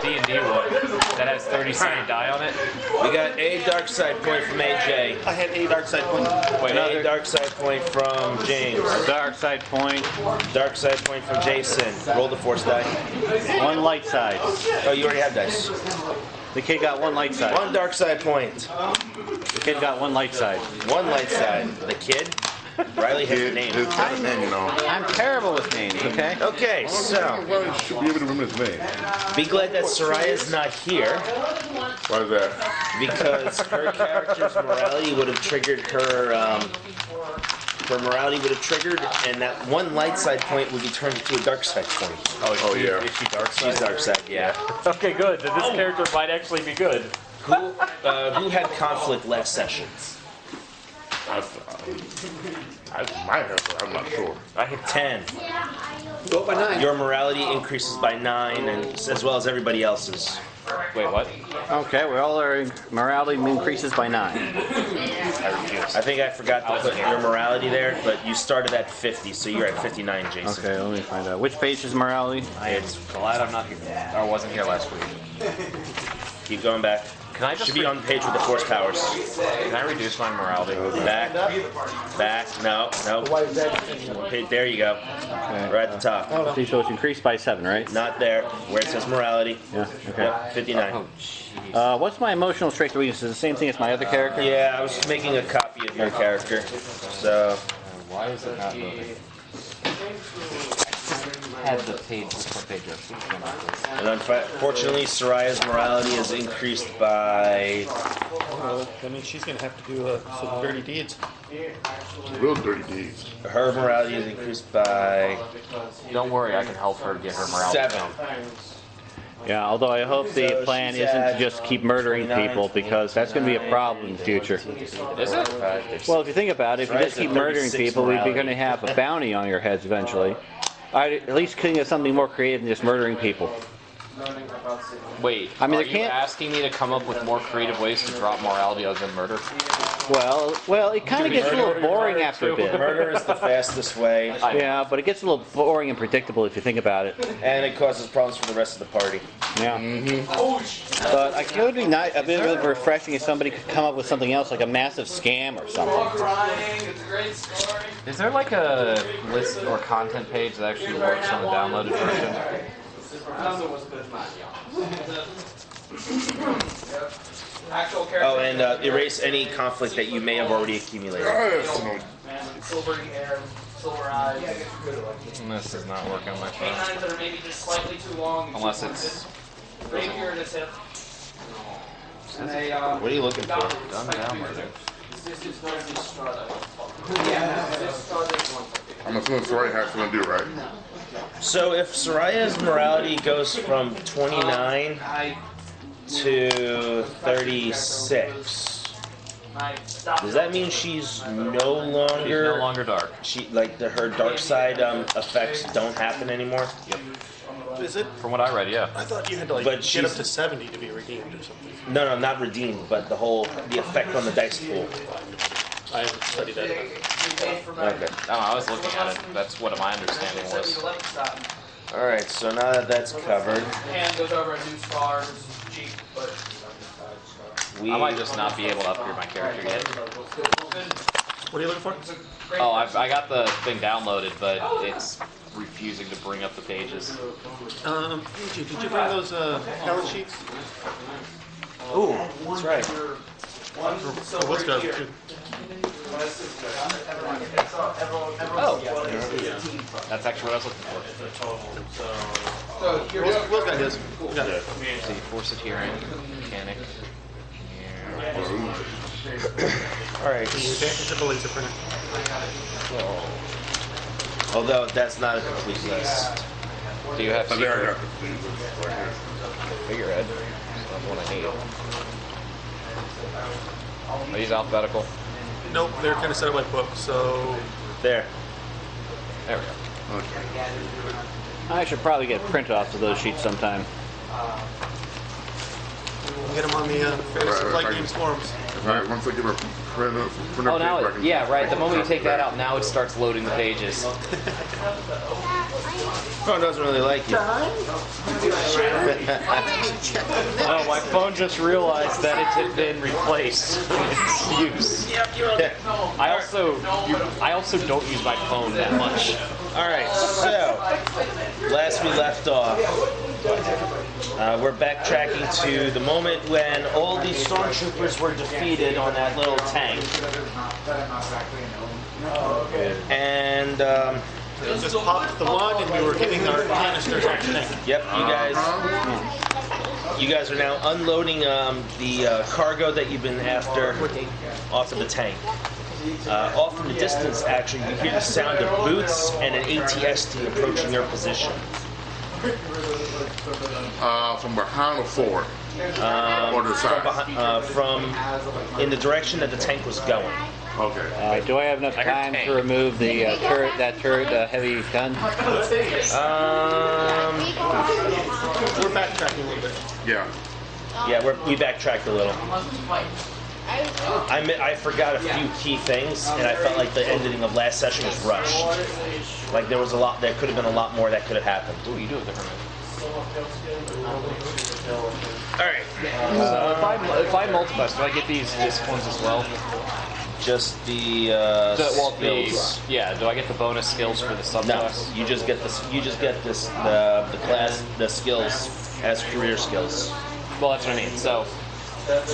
D&D one that has 30-sided die on it. We got a dark side point from AJ. I had a dark side point. Wait, another dark side point from James. Dark side point. Dark side point from Jason. Roll the force die. One light side. Oh, you already have dice. The kid got one light side. One dark side point. The kid got one light side. One light side. The kid? Riley has a name. His name, you know. I'm terrible with names, okay? Okay, so Well, you should be able to remember his name. be glad that Soraya's not here Why is that? because her character's morality would have triggered her. Her morality would have triggered, and that one light side point would be turned into a dark side point. Oh, yeah. Is she dark side? She's dark side, yeah. Okay, good. Then this character might actually be good. Who had conflict last session? I might have, but I'm not sure. I hit 10. Go up by 9. Your morality increases by 9, and as well as everybody else's. Wait, what? Okay, well, our morality increases by 9. I refuse. I think I forgot to put your morality there, but you started at 50, so you're at 59, Jason. Okay, let me find out. Which page is morality? I am glad I'm not here. I wasn't here last week. Keep going back. Can I just Should be on the page with the force powers. Can I reduce my morality? Back. No. Okay, there you go. Okay. Right at the top. See, so it's increased by 7, right? Not there, where it says morality. Yeah, okay. Yep, 59. Oh, jeez. What's my emotional strength to weakness? Is it the same thing as my other character? Yeah, I was making a copy of your character. So, Why is it not moving? Had the page, the front page up. and unfortunately, Soraya's morality is increased by. Well, that means she's going to have to do some dirty deeds. Real dirty deeds. Her morality is increased by Don't worry, I can help her get her morality 7. down. Yeah, although I hope the So plan she's isn't to at just keep murdering 29, people, because that's going to be a problem in the future. Is it? Well, if you think about it, if you just keep murdering people, we're going to have a bounty on your heads eventually. At least think of something more creative than just murdering people. Wait, I mean, are there you can't- asking me to come up with more creative ways to drop morality other than murder? Well, it kind of gets a little boring after a bit. Murder is the fastest way, Yeah, but it gets a little boring and predictable if you think about it. and it causes problems for the rest of the party. Yeah. But I could be a bit refreshing if somebody could come up with something else, like a massive scam or something. Is there like a list or content page that actually works on the downloaded version? Oh, and erase any conflict that you may have already accumulated. Silvery hair, silver eyes. This is not working on my phone. Canines that are maybe just slightly too long. Unless it's... Rapier in his hip. And a, What are you looking for? Done downloading. this is mostly strata. Yeah, this strata is one. I'm assuming Soraya has something to do, right? So if Soraya's morality goes from 29 to 36, does that mean she's no She's no longer? longer dark. She her dark side effects don't happen anymore. Yep. Is it? From what I read, yeah. I thought you had to But get up she's- to 70 to be redeemed or something. No, not redeemed, but the effect on the dice pool. I haven't studied that. Okay. No, I was looking at it. That's what my understanding was. All right. So now that that's covered, Hand goes over a new scar's cheek, but we. I might just not be able to upgrade my character yet. What are you looking for? Oh, I got the thing downloaded, but it's refusing to bring up the pages. Did you bring those talent sheets? Ooh, that's right. Oh, what's got it? Oh, that's actually what I was looking for. Will's got his. We got it. See, force adherent, mechanic. All right. It's a laser printer. Although that's not a complete list. Do you have I think I secret got the right here. figurehead? That's the one I hate. Are these alphabetical? Nope, they're kind of set up like books, so... There. There we go. I should probably get print offs of those sheets sometime. We'll get them on the Fantasy Flight Games forums. Alright, once I give her print Oh, page, now, I can- yeah, right. The moment you take that out, now it starts loading the pages. Phone doesn't really like you. Oh, my phone just realized that it had been replaced in its use. I also don't use my phone that much. All right, so last we left off, we're backtracking to the moment when all these stormtroopers were defeated on that little tank, and Just popped the one and we were getting our canisters out of the tank. yep, you guys are now unloading the cargo that you've been after off of the tank. Off in the distance, actually, you hear the sound of boots and an ATST approaching your position. From behind or forward? Or the side? From in the direction that the tank was going. Okay. Do I have enough time to remove the turret, heavy gun? We're backtracking a little bit. Yeah. Yeah, we backtracked a little. I forgot a few key things, and I felt like the ending of last session was rushed. Like there could have been a lot more that could have happened. Ooh, you do have the hermit. All right. If I multiply, do I get these disc ones as well? Just the skills. Do I get the bonus skills for the No, subclass? you just get this. You just get this the skills as career skills. Well, that's what I mean. So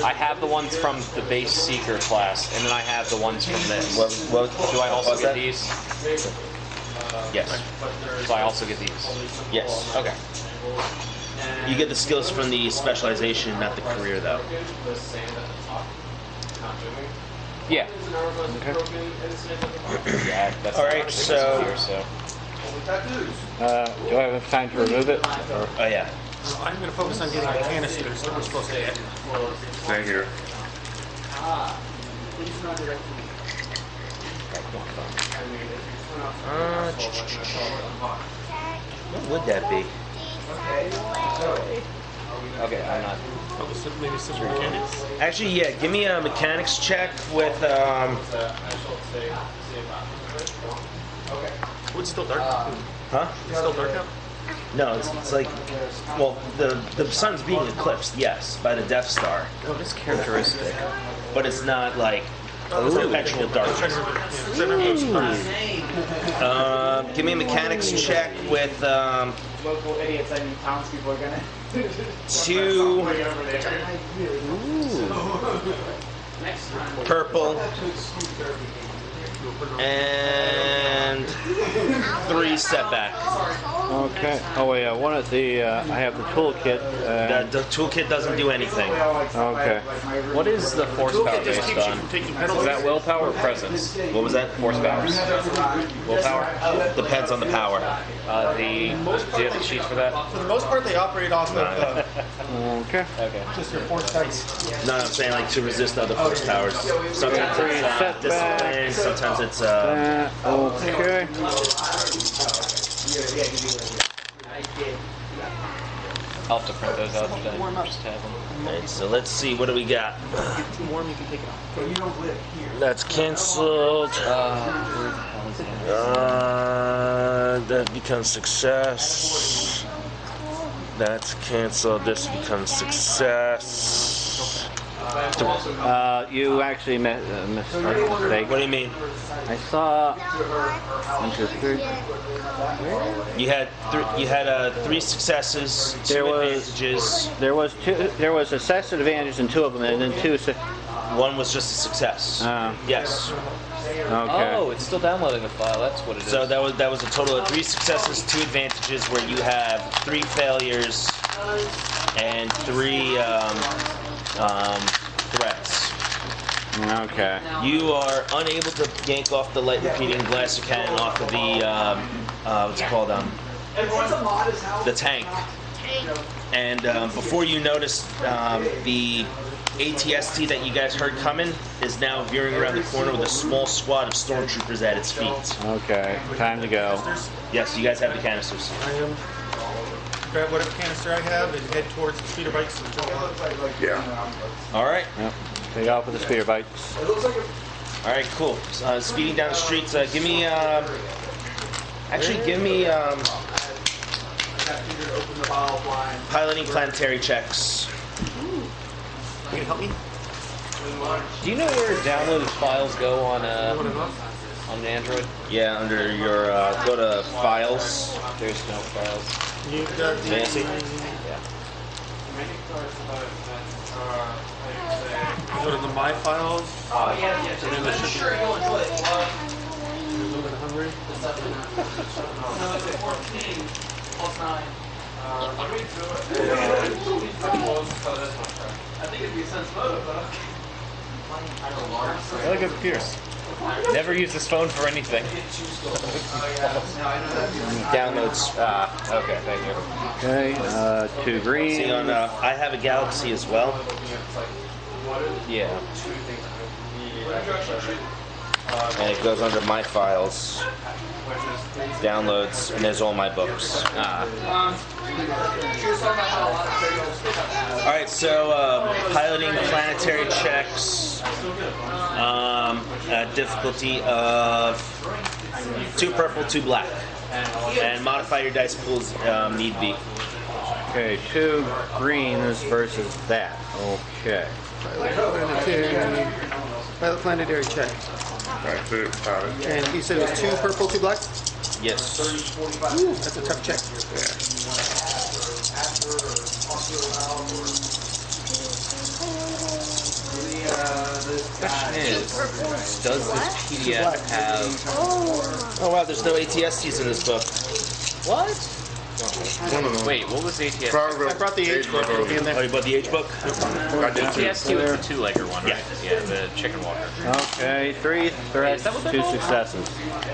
I have the ones from the base seeker class, and then I have the ones from this. Well, Do I also what's get that? these? Yes. So I also get these. Yes. Okay. You get the skills from the specialization, not the career, though. Yeah. Yeah, that's All right, not so- here, so. Do I have enough time to remove it? Or? Oh yeah. I'm going to focus on getting the canisters that we're supposed to get. Stay here. What would that be? Okay, I'm not. Focus on maybe some mechanics. Actually, yeah. Give me a mechanics check with It's still dark. huh? It's still dark out. No, it's like, well, the sun's being eclipsed, yes, by the Death Star, Oh, this characteristic. but it's not like perpetual darkness. Give me a mechanics check with Local idiots, I mean townspeople are gonna. 2 purple and 3 setback. Okay. Oh wait, one of the I have the toolkit. The toolkit doesn't do anything. Okay. What is the force power based on? Is that willpower or presence? What was that? Force powers. Willpower? Depends on the power. Do you have the sheets for that? For the most part, they operate off of Okay. Okay. just your force types. No, I'm saying like to resist other force powers. Sometimes it's discipline, sometimes it's Okay. I'll have to print those out today. Just have them. Alright, so let's see, what do we got? Too warm, you can take it off. That's canceled. That becomes success. That's canceled. This becomes success. You actually missed a mistake. What do you mean? I saw 1, 2, 3. You had 3 successes, 2 There was- advantages. There was a success advantage in 2 of them, and then 2. One was just a success. Yes. Okay. Oh, it's still downloading the file. That's what it is. So that was a total of 3 successes, 2 advantages, where you have 3 failures and 3 threats. Okay. You are unable to yank off the light repeating blaster cannon off of the what's it called, the tank. And before you notice, the ATST that you guys heard coming is now veering around the corner with a small squad of stormtroopers at its feet. Okay. Time to go. Yes, you guys have the canisters. Grab whatever canister I have and head towards the speeder bikes. Yeah. All right. Yep. Take off with the speeder bikes. All right, cool. Speeding down the streets. Give me Piloting planetary checks. You can help me? Do you know where downloaded files go on What enough? an Android? Yeah, under your go to files. There's no files. You got the... Nancy? Go to the My Files. Oh, yeah. And then I'm sure you'll enjoy it. a little bit hungry. No, it's a 14 plus 9. I think it'd be a sense photo, but okay. I like computers. Never use this phone for anything. Downloads. Okay, thank you. Okay, 2 green. See on I have a Galaxy as well. Yeah. And it goes under my files, downloads, and there's all my books. All right, so piloting planetary checks, difficulty of 2 purple, 2 black, and modify your dice pools need be. Okay, 2 greens versus that. Okay. Pilot planetary check. That's it. Got it. And he said it was 2 purple, 2 black? Yes. Ooh, that's a tough check. Question is, does this PDF have... Oh wow, there's no ATSTs in this book. What? One of them. Wait, what was ATS? I brought the age book. It'll be in Oh, there. you bought the H book? I did too. ATS2 is the two-legger one, right? Yeah, the chicken walker. Okay, 3 threats, 2 successes.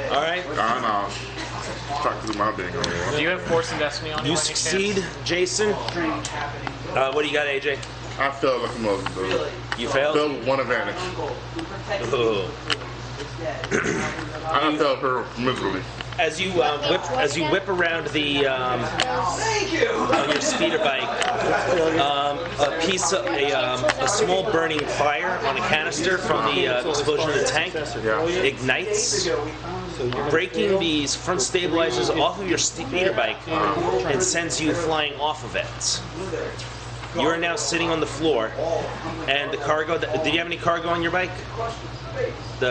All right. I'll talk through my bingo. Do you have Force and Destiny on You by any chance? succeed, Jason. What do you got, AJ? I failed like a mother. You failed. Failed with 1 advantage. Ooh. I failed her miserably. As you whip around the on your speeder bike, a small burning fire on a canister from the explosion of the tank ignites, breaking these front stabilizers off of your speeder bike and sends you flying off of it. You are now sitting on the floor, and the cargo. Did you have any cargo on your bike?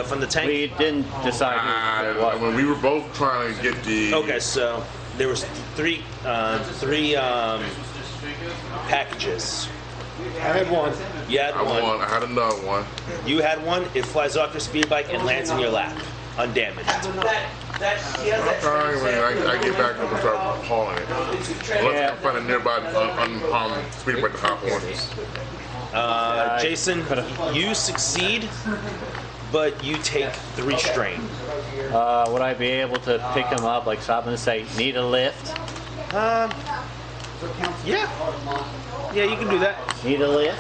From the tank. We didn't decide who it was. When we were both trying to get the... Okay, so there was three packages. I had 1. You had I one. won. I had another one. You had one. It flies off your speed bike and lands in your lap, undamaged. I'm trying when I get back up and start hauling it. Unless I find a nearby unharmed speed break to hop on. Jason, you succeed, but you take 3 strain. Would I be able to pick him up, like stop and say, need a lift? Yeah, you can do that. Need a lift?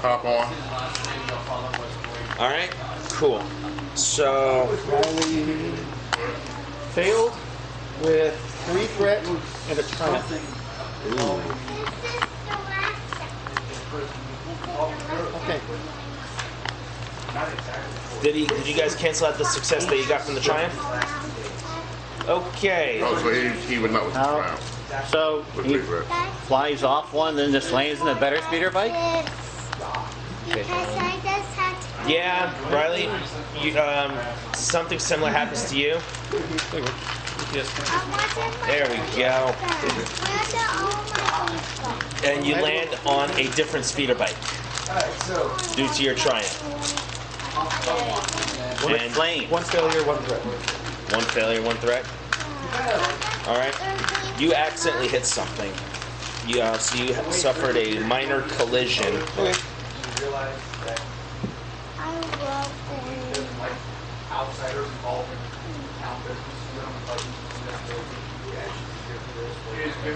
Hop on. All right, cool. So Failed with 3 threat and a triumph. Okay. did you guys cancel out the success that you got from the triumph? Okay. Oh, so he would not with the How? round. So With he big red. flies off one, then just lands in a better speeder bike? Yeah, Riley, something similar happens to you. There we go. And you land on a different speeder bike due to your triumph. And Flame. 1 failure, 1 threat. 1 failure, 1 threat. All right. You accidentally hit something. So you suffered a minor collision.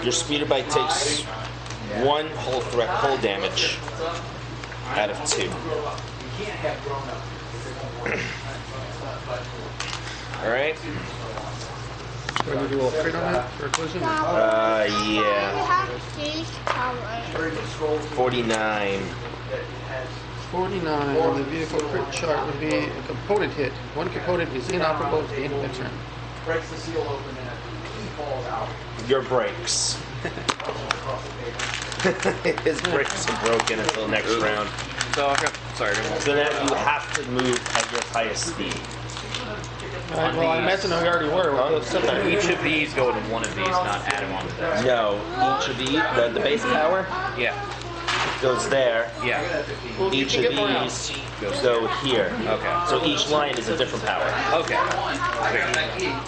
Your speeder bike takes 1 hull damage out of 2. All right. Do I need to roll a crit on that for a collision? Yeah. 49. 49 on the vehicle crit chart would be a component hit. 1 component is inoperable at the end of the turn. your brakes. His brakes are broken until next round. So, okay. Sorry. So now you have to move at your highest speed. Well, I imagine we already were. We'll sit there. Each of these go to one of these, not add them onto this. No, each of the base power Yeah. goes there. Yeah. Each of these go here. Okay. So each line is a different power. Okay.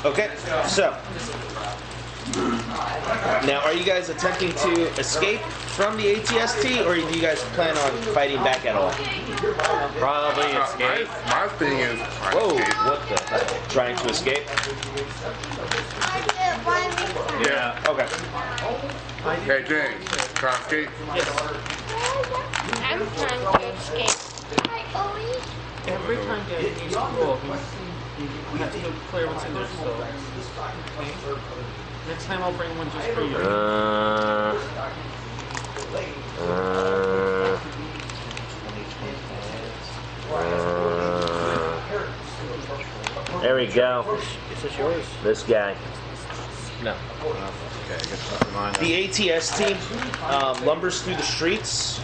Okay, so now are you guys attempting to escape from the ATST, or do you guys plan on fighting back at all? Probably escape. My thing is, Whoa, what the heck? Trying to escape? Yeah. Okay. hey James, can I escape? I'm trying to escape. Hi, Ollie. Every time Dad needs to pull, he has to clear what's in there. So next time I'll bring one just for you. There we go. Is this yours? This guy. No. Okay, I guess that's mine. The ATST lumbers through the streets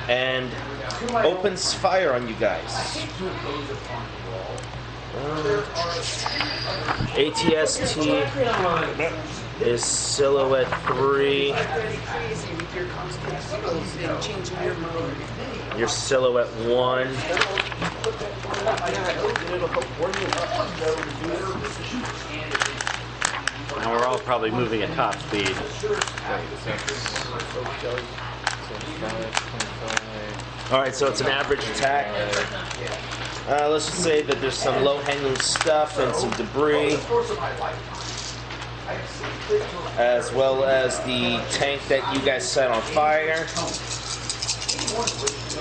and opens fire on you guys. ATST is silhouette 3. Your silhouette 1. And we're all probably moving at top speed. Alright, so it's an average attack. Let's just say that there's some low-hanging stuff and some debris, as well as the tank that you guys set on fire.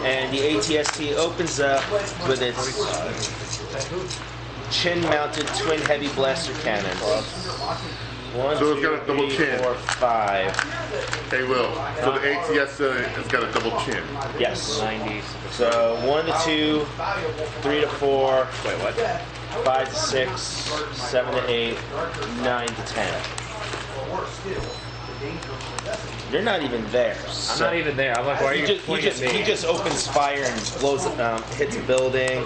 And the ATST opens up with its chin-mounted twin heavy blaster cannons. 1, So it's 2, got a double 3, chin. 4, 5. Hey Will, so the ATS has got a double chin. Yes. 90s. So 1 to 2, 3 to 4, Wait, what? 5 to 6, 7 to 8, 9 to 10. You're not even there. I'm not even there. I'm like, why are you pointing at me? He just opens fire and blows it, hits a building.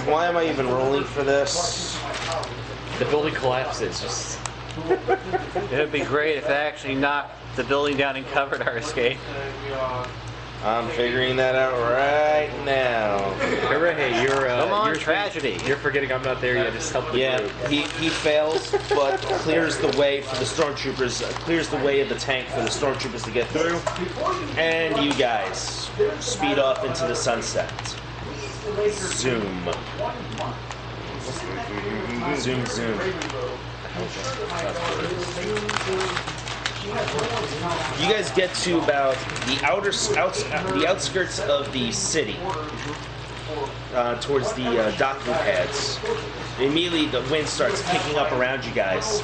Why am I even rolling for this? The building collapses. Just It would be great if they actually knocked the building down and covered our escape. I'm figuring that out right now. hooray! You're Come on, you're tragedy. You're forgetting I'm not there yet. Just help the Yeah, group. he fails, but clears the way for the stormtroopers, clears the way of the tank for the stormtroopers to get through. And you guys speed off into the sunset. Zoom. Zoom, zoom. You guys get to about the the outskirts of the city, towards the docking pads. Immediately, the wind starts kicking up around you guys.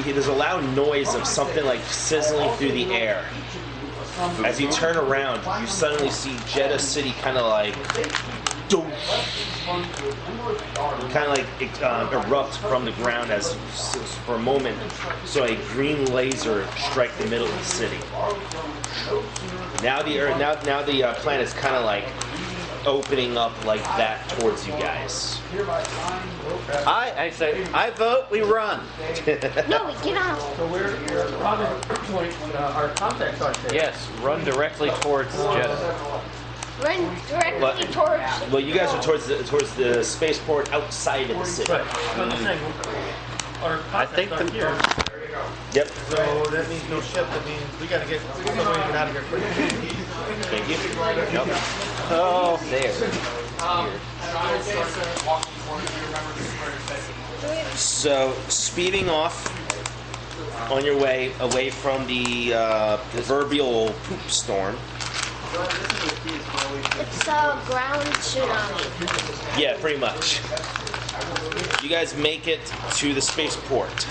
There's a loud noise of something like sizzling through the air. As you turn around, you suddenly see Jeddah City kind of like erupt from the ground as for a moment, so a green laser strike the middle of the city. Now the planet's kind of like opening up like that towards you guys. I say, I vote we run. No, we get out. So we're on the point, our contacts aren't there. Yes, run directly towards Jeddah. Run directly What? towards. Well, you guys are towards the spaceport outside of the city. Right. So I'm saying, our I contacts think aren't the- here. Yep. So that means no ship. That means we gotta get somebody to get out of here quick. Thank you. Yep. Oh, There. So, speeding off on your way away from the proverbial poop storm. It's a ground tsunami. Yeah, pretty much. You guys make it to the spaceport,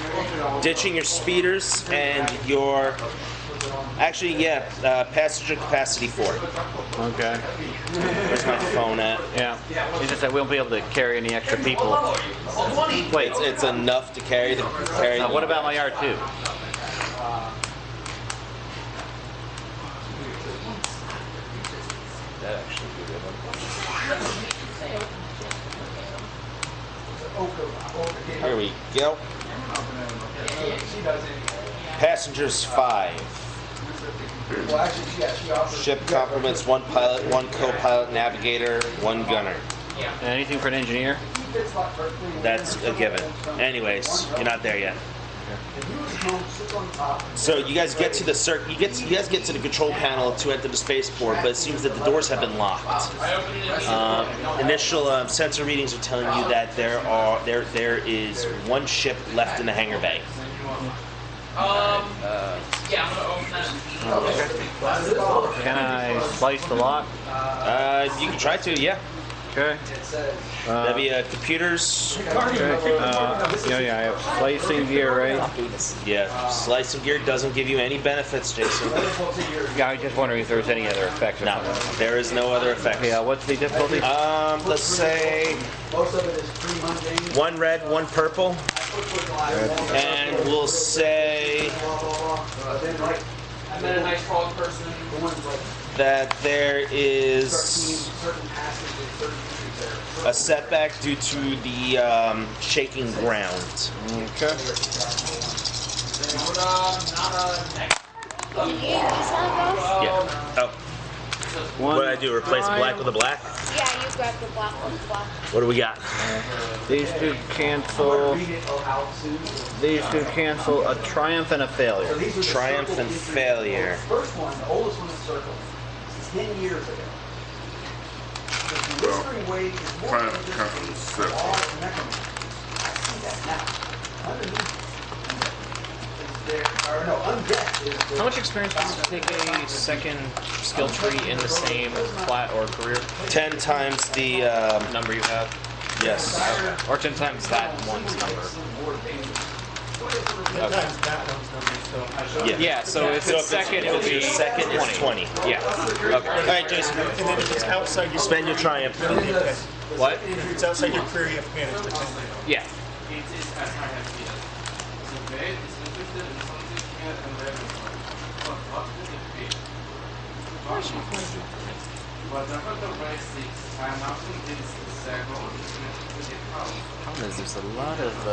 ditching your speeders and your. Actually, yeah, passenger capacity 4. Okay. Where's my phone at? Yeah. It's just that we won't be able to carry any extra people. Wait, it's enough to carry the. What about my R2? That actually would be a good one. Here we go. Passengers 5. Ship complements 1 pilot, 1 co-pilot, navigator, 1 gunner. Anything for an engineer? That's a given. Anyways, you're not there yet. So you guys get to the you guys get to the control panel to enter the spaceport, but it seems that the doors have been locked. Initial sensor readings are telling you that there is 1 ship left in the hangar bay. Can I slice the lock? You can try to, yeah. Okay. That'd be computers. Okay. Yeah, I have slicing gear, right? Yeah, slicing gear doesn't give you any benefits, Jason. Yeah, I was just wondering if there was any other effects. No, there is no other effects. Yeah, what's the difficulty? Let's say 1 red, 1 purple, and we'll say that there is a setback due to the shaking ground. Okay. Did you use one of those? Yeah. Oh. What did I do? Replace black with a black? Yeah, you grabbed the black one. What do we got? These two cancel. These two cancel a triumph and a failure. Triumph and failure. First one, the oldest one in circle, 10 years ago. The blistering wave is more Triumph than cancels just the a set. law of mechanism. I see that now. Underneath is there, or no, undead is the. How much experience does it take a second skill tree in the same plat or career 10 times the number you have? yes. Or 10 times that one's number? Sometimes that one's number, so. Yeah, so if it's second, it would be Second is 20. Yeah. Okay. All right, Jason. And then if it's outside your. Spend your triumph. What? If it's outside your career, you have to manage for 10 days. Yeah. Problem is, there's a lot of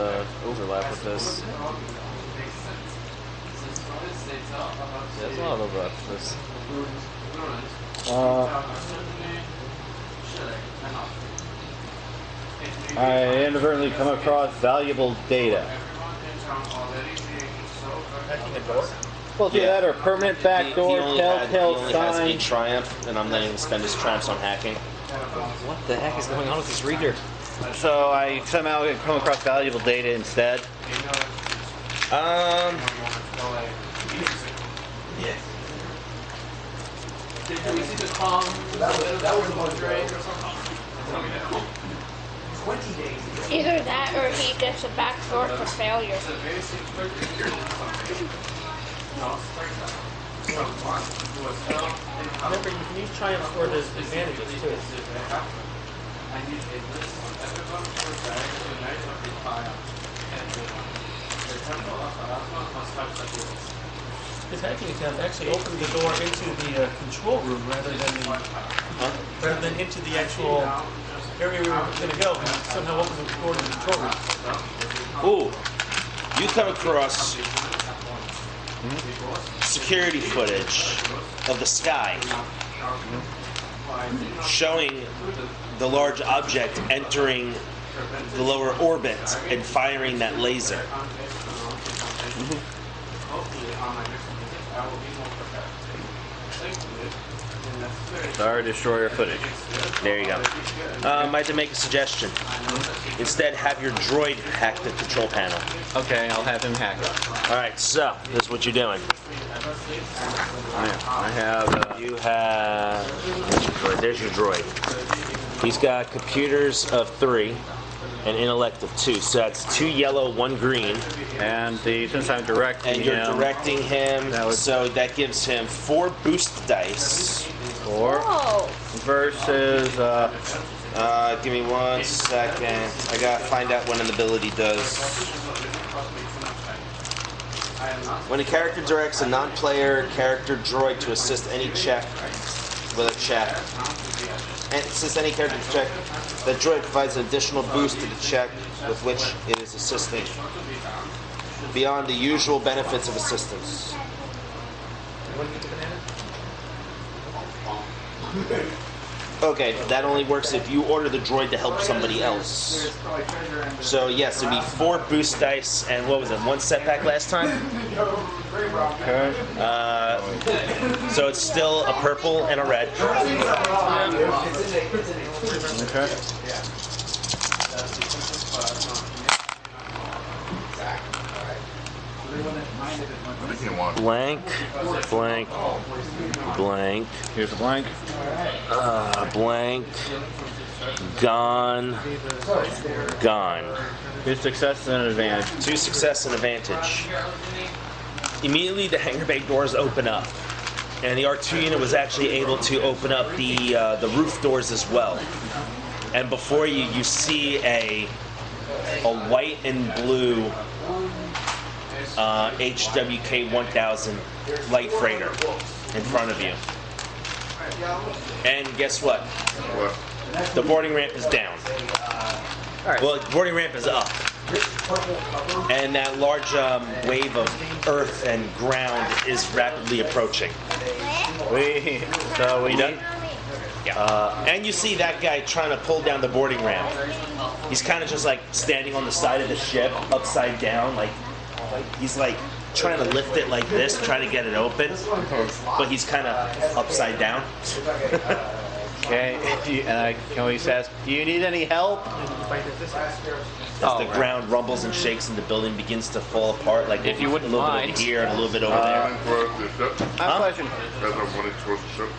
overlap with this. There's a lot of overlap with this. I inadvertently come across valuable data. Hacking a door? Well, do that or permanent backdoor, he only telltale has a sign. triumph, and I'm letting him spend his triumphs on hacking. What the heck is going on with this reader? So I somehow come across valuable data instead. Either that or he gets a backdoor for failure. Remember, you can use Triumph for the advantages too. His hacking attempt actually opened the door into the control room rather than into the actual area we were going to go. And somehow opened the door to the control room. Ooh, you come across security footage of the sky showing the large object entering the lower orbit and firing that laser. Star Destroyer footage. There you go. I had to make a suggestion. Instead, have your droid hack the control panel. Okay, I'll have him hack it. All right, so this is what you're doing. I have. You have. There's your droid. He's got computers of 3. An intellect of 2. So that's 2 yellow, 1 green. And since I'm directing And you're him, directing him, that would- so that gives him 4 boost dice. 4 Whoa. versus Give me 1 second. I gotta find out what an ability does. When a character directs a non-player character droid to assist any check with a check, and assist any character check, the droid provides an additional boost to the check with which it is assisting, beyond the usual benefits of assistance. Okay, that only works if you order the droid to help somebody else. So yes, it'd be 4 boost dice, and what was it, 1 setback last time? okay. So it's still a purple and a red. Okay. I think you want. Blank, blank, blank, Here's a blank. blank, gone, gone. 2 success and an advantage. 2 success and advantage. Immediately the hangar bay doors open up, and the R2 unit was actually able to open up the roof doors as well. And before you, you see a white and blue HWK 1000 light freighter in front of you. And guess what? What? The boarding ramp is down. Well, the boarding ramp is up. And that large wave of earth and ground is rapidly approaching. So we You done? need. And you see that guy trying to pull down the boarding ramp. He's kind of just like standing on the side of the ship, upside down, like he's like trying to lift it like this, trying to get it open, but he's kind of upside down. Okay. And I can always ask, do you need any help? As the ground rumbles and shakes and the building begins to fall apart, like If you wouldn't a little bit mind. over here and a little bit over there. Running towards the ship. I have a question. As I'm running towards the ship.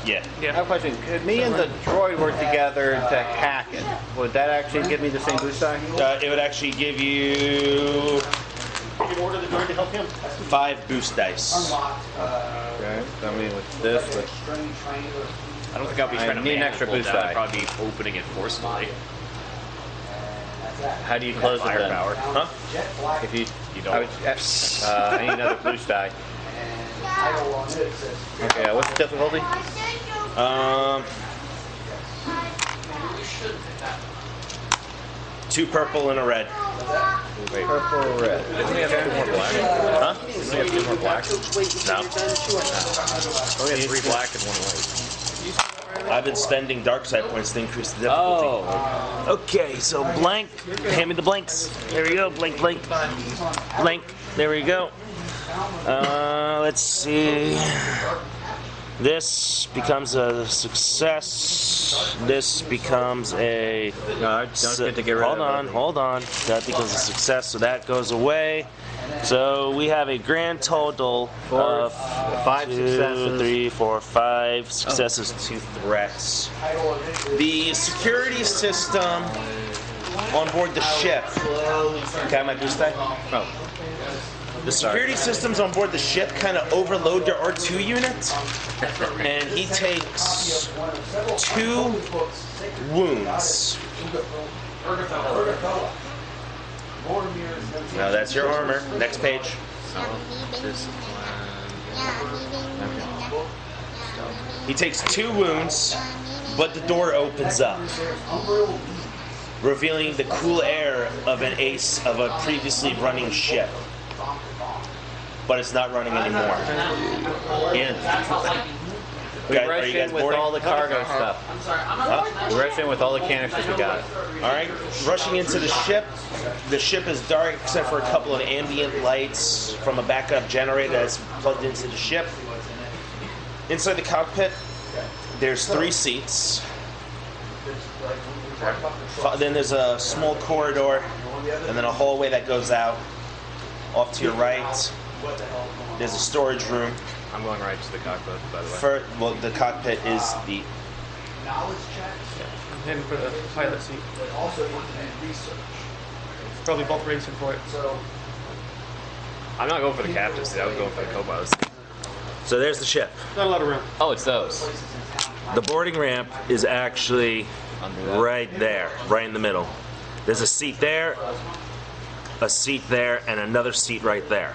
Yeah. I have a question. Could me and the droid work together to hack it? Would that actually give me the same boost die? It would actually give you You can order the droid to help him. 5 boost dice. Okay. So I mean, with this, with I don't think I'll be I trying to need an manually extra pull boost that. die. I'd probably be opening it forcefully. how do you close it then? Firepower. Huh? If you, You don't. I, would, I need another boost die. Okay. What's the difficulty? 2 purple and a red. Wait. Purple, red. Didn't we have 2 more black? Huh? Didn't we have 2 more blacks? No. We had 3 black and 1 white. I've been spending dark side points to increase the difficulty. Oh. Okay, so blank. Hand me the blanks. There we go. Blank, blank. Blank. There we go. Let's see. This becomes a success. This becomes a. No, don't get to get rid Hold of on, it. hold on. That becomes a success, so that goes away. So we have a grand total of 5 2, successes. 3, 4, 5 successes, 2 threats. The security system on board the ship. Got my boost die? Oh. The security systems on board the ship kind of overload your R2 unit, and he takes 2 wounds. Now that's your armor. Next page. He takes 2 wounds, but the door opens up, revealing the cool air of an ace of a previously running ship. But it's not running anymore. We Guys, are rushed you guys in with boarding? all the cargo stuff. Huh? We rushed in with all the canisters we got. All right, rushing into the ship. The ship is dark except for a couple of ambient lights from a backup generator that's plugged into the ship. Inside the cockpit, there's 3 seats. Then there's a small corridor, and then a hallway that goes out. Off to your right, there's a storage room. I'm going right to the cockpit, by the way. Well, the cockpit is the knowledge checks, And for the pilot seat. but also want to do research. Probably both racing for it. So I'm not going for the captain seat. I was going for the co-pilot seat. So there's the ship. Not a lot of room. Oh, it's those. The boarding ramp is actually right there, right in the middle. There's a seat there, and another seat right there.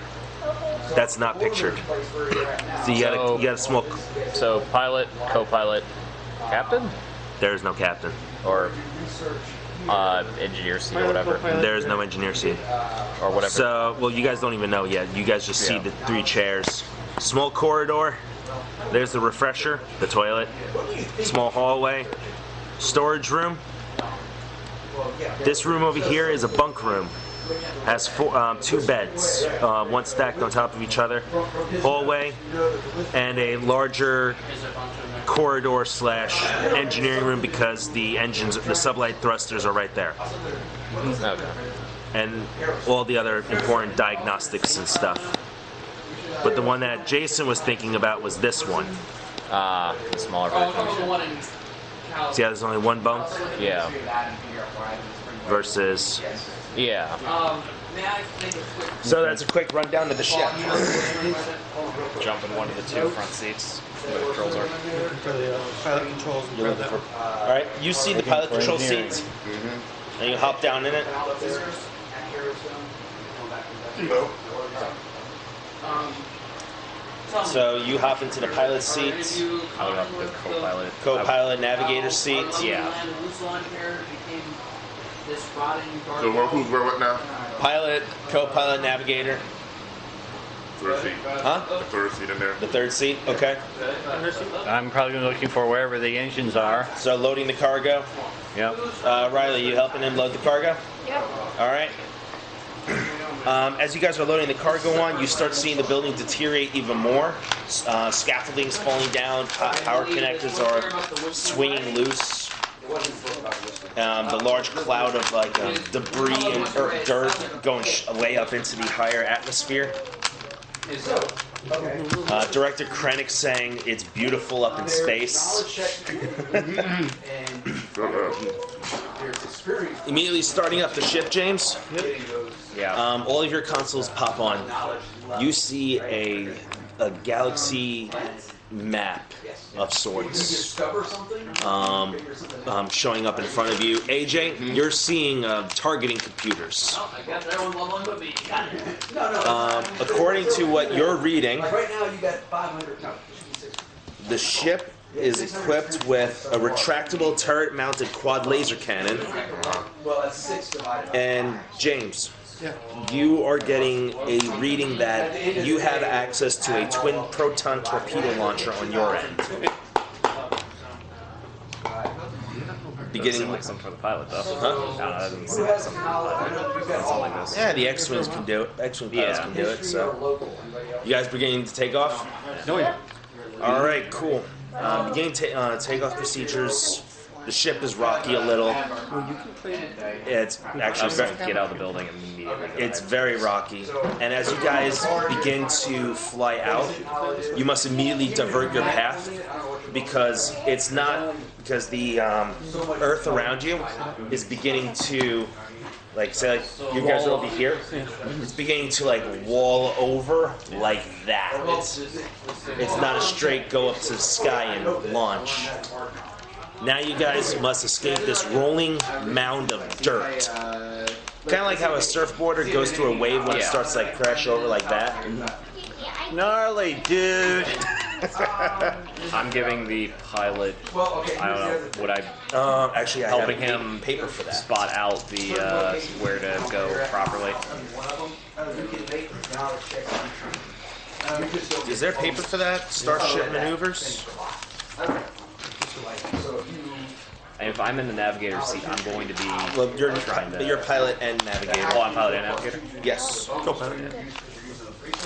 That's not pictured. So you got a small. So pilot, co-pilot, captain, There's no captain. or engineer seat or whatever, There's no engineer seat. or whatever. So, well, you guys don't even know yet. You guys just see Yeah. the 3 chairs. Small corridor. There's the refresher, the toilet. Small hallway. Storage room. This room over here is a bunk room. Has 2 beds, one stacked on top of each other. Hallway, and a larger corridor / engineering room because the engines, the sublight thrusters are right there. Okay. And all the other important diagnostics and stuff. But the one that Jason was thinking about was this one. The smaller version. See how there's only one bunk Yeah. versus. Yeah. So that's a quick rundown of the ship. Jump in one of the 2 front seats where the controls are. For the pilot controls. And grab that. All right, you see the pilot control seats, and you hop down in it. So you hop into the pilot seats, I would have the co-pilot. co-pilot, navigator seats. Yeah. So who's where what now? Pilot, co-pilot, navigator. Third seat. Huh? The third seat in there. The third seat. Okay. I'm probably looking for wherever the engines are. So loading the cargo. Yep. Riley, you helping him load the cargo? Yep. All right. As you guys are loading the cargo on, you start seeing the building deteriorate even more. Scaffolding's falling down. Power connectors are swinging loose. The large cloud of debris and dirt going way up into the higher atmosphere. Director Krennic saying it's beautiful up in space. Immediately starting up the ship, James. Yeah. All of your consoles pop on. You see a galaxy map of sorts showing up in front of you. AJ, you're seeing targeting computers. According to what you're reading, right now you got 500. No, the ship is equipped with a retractable turret-mounted quad laser cannon. well, that's 6 divided. And James, you are getting a reading that you have access to a twin proton torpedo launcher on your end. Beginning Like something for the pilot, though. Huh? I don't know, that doesn't seem like something for the pilot. Something like this. Yeah, the X-Wings can do it. X-Wing pilots can do it, so. You guys beginning to take off? No, yeah. Alright, cool. Beginning takeoff procedures. The ship is rocky a little. It's actually very, Get out of the building immediately. it's very rocky. And as you guys begin to fly out, you must immediately divert your path because it's not, because the earth around you is beginning to, say you guys are over here, it's beginning to wall over like that. It's not a straight go up to the sky and launch. Now you guys must escape this rolling mound of dirt. Kind of like how a surfboarder goes through a wave when it starts to crash over like that. Gnarly, dude. I'm giving the pilot, I don't know, would I Actually, I helping have him paper for that. spot out the where to go properly? Is there paper for that? Starship maneuvers? And if I'm in the navigator seat, I'm going to be Well, you're trying to. you're pilot and navigator. Oh, I'm pilot and navigator. Yes.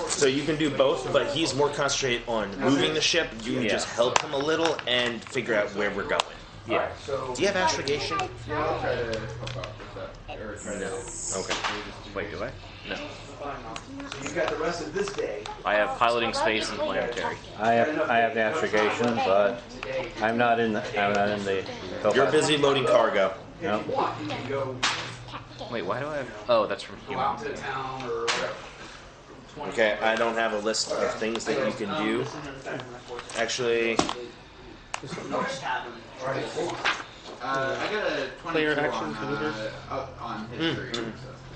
So you can do both, but he's more concentrated on moving the ship. You can just help him a little and figure out where we're going. Yeah. So Do you have astrogation? Yeah, I'll try to hook up with that. Or try to. Okay. Wait, do I? No. so you've got the rest of this day. I have piloting space and planetary. I have navigation, but I'm not in the You're busy loading cargo. No. Want, you can go Wait, why do I have? Oh, that's from go human. out to town or whatever. Okay, I don't have a list of things that you can do. Actually, I got a 22 Player on, actions, maneuvers? on history, so,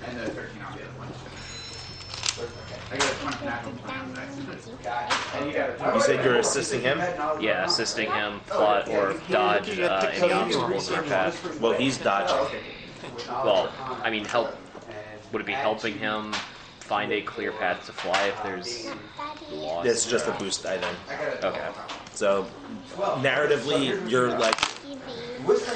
and a 13 on the other one. I got a 20 natural 20 on dice. And you got a 20. you said you're assisting him? Yeah, assisting him plot or dodge any obstacles in our path. Well, he's dodging. Well, I mean, help. Would it be helping him find a clear path to fly if there's loss? It's just a boost die then. Okay. So, narratively, you're like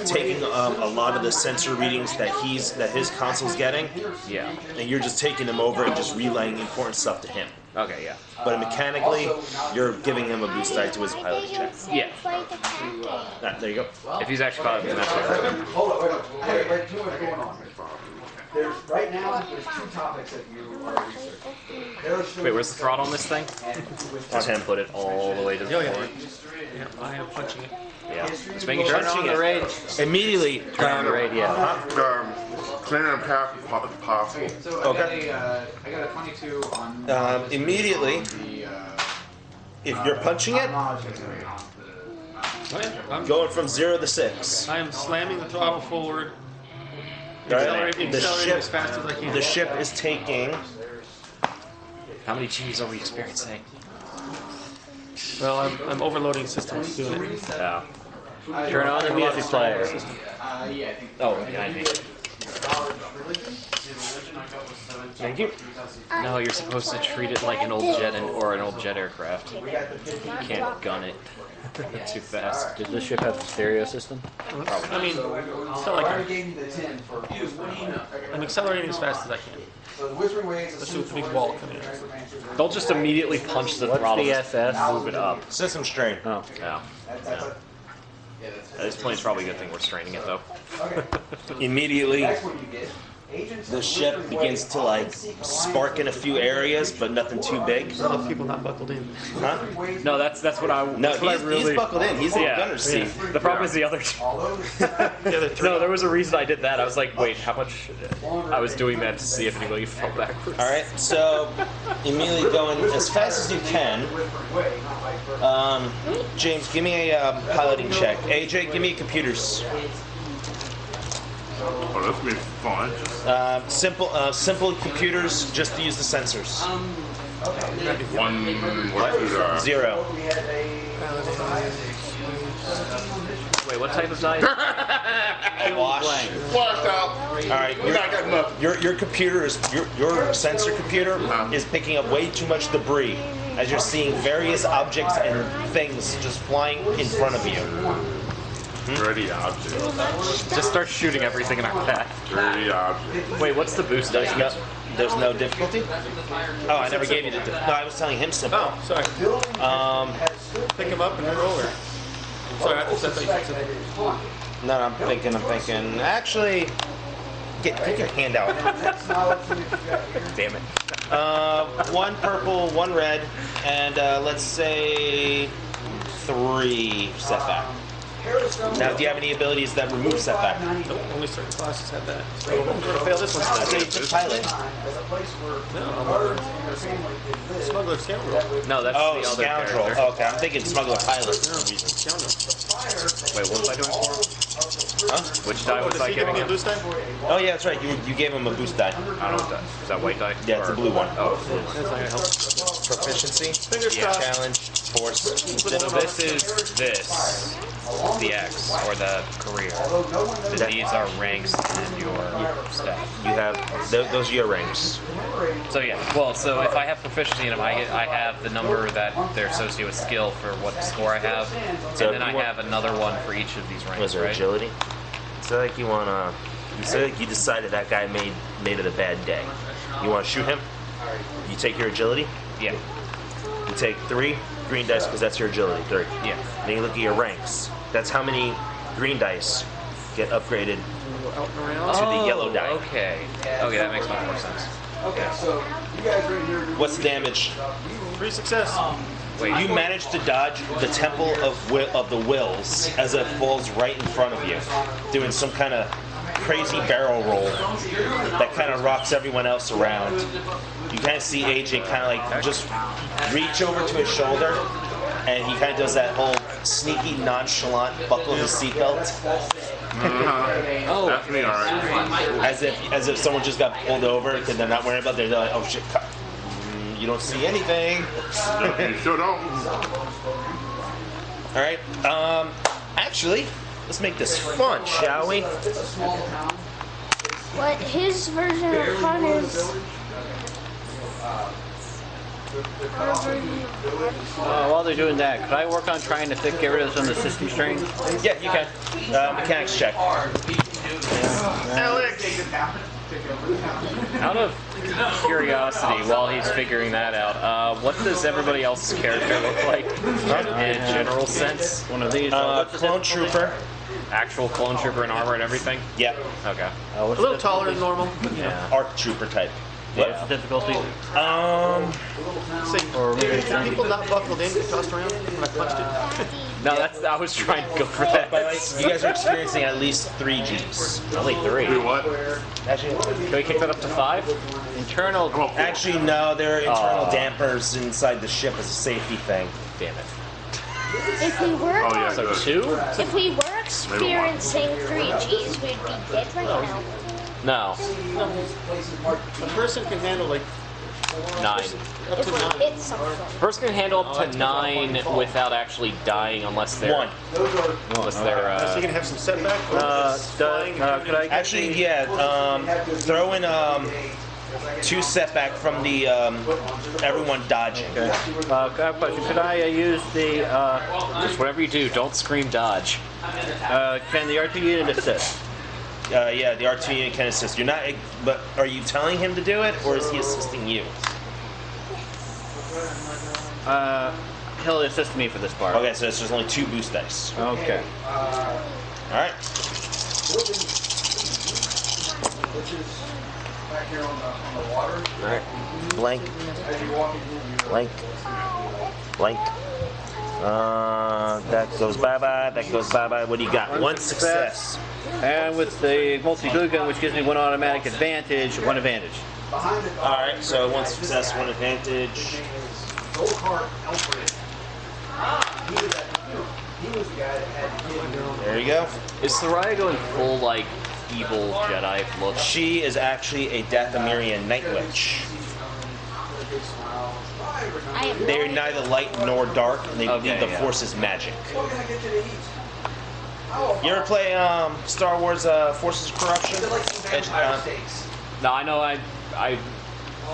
taking a lot of the sensor readings that his console's getting, Yeah. and you're just taking them over and just relaying important stuff to him. Okay. Yeah. But mechanically, you're giving him a boost die to his piloting check. Yeah. Alright, there you go. If he's actually piloting, then that's okay. Hold on, wait, too much going on. There's, right now, there's 2 topics that you are researching. Wait, where's the throttle on this thing? On him. Put it all the way to the Oh, yeah. floor. Yeah, I am punching it. Yeah. Just making sure. Turn on the raid. Immediately, Turn on the radio. Clearing a path if possible. So Okay. I got a 22 on. immediately, The, if you're punching it, knowledge history on the. Oh, yeah. I'm, going from 0 to 6. I am slamming the throttle forward, Right? accelerating The as ship, fast as I can. the ship is taking. How many G's are we experiencing? Well, I'm overloading systems doing it. Yeah. Turn on the music player. Yeah, I think. Oh, behind me. Thank you. No, you're supposed to treat it like an old jet or an old jet aircraft. You can't gun it too fast. Does this ship have a stereo system? I mean, it's not like I'm accelerating as fast as I can. So the Whispering Waves. Especially with the big wall coming in. They'll just immediately punch the What's throttle, the just SS? move it up. System strain. Oh. Yeah. At this point, it's probably a good thing we're straining it though. Immediately, Next one you get. Agents the of ship Whispering begins Waves to like often seek spark in a few areas, but nothing too big. There's a lot of people not buckled in. Huh? No, that's what I. No, that's what I really. he's buckled in. He's in the Yeah. gunner's seat. The problem is the other two. The other 3. No, there was a reason I did that. I was like, wait, how much? I was doing that to see if anybody fell backwards. All right, so immediately going as fast as you can. James, give me a piloting check. AJ, give me computers. Oh, that's gonna be fun. Simple computers, just to use the sensors. One, what is 0. Wait, what type of die? A wash. Washed out. All right, We not got enough. your computer is your sensor computer is picking up way too much debris as you're seeing various objects and things just flying in front of you. Dirty object. Just start shooting everything in our path. Dirty object. Wait, what's the boost dice? There's no difficulty. Oh, I never gave you the. No, I was telling him simple. Oh, sorry. Pick him up and then roll her. Sorry, I thought you said something. No, I'm thinking. Actually, take your hand out. Damn it. 1 purple, 1 red, and let's say 3 setback. Now, do you have any abilities that remove setback? Nope, only certain classes have that. So I'm going to fail this one. I say you took pilot. No, Smuggler Scoundrel. No, that's Oh, the other scoundrel. character. Okay, I'm thinking smuggler pilot for some reason. Scoundrel. Wait, what was I doing for him? Huh? Which die was Does I he give giving me a him? boost die? Oh yeah, that's right. You gave him a boost die. I don't know what that is. Is that white die? Yeah, it's a blue one. Oh, blue one. That's not going to help. Proficiency, Yeah. challenge, force. So this is this. The X, or the career. These are ranks and your staff. You have those are your ranks. So yeah, well, so if I have proficiency in them, I have the number that they're associated with skill for what score I have, So and then if I you want- have another one for each of these ranks, Was there right? agility? So like you wanna. You say like you decided that guy made it a bad day. You want to shoot him? You take your agility. Yeah, You take 3 green dice because that's your agility. 3. yeah. Then you look at your ranks. That's how many green dice get upgraded Out and around. to the yellow die. Okay. Okay, that makes much more sense. Okay, so you guys right here. What's the damage? 3 success. Wait. You manage to dodge the Temple of the Wills as it falls right in front of you, doing some kind of crazy barrel roll that kind of rocks everyone else around. You kind of see AJ kind of like just reach over to his shoulder, and he kind of does that whole sneaky, nonchalant buckle his seatbelt, Oh, that's me, all right. as if someone just got pulled over because they're not wearing a belt. They're like, oh shit, you don't see anything. You sure don't. All right. Actually, let's make this fun, shall we? What his version of fun is. Our version of fun. While they're doing that, could I work on trying to get rid of some of the system strain? Yeah, you can. Mechanics check. Out of curiosity, while he's figuring that out, what does everybody else's character look like in general sense? One of these. Clone trooper. Actual clone trooper in armor and everything? Yep. Okay. A little taller than normal. Yeah. Arc trooper type. What's the difficulty? Say, did people not buckled in get tossed around when I punched it? No, I was trying to go for that. By the way, you guys are experiencing at least 3 Gs. Only 3. Do what? Actually, Can we kick that up to 5? Internal. actually, no. There are internal dampers inside the ship as a safety thing. Damn it. If we were, Oh, yeah, So good. 2? if we were experiencing 3Gs, we'd be dead right now. No. A person can handle like 9. up If to we 9. hit something. Person can handle up to 9 without actually dying unless they're 1. unless they're So you can have some setback. Could I get Actually, yeah. Throw in 2 setback from the everyone dodging. I have a question. Could I use the? just whatever you do, don't scream dodge. Can the R2 unit assist? Yeah, the R2 unit can assist. You're not, but are you telling him to do it, or is he assisting you? He'll assist me for this part. Okay, so it's just only 2 boost dice. Okay. All right. Which is back here on the water. All right. Blank. As you walk into Blank. Blank. That goes bye-bye. That goes bye-bye. What do you got? 1 success. And with the multi-glue gun, which gives me 1 automatic advantage, 1 advantage. behind it. All right, so 1 success, 1 advantage. Gold heart Alfred. He was he was the guy that had to get him. There you go. Is Soraya going full like evil Jedi look? She is actually a Dathomirian Night Witch. I am They're neither light nor dark, and they Okay, believe the yeah. Force is magic. We're gonna get you to eat. You ever play Star Wars Forces of Corruption? Steaks. No, I know I'm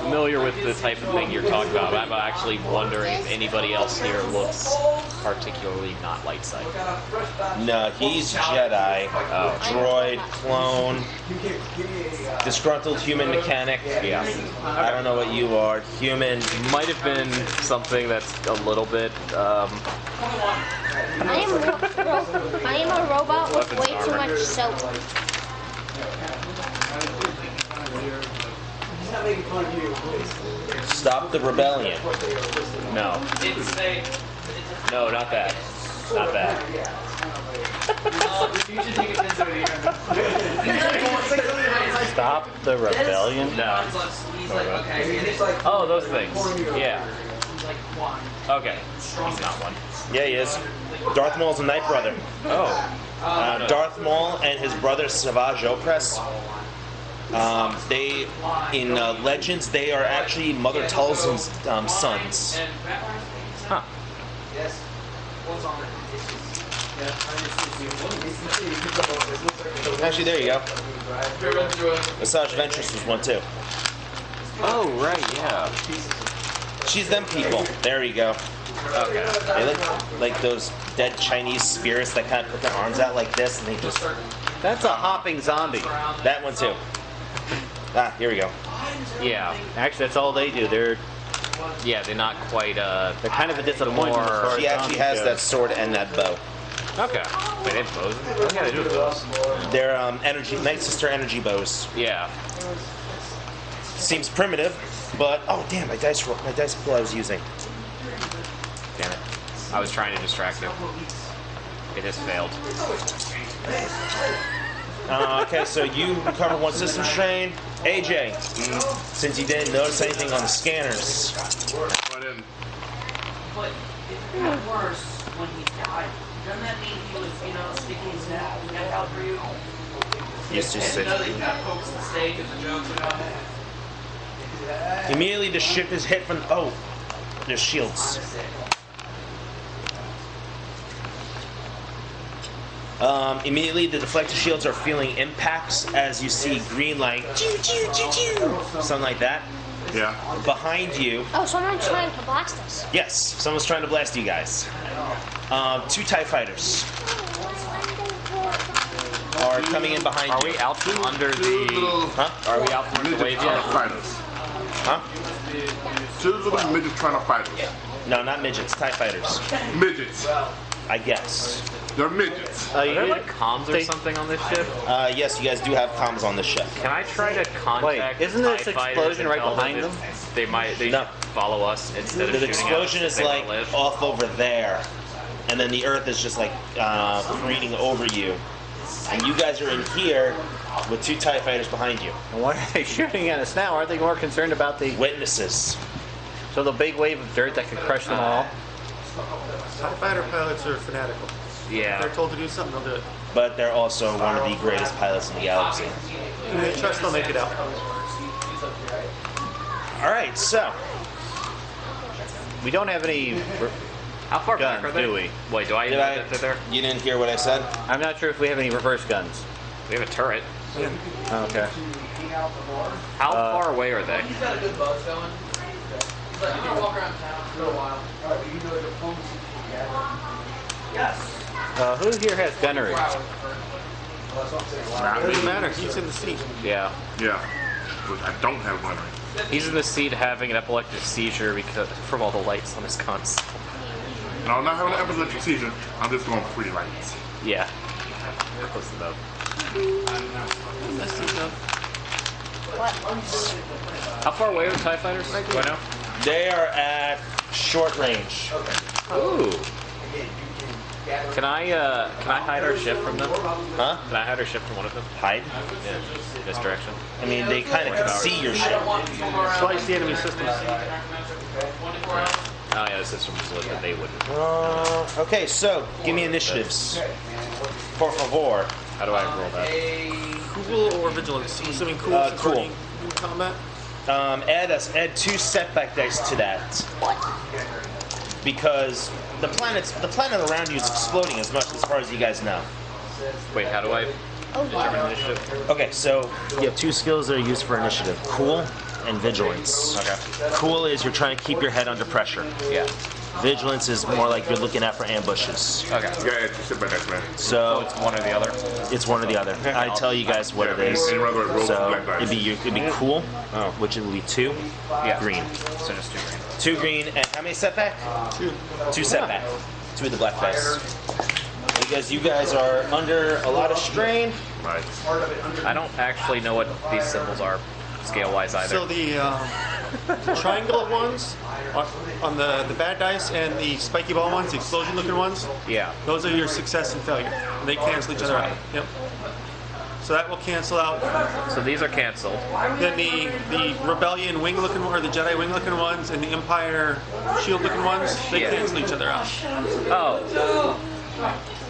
familiar with the type of thing you're talking about. I'm actually wondering if anybody else here looks particularly not light side. No, he's Jedi, droid, clone, disgruntled human mechanic. Yeah. I don't know what you are. Human. Might have been something that's a little bit I am a robot with Weapons way too armor. much soap. He's not making fun of you. Stop the rebellion. no. No, not that. Not that. Stop the rebellion. No. Oh, those things. Yeah. Okay. He's not one. Yeah, he is. Darth Maul's a Night Brother. Oh. Darth Maul and his brother Savage Opress. They, in Legends, they are actually Mother Talzin's sons. Huh. Actually, there you go. Asajj Ventress was one too. Oh, right, yeah. She's them people. There you go. Okay. They look like those dead Chinese spirits that kind of put their arms out like this, and they just. That's a hopping zombie. That one too. Ah, here we go. Yeah. Actually, that's all they do. They're Yeah, they're not quite, kind of a disappointment. more- as far as She actually zombies has go. that sword and that bow. Okay. Wait, they have bows? Oh, yeah, they do have bows. They're energy, Night Sister energy bows. Yeah. Seems primitive, but oh damn, my dice pool I was using. Damn it. I was trying to distract him. It has failed. Okay, so you recover 1 system strain. AJ, since you didn't notice anything on the scanners, But then, But it got worse when he died. Doesn't that mean he was, sticking his neck? Is that how for you? he's too sick. Another kind of pokes the stake and the jokes about it. Immediately the ship is hit from, oh, there's shields. Immediately the deflector shields are feeling impacts as you see green light, choo, choo, choo, choo, something like that. yeah. Behind you, Oh, someone's trying to blast us. yes, someone's trying to blast you guys. 2 TIE fighters are coming in behind Are you. we out from under the... Huh? Are we out from under the wave Midgets trying yet? to fight us. Huh? 2 little midgets trying to fight us. No, not midgets, TIE fighters. Midgets. I guess. They're midgets. Are there like comms or something on this ship? Yes, you guys do have comms on this ship. Can I try to contact Wait, isn't the this TIE fighters explosion and right tell behind if them? They No. should follow us instead of The shooting explosion us is if they like wanna live? off over there, and then the Earth is just like careening over you, and you guys are in here with 2 TIE fighters behind you. And why are they shooting at us now? Aren't they more concerned about the Witnesses. so the big wave of dirt that could crush them all? TIE fighter pilots are fanatical. If Yeah. they're told to do something, they'll do it. But they're also one of the greatest pilots in the galaxy. And they trust they'll make it out. All right, so We don't have any. How far Guns, back are they? do we? Wait, do I did know I? that they're there? You didn't hear what I said? I'm not sure if we have any reverse guns. We have a turret. Okay. How far away are they? He's got a good buzz going. He's like, you can walk around town for a while. Yes. Who here has gunnery? Doesn't matter. He's in the seat. Yeah. Yeah. But I don't have money. He's in the seat having an epileptic seizure because from all the lights on his console. No, I'm not having an epileptic seizure. I'm just going free lights. Yeah. Close enough. How far away are the TIE fighters? Do I know? They are at short range. Ooh. Can I hide our ship from them? Huh? Can I hide our ship from one of them? Hide? Yeah. This direction. I mean, they kind of can see your ship. Slice the enemy systems. Oh yeah, the system was lit, but they wouldn't. Okay, so give me initiatives. Por favor. How do I roll that? Cool or vigilance? I'm assuming cool. since cool. we're in combat. Add 2 setback dice to that. Because the planet around you is exploding as far as you guys know. Wait, how do I determine initiative? Okay, so you have 2 skills that are used for initiative: cool and vigilance. Okay. Cool is you're trying to keep your head under pressure. Yeah. Vigilance is more like you're looking out for ambushes. Okay. Yeah, just sit back next man. So So it's one or the other. it's one or the other. I tell you guys what it is. And rather roll So black dice. it'd be cool, which it would be 2 Yeah. green. So just 2 green. 2 green, and how many setback? 2 setback. 2 with the black dice. Because you guys are under a lot of strain. Right. I don't actually know what these symbols are scale-wise either. So the triangle ones on the bad dice and the spiky ball ones, the explosion-looking ones, yeah. those are your success and failure. And they cancel each other out. Yep. So that will cancel out. So these are canceled. Then the rebellion wing-looking one, or the Jedi wing-looking ones, and the Empire shield-looking ones, they Yeah. cancel each other out. Oh.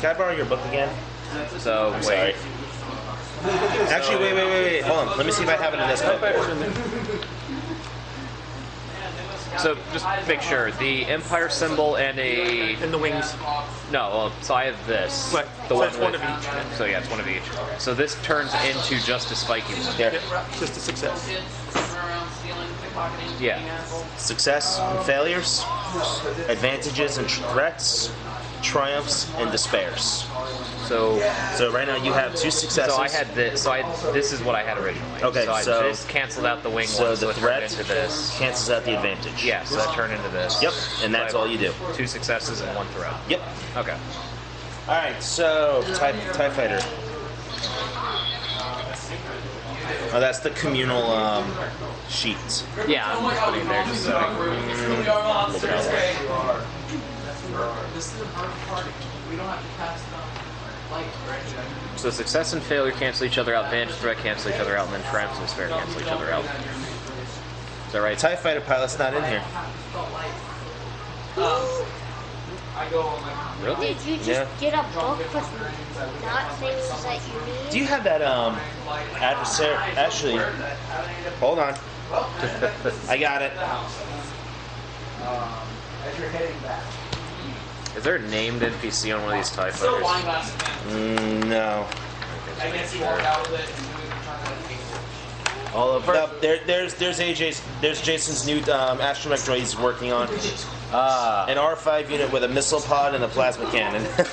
Can I borrow your book again? So wait. Sorry. Actually, wait. Hold on. Let me see if I have it in this book. So just make sure the Empire symbol and a And the wings. no. So I have this. Right. The So one it's one with- of each. So yeah, it's one of each. So this turns into just a spiky one. Here. Yep. Just a success. Yeah. Success and failures, advantages and threats, triumphs and despairs. So So right now you have 2 successes. so I had this. So this is what I had originally. Okay, So, so- this canceled out the wing So one, so the it turned threat into this. cancels out the advantage. Yeah. So that turned into this. Yep, and So that's I have all you do. 2 successes and 1 threat. Yep. Okay. All right, so TIE Fighter. Oh, that's the communal sheets. Yeah, I'm just putting it there just so I So success and failure cancel each other out, advantage threat cancel each other out, and then triumph and despair cancel each other out. Is that right? TIE Fighter pilot's not in here. Really? Did you just get a book with not things that you need? Do you have that adversary? Actually, hold on. I got it. As you're heading back. Is there a named NPC on one of these TIE fighters? No. I guess he walked out with it and All of No, there's Jason's new astromech droid he's working on. An R5 unit with a missile pod and a plasma cannon. That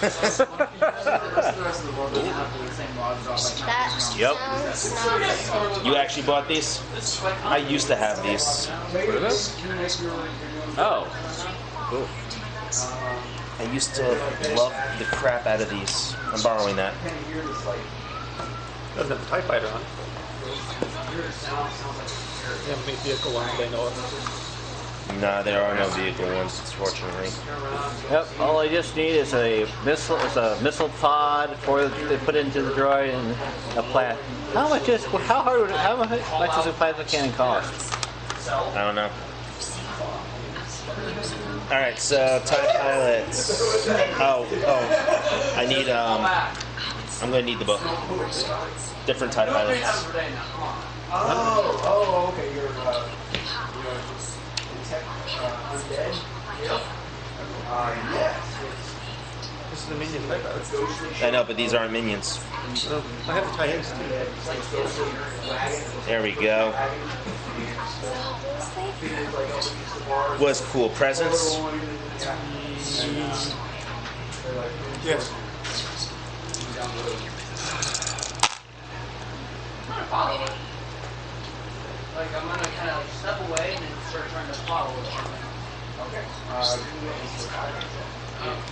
Yep. sounds not You actually bought these? I used to have these. What are those? Oh. Cool. I used to love the crap out of these. I'm borrowing that. Doesn't have a TIE Fighter on it. Yeah, big vehicle one they know of. Nah, there are no vehicle ones, fortunately. Yep. All I just need is a missile pod for to put into the droid and a plat. How much is a plasma cannon cost? I don't know. All right, so TIE pilots. Oh, I need I'm gonna need the book. Different TIE pilots. Okay. You're undead? Yep. Yes. This is the minion TIE Fighter. I know, but these aren't minions. Oh, I have the tie-ins too. There we go. Was cool presents. Yes. follow it. Like I'm gonna kind of step away and then start trying to follow it. Okay.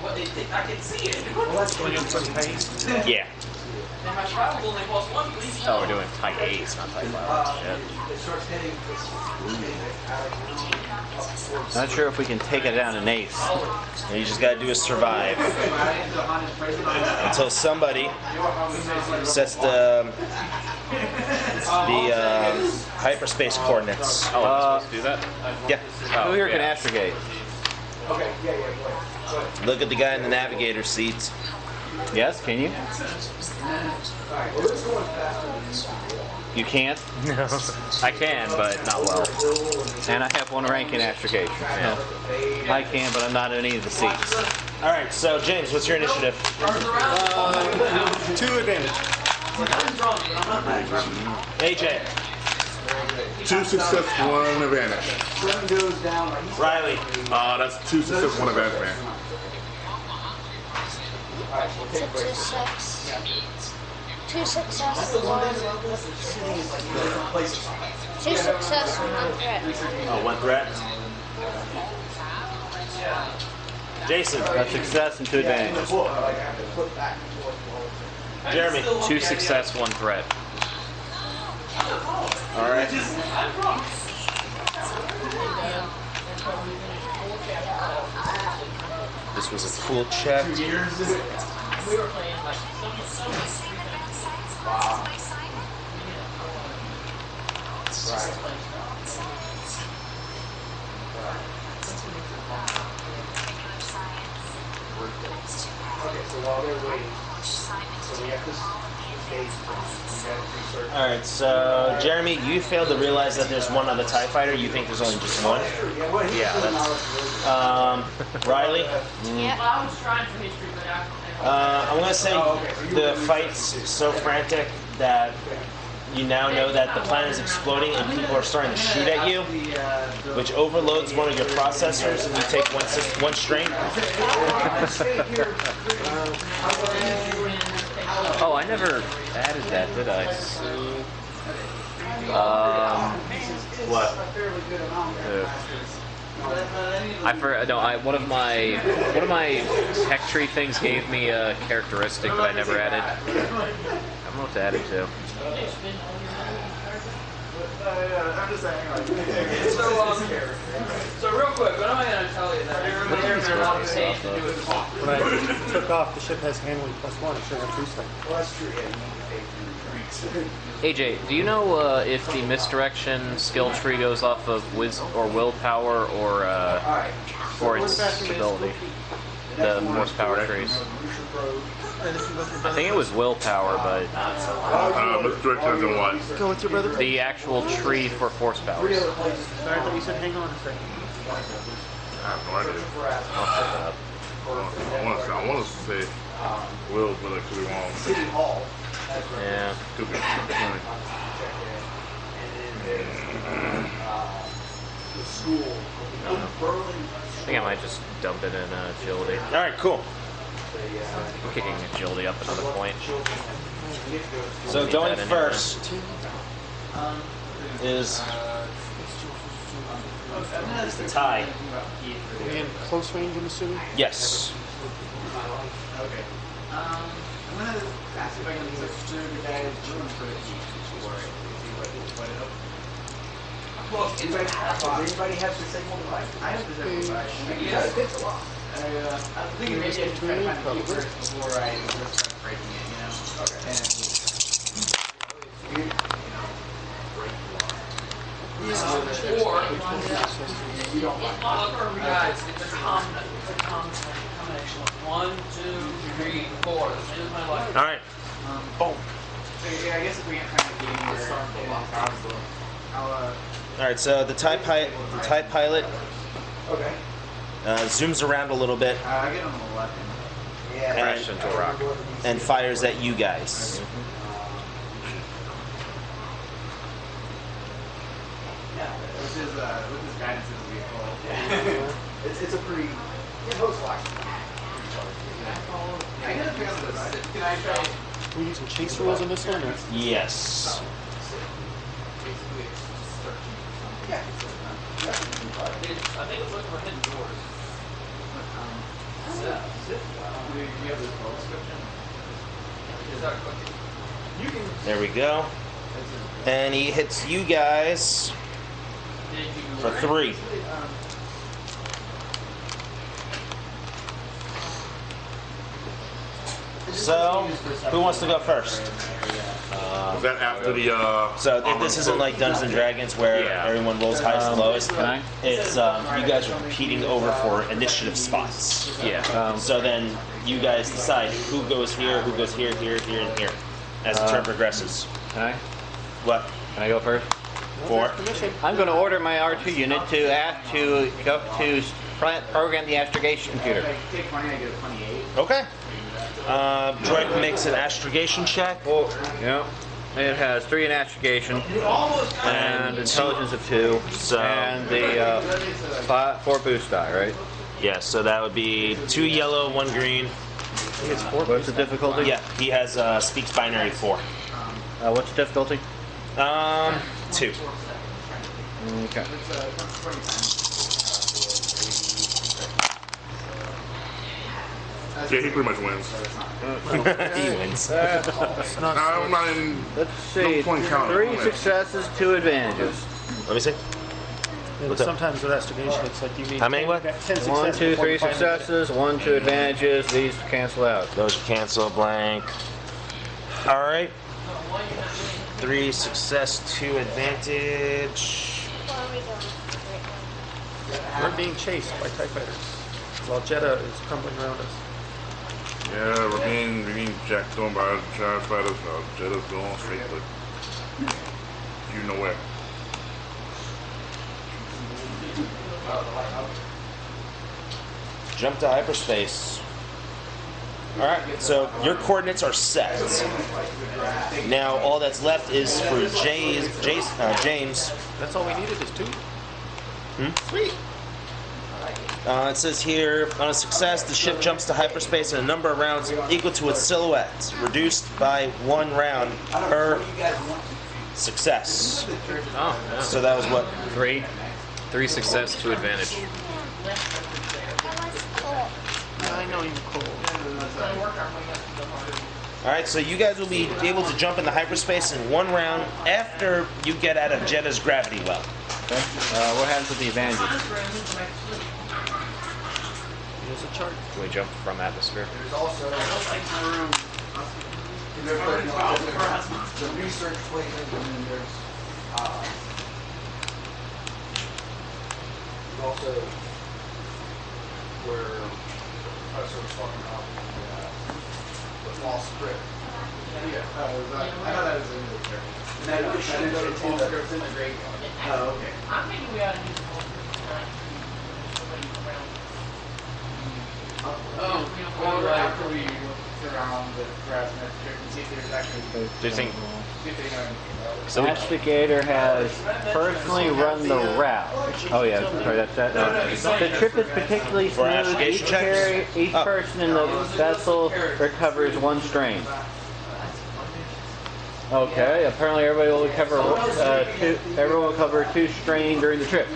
What I can see it. Yeah. And my travel only costs one, please. Oh, we're doing TIE A's, not TIE pilots. Shit. Not sure if we can take it down an ace. You just gotta do is survive until somebody sets the hyperspace coordinates. Oh, I'm supposed to do that? Yeah. Who here can astrogate? Look at the guy in the navigator seat. Yes, can you? You can't? No. I can, but not well. And I have one rank in astrogation. Yeah. I can, but I'm not in any of the seats. All right, so James, what's your initiative? 2 advantage. AJ, 2 success, 1 advantage. Riley, That's 2 success, 1 advantage, man. 2 success, 1. 2 success, 1 threat. oh, 1 threat. Jason, A success and 2 advantages. Jeremy. 2 success, 1 threat. All right. This was a cool check. All right, so Jeremy, you failed to realize that there's one other TIE fighter. You think there's only just one. Yeah, that's... Riley, Yep. I was trying for history, but I'm gonna say the fight's so frantic that you now know that the planet is exploding and people are starting to shoot at you, which overloads one of your processors, and you take one strain. Oh, I never added that, did I? What? One of my tech tree things gave me a characteristic that I never added. I don't know what to add it to. I'm just saying. So real quick, what am I going to tell you? That they're on stage to do it talk. When I took off, the ship has handling +1. It should have 3 seconds. Well, that's true. Yeah, you need to pay for your drinks. AJ, do you know if the misdirection skill tree goes off of willpower or its ability? The horsepower trees. I think it was willpower, but Misdirection and what? Go with your brother. the actual tree for force powers. Sorry, I thought you said hang on a second. I have no idea. I want to say will, but it could be wrong. City Hall. Yeah. Could be. The school. I think I might just dump it in agility. All right, cool. I'm kicking agility up another point. So Need going that anyway. first is the tie. Are we in close range, I'm assuming? Yes. Okay. I'm gonna ask if I can substitute the guy for the Does anybody have the signal device? I have the signal device. Yeah, it fits a lot. I was thinking maybe I should try to find the key first before I just start breaking it, you know? Okay. And, Or, you don't want guys, it's a combination of 1, 2, 3, 4. This is my life. All right. boom. So yeah, I guess if we can't find the game where I'll All right. So the TIE pilot okay. zooms around a little bit I get on the left. Yeah. Crash into a rock. and fires at you guys. Yeah, with his guidance as we call it. It's a pretty host lock. I gotta figure out this. Can I try? Are we using chase rules in this one? Or? Yes. Yeah. I think it's looking for hidden doors. Do you have the description? Is that quick? You can. There we go. And he hits you guys for 3. So, who wants to go first? Is that after the So this isn't like Dungeons and Dragons where Yeah. everyone rolls highest and lowest. Can I? It's you guys are competing over for initiative spots. Yeah. So then you guys decide who goes here, here, here, and here, as the turn progresses. Can I? What? Can I go first? 4? I'm going to order my R2 unit to go to program the astrogation computer. If I take 20, I get a 28. Okay. Droid makes an astrogation check. Yeah. It has 3 in astrogation and intelligence of 2, So- and the 4 boost die, right? Yeah, so that would be 2 yellow, 1 green. What's the difficulty? Yeah, he has speaks binary 4. What's the difficulty? 2. Okay. Yeah, he pretty much wins. He wins. No, I'm not in. Let's see. No point count. 3 successes, 2 advantages. Let me see. Yeah, but sometimes with astrogation, it's like you need How many what? 10 successes 1, 2, before 3 you find the- successes, 1, 2 advantages. These cancel out. Those cancel blank. All right. 3 success, 2 advantage. Where are we going right We're being chased by TIE fighters while Jeddah is crumbling around us. Yeah, we're being jacked on by TIE fighters. Jeddah's going straight, but you know where. Jump to hyperspace. All right, so your coordinates are set. Now all that's left is for James. That's all we needed is 2. Sweet. It says here, on a success, the ship jumps to hyperspace in a number of rounds equal to its silhouette, reduced by 1 round per success. Oh, yeah. So that was what? 3. 3 success, 2 advantage. I know you're cool. All right, so you guys will be able to jump into hyperspace in 1 round after you get out of Jetta's gravity well. Okay. What happens with the advantages? Here's a chart. Can we jump from atmosphere? There's also the research places, and then there's also where the professor was talking about the false script. Yeah, I know that was in the character. And then I didn't know the false script's in the graveyard. Oh, okay. I'm thinking we ought to use the whole tonight. Well, after we look around the grass and see if there's actually. Do you think? See if they know anything about it. So we, Masticator has personally run the route. Oh yeah, sorry, that's that. The trip is particularly For smooth. astrogation checks? Each Oh. person in the vessel recovers 1 strain. Okay, apparently everybody will recover everyone will cover 2 strain during the trip.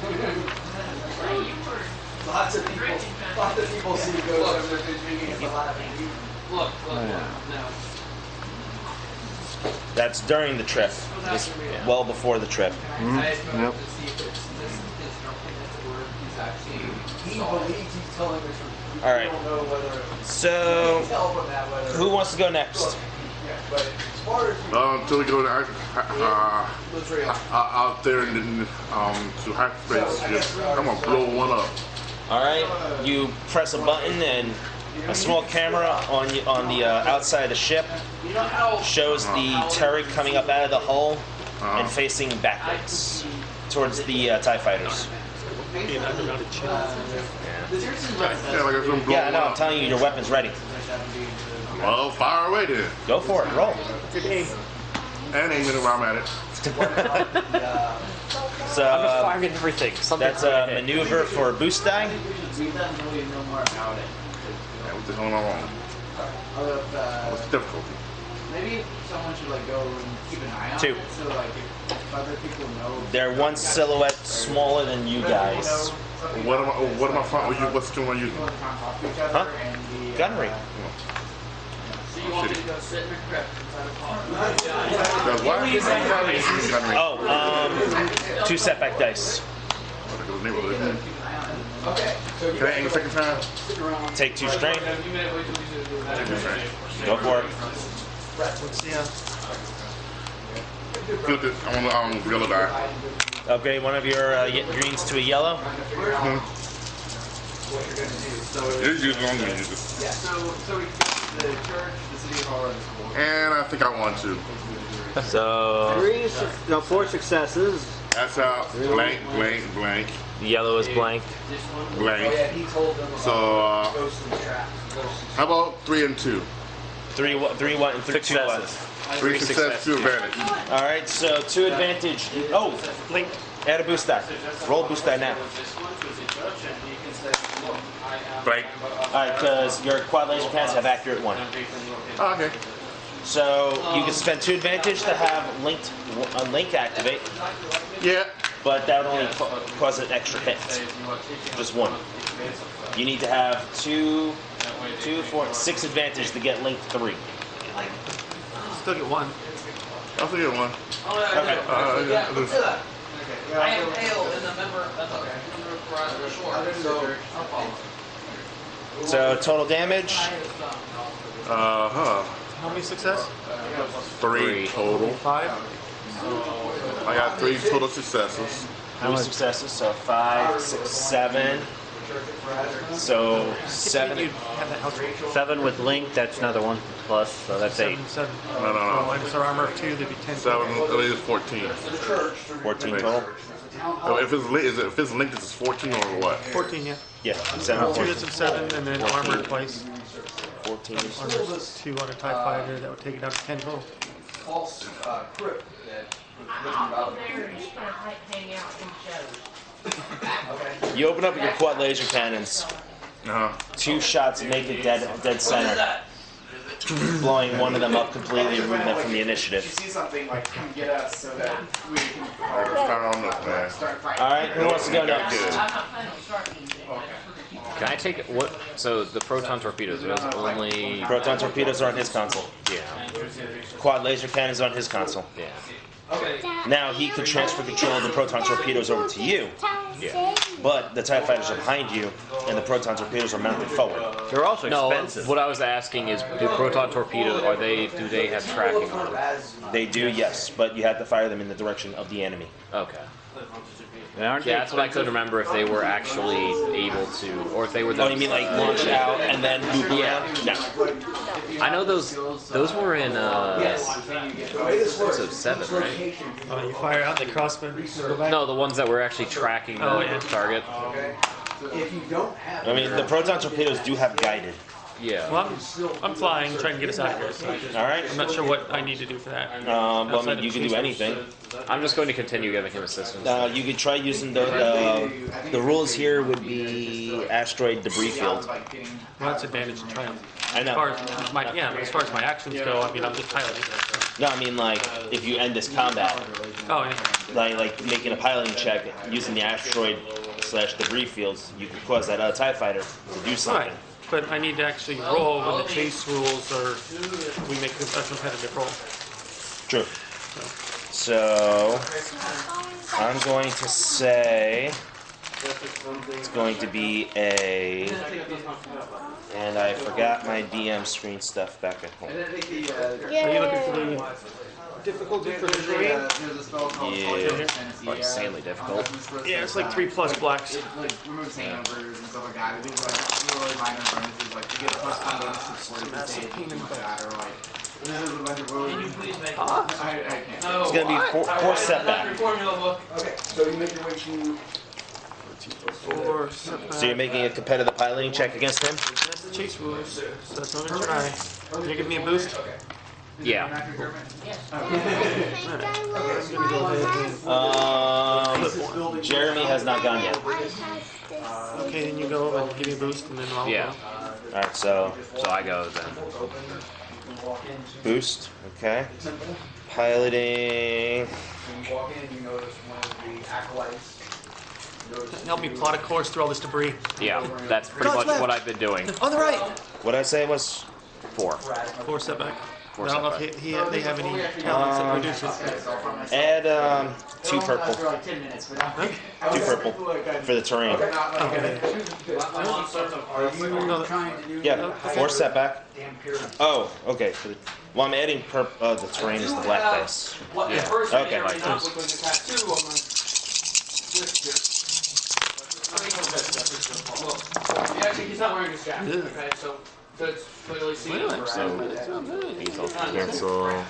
Lots of people see ghosts over there drinking and laughing. Look, Oh, yeah. no. That's during the trip. It's well before the trip. Yep. He believes he's telling the truth. All right. We don't know whether So, tell from that whether. who wants to go next? Yeah, but as far as Until we go to let's read it. out there to hyperspace, I'm gonna blow one up. All right. You press a button and a small camera on the outside of the ship You know how shows the turret coming up out of the hull and facing backwards towards the TIE fighters. Being undermounted chin. Yeah, like I'm gonna blow Yeah, I one know. I'm up. telling you, your weapon's ready. Well, fire away then. Go for it. Roll. Good aim. And aim it where I'm at it. So I'm just firing everything. that's a maneuver for a boost die. We don't really know more about it. Yeah, what the hell am I wrong? What's the difficulty? Maybe someone should like go and keep an eye on 2. it, so like if other people know. They're 1 silhouette smaller than you guys. What am I finding? What's the one using? Huh? Gunnery. So you want me to go sit in the crypt inside a car? Why? Oh, 2 setback dice. Okay. So Can I aim a second time? Take 2 strain. Take this thing. Go for it. Let's see. Flip it. I want to yellow die. Upgrade one of your greens to a yellow. It's usually long to use it. yeah, so we the church, the city hall, and the school. And I think I want to. So 4 successes. That's out. Blank, blank, blank, yellow is blank. blank. Yeah, he told them So, about ghosts and traps. how about 3 and 2? 3 what and 2 what? 3 success, 2 advantage. All right, so 2 advantage. Oh, Link. add a boost die. Roll a boost die now. Blank. All right, because your quad laser cannons have accurate 1. Oh, okay. So you can spend 2 advantage to have a link activate, Yeah. but that would only cause an extra hit. Just 1. You need to have 2, 4, 6 advantage to get link 3. Still get 1. I'll forget one. Okay. I am pale in the member of the shore, so I'll follow. So total damage. Uh-huh. How many success? 3 total. 5. I got 3 total successes. 3 successes, so 5, 6, 7. So 7. You have that house. 7 with Link, that's another 1 plus, so that's 8. 7. No. Minus our armor of 2, that'd be 10. 7, it is 14. 14 total. So if it's linked, this is 14 or what? 14, yeah. Yeah, 2 7. hits of 7, and then armor twice. 14. Armor 2 on a TIE fighter, that would take it down to 10 total. False crypt that I'll go there and just kind of hang out in shadows. You open up your quad laser cannons. Uh-huh. 2 shots make it dead center. blowing one of them up completely, removing them from the If initiative. you see something, like, come get us so that we can Count on this, man. start fighting. All right, who wants to go next? I'm not planning on starting anything. Can I take what? So the proton torpedoes, those only. Proton torpedoes are on his console. Yeah. Quad laser cannons on his console. Yeah. Now he could transfer control of the proton torpedoes over to you, Yeah. but the TIE fighters are behind you, and the proton torpedoes are mounted forward. They're also No, expensive. what I was asking is, do proton torpedoes do they have tracking on them? They do, yes, but you have to fire them in the direction of the enemy. Okay. And aren't they Yeah, that's what I couldn't remember if they were actually able to, or if they were. Oh, you mean like launch out and then loop Yeah. around? No. I know those were in episode 7, right? Oh, you fire out the crossman. Go back. No, the ones that were actually tracking the Oh, yeah. target. If you don't have I mean, the proton torpedoes do have guided. Yeah. Well, I'm flying, trying to get us out of here. So All right. I'm not sure what I need to do for that. Well, I Outside mean, of you can do chasing. anything. I'm just going to continue giving him assistance. You could try using the rules here would be asteroid debris field. Well, that's advantage and triumph. I As far know. as my as far as my actions go, I mean, I'm just piloting. No, I mean like if you end this combat, Oh, yeah. like making a piloting check using the asteroid / debris fields, you could cause that other TIE fighter to do All something. right. But I need to actually roll when the chase rules or we make a competitive roll. True. So I'm going to say it's going to be a, and I forgot my DM screen stuff back at home. Are you looking for the difficulty for the terrain? Yeah. Like insanely difficult. Yeah, it's like 3+ blacks. Like removes hangovers and stuff like that. It is like really minor bonuses, like you get plus one bonus for the day, things like that, or like this is a bunch of Can you please make I can't. No. It's gonna be four setback. Formula book. Okay, so you make your way to. 4 setback. So you're making a competitive piloting check against him? That's the chase rules. So that's what I'm gonna try. Can you give me a boost? Yeah. I'm gonna go ahead and Jeremy has not gone yet. okay, then you go and give me a boost, and then I'll Yeah. All right, so So I go then. boost. Okay. Piloting. When you walk in, you notice one of the acolytes. help me plot a course through all this debris. Yeah, that's pretty God's much left. what I've been doing. On the right. What I say was 4. 4 setback. Four I don't know if they have any talents that reduce it. add 2 purple. For like 10 minutes, but 2 purple for the terrain. Okay. Are you trying to do Yeah, 4 setback. Oh, okay. Well, I'm adding the terrain is the black dice. What the Yeah. first Okay. area was up was the tattoo on my Actually, he's not wearing his jacket. Okay, so it's clearly seen. Cancel.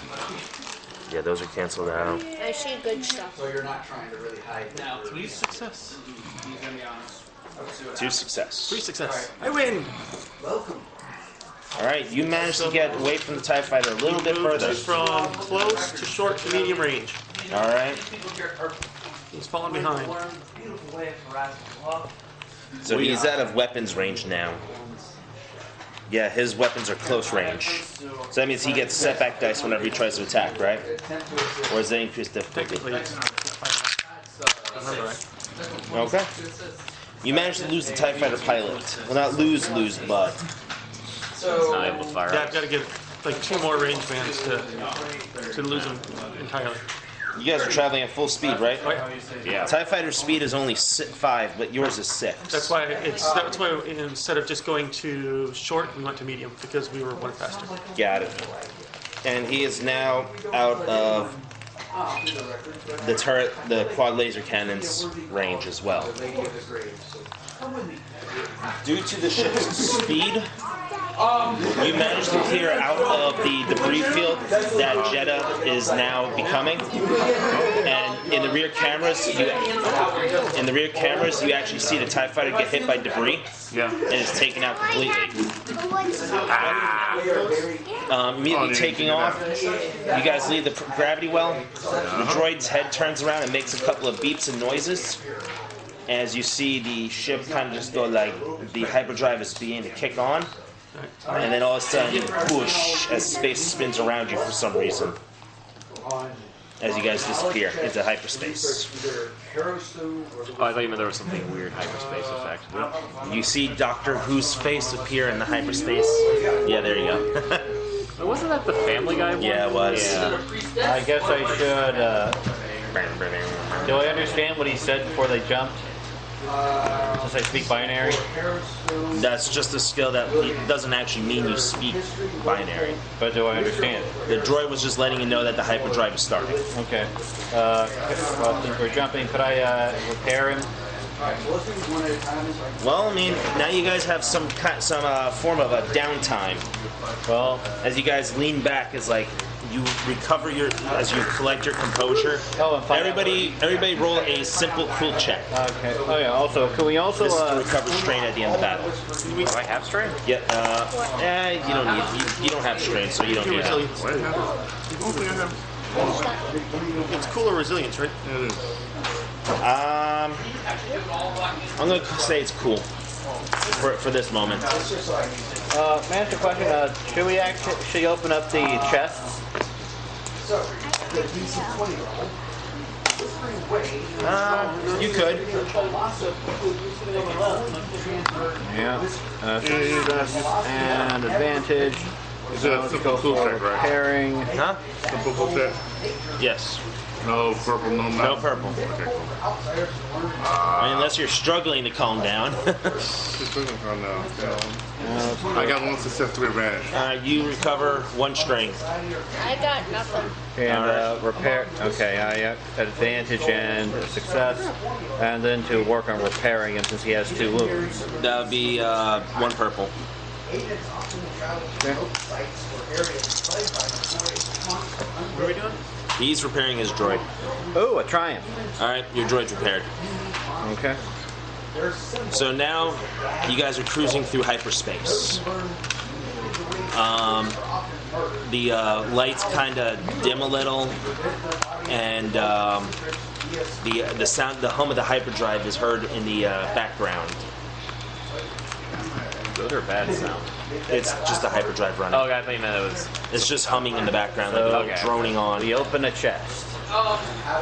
Yeah, those are canceled out. I see good stuff. So you're not trying to really hide. Now, 3 success. He's gonna be honest. Let's see what 2 success. 3 success. I win. Welcome. All right, you managed to get away from the TIE fighter a little bit Moved further. from close to short to medium range. All right. He's falling behind. beautiful way of harassing love. So he's out of weapons range now. Yeah, his weapons are close range. So that means he gets setback dice whenever he tries to attack, right? Or is that increased difficulty? Technically, it's I remember right. Okay. You managed to lose the TIE fighter pilot. Well, not lose, but Not able to fire Yeah, up. I've got to get like 2 more range bands to lose him entirely. you guys are traveling at full speed, right? Oh, yeah. Yeah. TIE fighter speed is only 5, but yours is 6. That's why instead of just going to short, we went to medium because we were 1 faster. Got it. And he is now out of the turret, the quad laser cannon's range as well. Due to the ship's speed, you managed to clear out of the debris field that Jeddah is now becoming. And in the rear cameras, you actually see the TIE fighter get hit by debris. Yeah. And it's taken out completely. Immediately taking off, you guys leave the gravity well. The droid's head turns around and makes a couple of beeps and noises. As you see the ship kind of just go like, the hyperdrive is beginning to kick on. and then all of a sudden, whoosh, as space spins around you for some reason, as you guys disappear into hyperspace. Oh, I thought you meant there was something weird hyperspace effect. You see Doctor Who's face appear in the hyperspace. Yeah, there you go. But wasn't that the Family Guy one? Yeah, it was. Yeah. I guess I should. Do I understand what he said before they jumped? Since I speak binary. That's just a skill that doesn't actually mean you speak binary. But do I understand? The droid was just letting you know that the hyperdrive is starting. Okay. Well, since we're jumping, could I repair him? Well, I mean, now you guys have some form of a downtime. Well, As you guys lean back, is like you recover as you collect your composure. Oh, and find everybody roll a simple cool check. okay. Oh yeah. Also, can we also? This is to recover strain at the end of battle. Do I have strain? Yeah. You don't need. You don't have strain, so you don't need that. What happened? The whole thing I have. It's cooler resilience, right? Yeah, it is. I'm gonna say it's cool for this moment. May I ask a question? Should we actually open up the chests? You could. Yeah. Success and advantage. It's a simple cool check, right? Repairing. Huh? Simple cool check. Yes. No purple, no No nothing. purple. Okay, cool. I mean, unless you're struggling to calm down. Just looking for now. I got one success, 3 advantage. You recover 1 strain. I got nothing. And repair. Okay, I advantage and success, and then to work on repairing him since he has 2 wounds. That would be 1 purple. What are we doing? He's repairing his droid. Oh, a triumph. All right, your droid's repaired. Okay. So now you guys are cruising through hyperspace. The lights kind of dim a little, and the sound, the hum of the hyperdrive is heard in the background. Good or bad sound? It's just a hyperdrive running. Oh, okay, I thought you meant it was. It's just humming in the background, like Okay. droning on. We open a chest.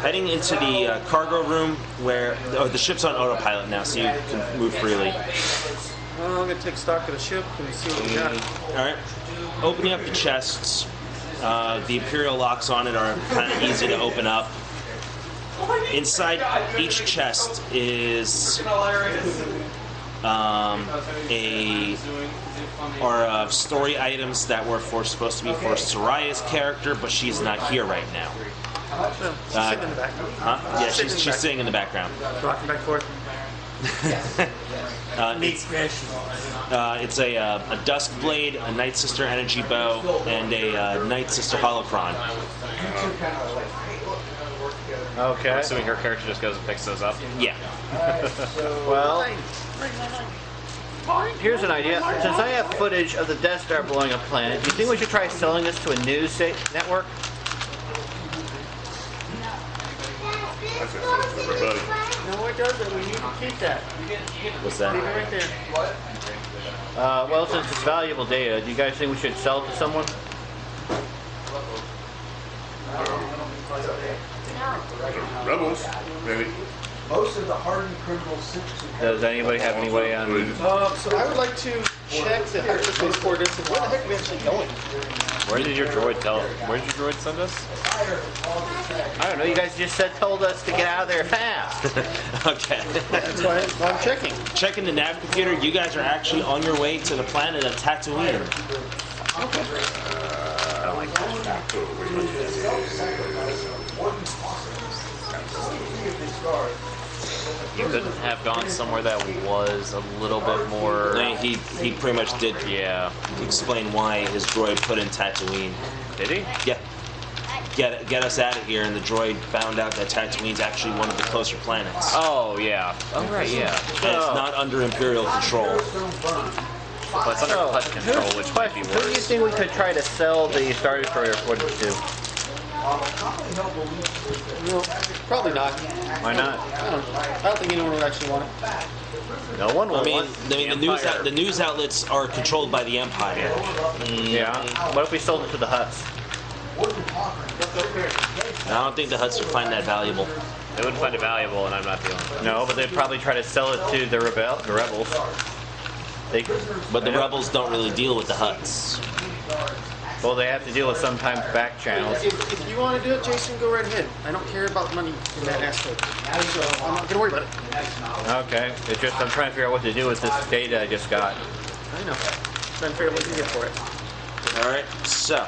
Heading into the cargo room where the ship's on autopilot now, so you can move freely. Well, I'm gonna take stock of the ship and see what we got. All right. Opening up the chests, the Imperial locks on it are kind of easy to open up. Inside each chest is story items that were supposed to be for Soraya's character, but she's not here right now. She's sitting in the background. Huh? Yeah, she's sitting in the background. Rocking back and forth. It's a Dusk Blade, a Night Sister Energy Bow, and a Night Sister Holocron. Okay. I'm assuming her character just goes and picks those up. Yeah. Well, here's an idea. Since I have footage of the Death Star blowing up planet, do you think we should try selling this to a news network? That's it. Everybody. No, it doesn't. We need to keep that. What's Leave it that? right there. Well, since it's valuable data, do you guys think we should sell it to someone? Rebels, maybe. Most of the hardened criminals sent to Does anybody have any way on? So I would like to check the hyperspace coordinates and where the heck are we actually going? Where did your droid send us? I don't know. You guys just told us to get out of there fast. Okay. That's why I'm checking. Checking the nav computer, you guys are actually on your way to the planet of Tatooine. You couldn't have gone somewhere that was a little bit more. I mean, he pretty much did Yeah. explain why his droid put in Tatooine. Did he? Yeah. Get us out of here, and the droid found out that Tatooine's actually one of the closer planets. Oh, yeah. Oh, right, yeah. And it's not under Imperial control. Well, it's under Hutt control, which might be Who do you worse. think we could try to sell the Star Destroyer footage to? No, probably not. Why not? I don't think anyone would actually want it. No one will I mean, want the news outlets are controlled by the Empire. Yeah. What if we sold it to the Hutts? I don't think the Hutts would find that valuable. They wouldn't find it valuable, and I'm not dealing with it. No, but they'd probably try to sell it to the rebels. But the rebels don't really deal with the Hutts. Well, they have to deal with sometimes back channels. If you want to do it, Jason, go right ahead. I don't care about money in that aspect. So I'm not gonna worry about it. Okay. It's just I'm trying to figure out what to do with this data I just got. I know. Trying to figure out what to get for it. All right, so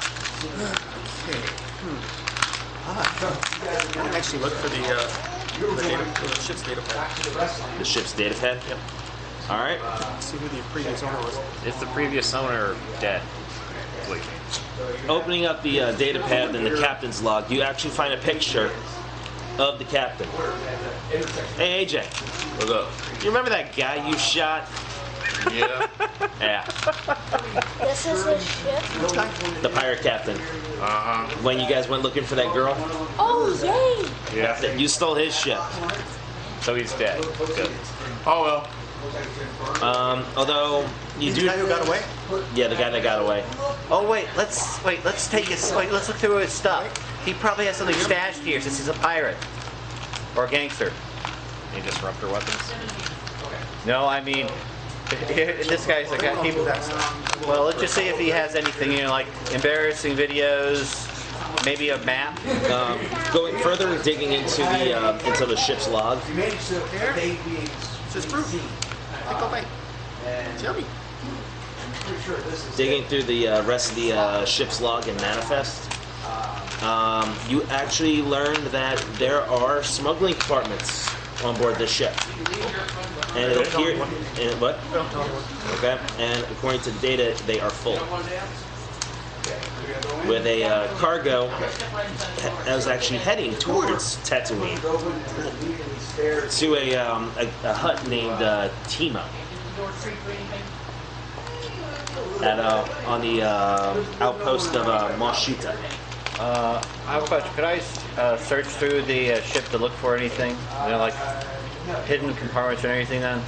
I actually look for the ship's data pad. the ship's data pad. Yep. All right. See who the previous owner was. If the previous owner dead, please. Opening up the data pad and the captain's log, you actually find a picture of the captain. Hey AJ, What's up? you remember that guy you shot? Yeah. Yeah, This is the ship. the pirate captain. Uh-huh. When you guys went looking for that girl, Oh, yay! Yeah. you stole his ship. So he's dead. Good. Oh, well. Although you do, The guy who got away? yeah, the guy that got away. Oh let's look through his stuff. He probably has something stashed here since he's a pirate or a gangster. Any disruptor weapons? No, I mean, this guy's a guy. Well, let's just see if he has anything, like embarrassing videos, maybe a map. Going further and digging into the ship's log. It's just fruit. Pickle bite. It's yummy. Digging through the rest of the ship's log and manifest, you actually learned that there are smuggling compartments on board this ship. And it appears, what? Okay. And according to the data, they are full. With a cargo that was actually heading towards Tatooine to a hut named Timo on the outpost of Moshuta. I have a question. Could I search through the ship to look for anything? Like hidden compartments or anything then?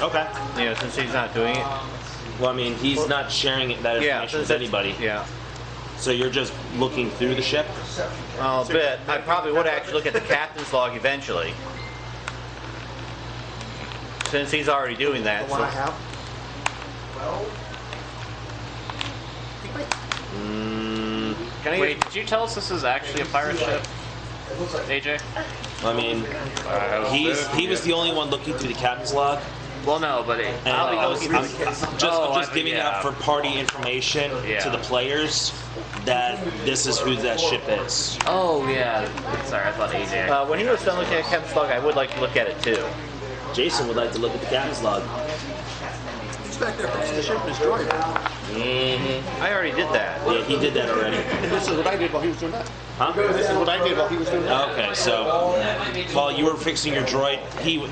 Okay. Since he's not doing it. Well, I mean, he's not sharing that information with anybody. Yeah. So you're just looking through the ship? Well, a bit. I probably would actually look at the captain's log eventually. Since he's already doing that. The one I have. Wait, did you tell us this is actually a pirate ship, AJ? I mean, he was the only one looking through the captain's log. Well, no, but I'm just giving out for party information to the players that this is who that ship is. Oh yeah. Sorry, I thought AJ. When he was done looking at captain's log, I would like to look at it too. Jason would like to look at the captain's log. He's back there fixing the ship and destroying it. I already did that. Yeah, he did that already. This is what I did while he was doing that. Huh? This is what I did while he was doing that. Okay, so while you were fixing your droid, he was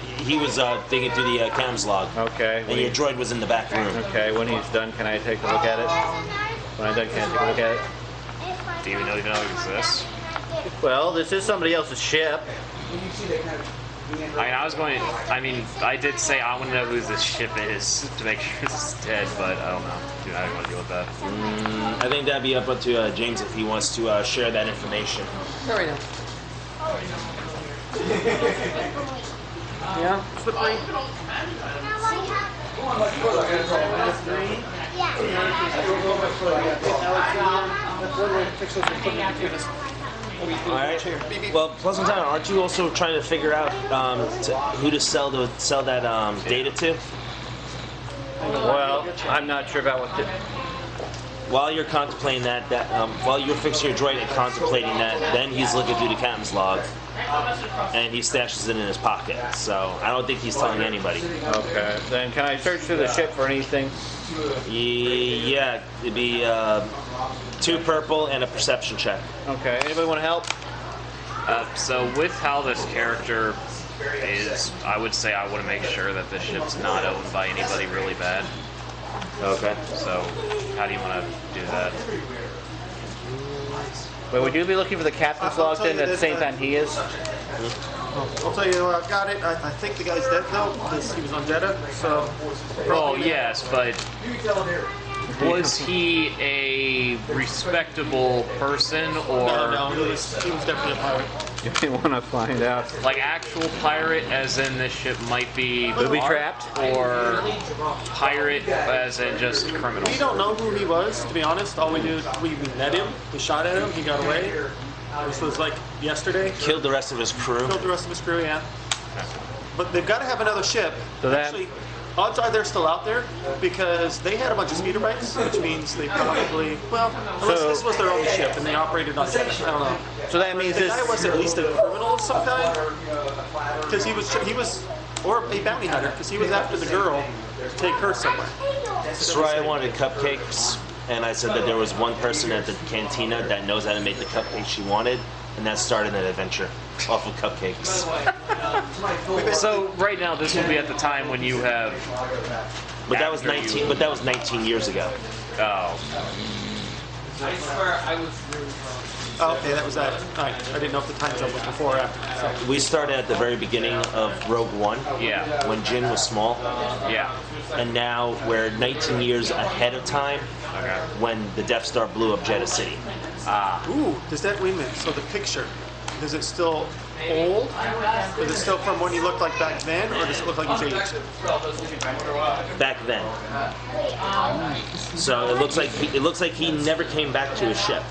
digging through the cams log. Okay. And your droid was in the back room. Okay, when he's done, can I take a look at it? When I'm done, can I take a look at it? Do you even know it exists? Well, this is somebody else's ship. I did say I want to know who this ship is to make sure it's dead, but I don't know. Dude, I don't want to deal with that. I think that'd be up to James if he wants to share that information. Not right now. Yeah, slippery. All right. Well, Pleasant Town, aren't you also trying to figure out who to sell that data to? Well, I'm not sure about what to... While you're contemplating that while you're fixing your droid and contemplating that, then he's looking through the captain's log, and he stashes it in his pocket. So I don't think he's telling anybody. Okay. Then can I search through the ship for anything? Yeah, it'd be 2 purple and a perception check. Okay. Anybody want to help? So with how this character is, I would say I want to make sure that this ship's not owned by anybody really bad. Okay. So how do you want to do that? Wait, would you be looking for the captain's log then at the same time he is? I'll tell you, I've got it. I think the guy's dead though, because he was on Jeddah. So. Well, yes, but was he a respectable person or No, he was definitely a pirate. If you want to find out. like actual pirate, as in this ship might be Booby marked, trapped? or pirate as in just criminal? We don't know who he was, to be honest. All we knew is we met him, we shot at him, he got away. This was like yesterday. Killed the rest of his crew. Killed the rest of his crew, yeah. But they've got to have another ship. So that- Actually, odds are they're still out there because they had a bunch of speeder bikes, which means they probably, well, unless So- this was their only ship and they operated on Jeddah. I don't know. So that means The this. guy was at least a criminal of some kind, because he was, or a bounty hunter, because he was after the girl to take her somewhere. Soraya wanted cupcakes, and I said that there was one person at the cantina that knows how to make the cupcakes she wanted, and that started an adventure off of cupcakes. So right now, this will be at the time when you have. But that was After you- 19. But that was 19 years ago. Oh, I swear I was really Oh, okay, that was that. All right. I didn't know if the time zone was before or after. So. We started at the very beginning of Rogue One, yeah, when Jin was small, yeah. and now we're 19 years ahead of time, Okay. when the Death Star blew up Jeddah City. Ooh, does that, wait a minute, so the picture, is it still old? Is it still from when he looked like back then, or does it look like he's aged? Back then. So it looks like he never came back to his ship.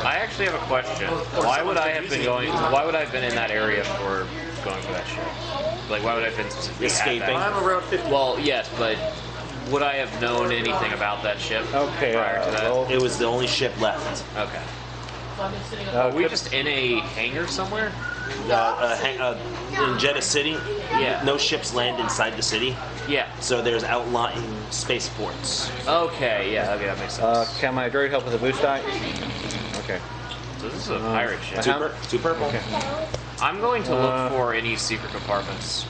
I actually have a question. Why would I have been going? Why would I have been in that area for going for that ship? Like, why would I have been specifically at Escaping. that? I'm around 50. Well, yes, but would I have known anything about that ship Okay, prior to that? well, It was the only ship left. Okay. Are we just in a hangar somewhere? In Jeddah City, Yeah. no ships land inside the city, Yeah. so there's outlying spaceports. Okay. Yeah. Okay, that makes sense. can my droid help with the boost die? Okay. So this is a pirate ship. Two purple. Okay. I'm going to look for any secret compartments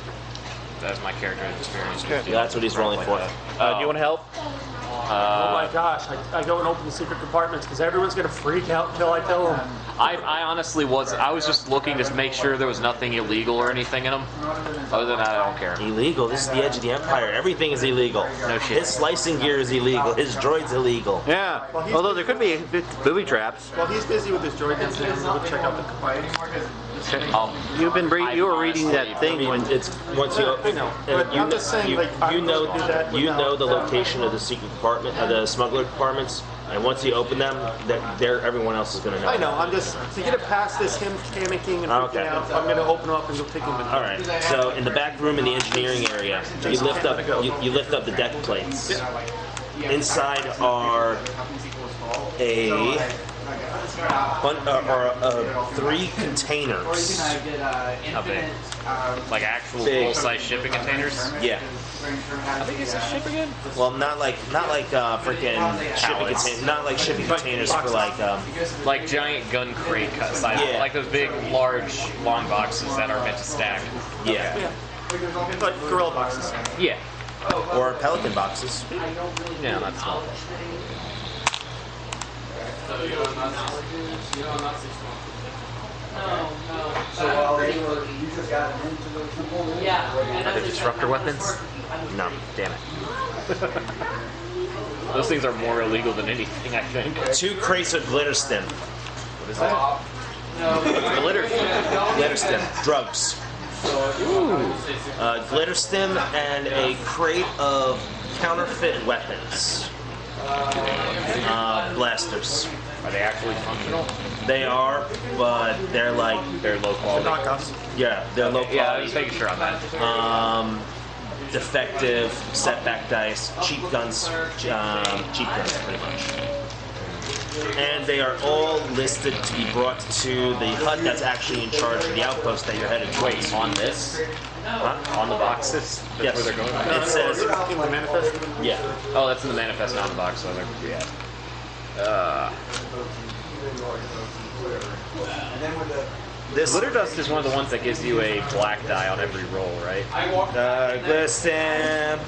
as my character has experienced. Okay. That's what he's rolling for. Do you want to help? Oh my gosh, I go and open the secret compartments because everyone's going to freak out until I tell them. I honestly was. I was just looking to make sure there was nothing illegal or anything in them. Other than that, I don't care. Illegal. This is the edge of the Empire. Everything is illegal. No shit. His slicing gear is illegal. His droid's illegal. Yeah. Although there could be booby traps. While he's busy with his droid incident, we'll check out the compartments. You were reading that thing when It's once you. I know, but I'm just saying, like, you I'm know supposed to do that you know without- the location of the secret compartment, the smuggler compartments, and once you open them, everyone else is going to know. I know, I'm just, to get it past this, him panicking and freaking Okay. out, I'm going to open them up and go take him with me. All right. So in the back room in the engineering area, you lift up the deck plates. Inside are three containers. How big? Like actual Big. full-size shipping containers? Yeah. How big is this ship again? Well, not like freaking shipping Pallets. containers. Not like shipping containers for like. Like giant gun crate cut size. Yeah. Like those big, large, long boxes that are meant to stack. Yeah. Yeah. But gorilla boxes. Yeah. Or Pelican boxes. Yeah, that's small. Are they disruptor weapons? No. Damn it. Those things are more illegal than anything, I think. 2 crates of glitter stim. What is that? Glitter stim. Drugs. Glitter stim and a crate of counterfeit weapons. Blasters. Are they actually functional? They are, but they're They're low quality. Knockoffs. yeah, they're low Yeah, I quality. was making sure on that. Defective, setback dice, cheap guns pretty much. And they are all listed to be brought to the hut that's actually in charge of the outpost that you're headed towards. Wait, on this? Huh? On the boxes? That's Yes. where they're going? It says, In the manifest. yeah. Oh, that's in the manifest, not in the box, so they're, yeah. This Glitter dust is one of the ones that gives you a black die on every roll, right? glitter stim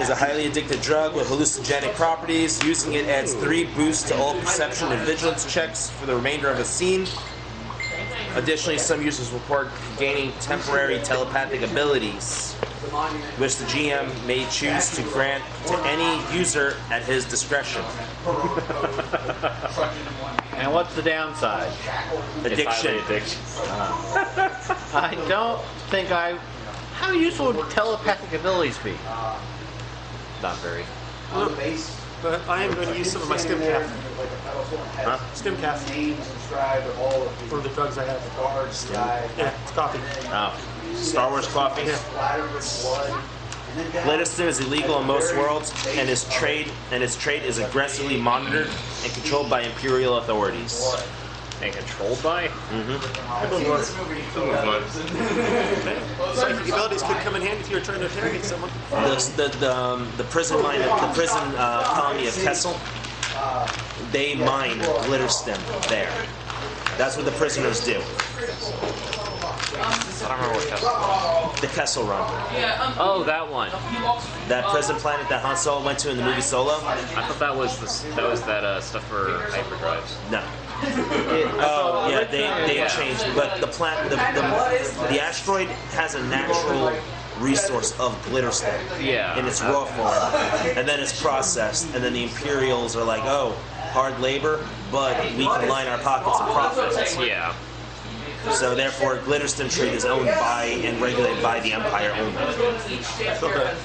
is a highly addictive drug with hallucinogenic properties. Using it adds 3 boosts to all perception and vigilance checks for the remainder of a scene. Additionally, some users report gaining temporary telepathic abilities, which the GM may choose to grant to any user at his discretion. And what's the downside? Addiction. I don't think I. How useful would telepathic abilities be? Not very. But I am going to use some of my stim calf. Huh? Stim calf for the drugs I have. Yeah, it's coffee. Oh. Star Wars coffee. Yeah. Glitterstim is illegal in most worlds, and its trade is aggressively monitored and controlled by Imperial authorities. And controlled by? Psychic abilities could come in handy if you're trying to interrogate someone. The prison colony of Kessel, they mine glitterstim there. That's what the prisoners do. I don't remember what Kessel. The Kessel Run. Oh, that one. That prison planet that Han Solo went to in the movie Solo? I thought that was that stuff for hyperdrives. No. Oh yeah, they changed. But the asteroid has a natural resource of glitterstim in its raw form, and then it's processed, and then the Imperials are like, oh, hard labor, but we can line our pockets of profit. Yeah. So therefore, glitterstim trade is owned by and regulated by the Empire only.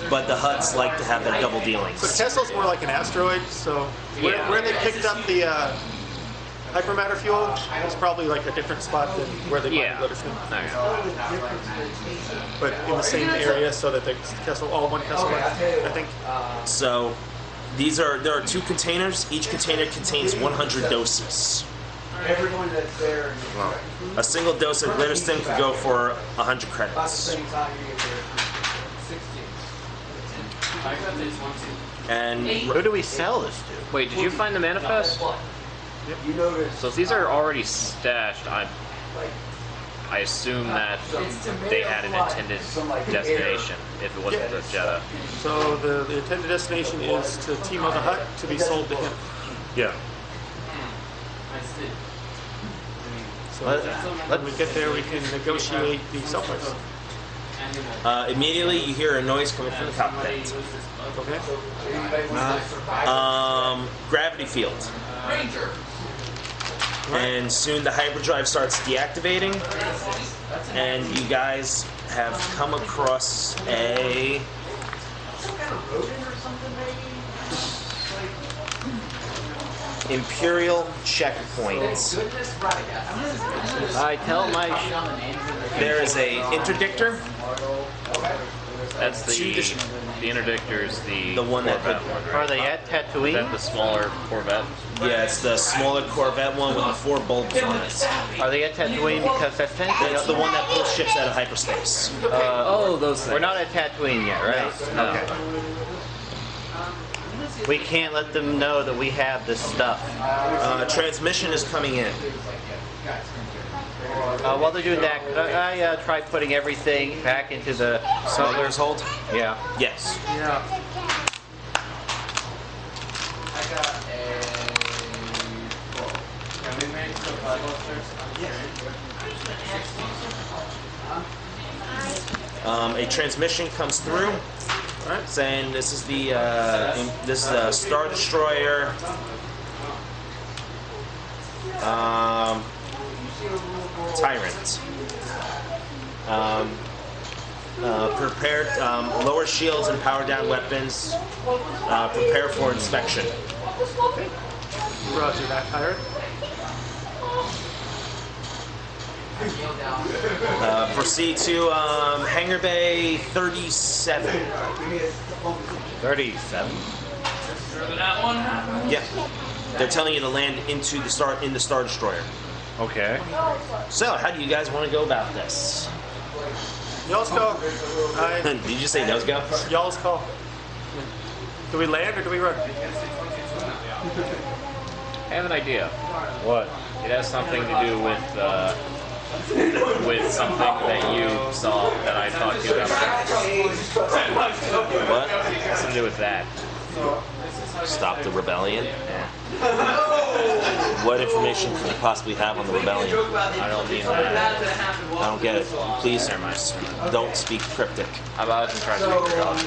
But the Hutts like to have their double dealings. But Kessel's more like an asteroid, so where they picked up the hypermatter fuel is probably like a different spot than where they mine glitterstim. But in the same area, so that the Kessel, all one Kessel, I think. So there are 2 containers. Each container contains 100 doses. Everyone that's there. A single dose of glitterstim could go for 100 credits. And Who do we sell this to? Wait, did you find the manifest? You notice. So if these are already stashed, I assume that they had an intended destination if it wasn't the Jeddah. So the intended destination is to Timo the Hutt to be sold to him. yeah. So when we get there, we can negotiate the sell price. Immediately, you hear a noise coming from the cockpit. Okay. Gravity field. And soon the hyperdrive starts deactivating, and you guys have come across a Imperial checkpoint. I tell my. There is a interdictor. That's the interdictor's the one that Corvette one, right? Are they at Is that Tatooine? the smaller Corvette? Yeah, it's the smaller Corvette one with the 4 bulbs on it. Are they at Tatooine? Because that's It's the one that pulls ships out of hyperspace. Those things. We're not at Tatooine yet, right? No. Okay. We can't let them know that we have this stuff. Transmission is coming in. While they're doing that, could I try putting everything back into the Smuggler's hold? Yeah. Yes. Yeah. A transmission comes through saying this is the Star Destroyer. Tyrant. Prepare lower shields and power down weapons. Prepare for inspection. Roger that, Pirate. Proceed to Hangar Bay 37. 37. Yeah. They're telling you to land into the Star Destroyer. Okay. So, how do you guys want to go about this? Y'all's call. Did you just say nose go? Y'all's call. Do we land or do we run? I have an idea. What? It has something to do with something that you saw that I talked to you about. What? It has something to do with that. Stop the rebellion? What information can you possibly have on the rebellion? I don't mean that. I don't get it. Please, don't speak cryptic. I wasn't trying to make your dog.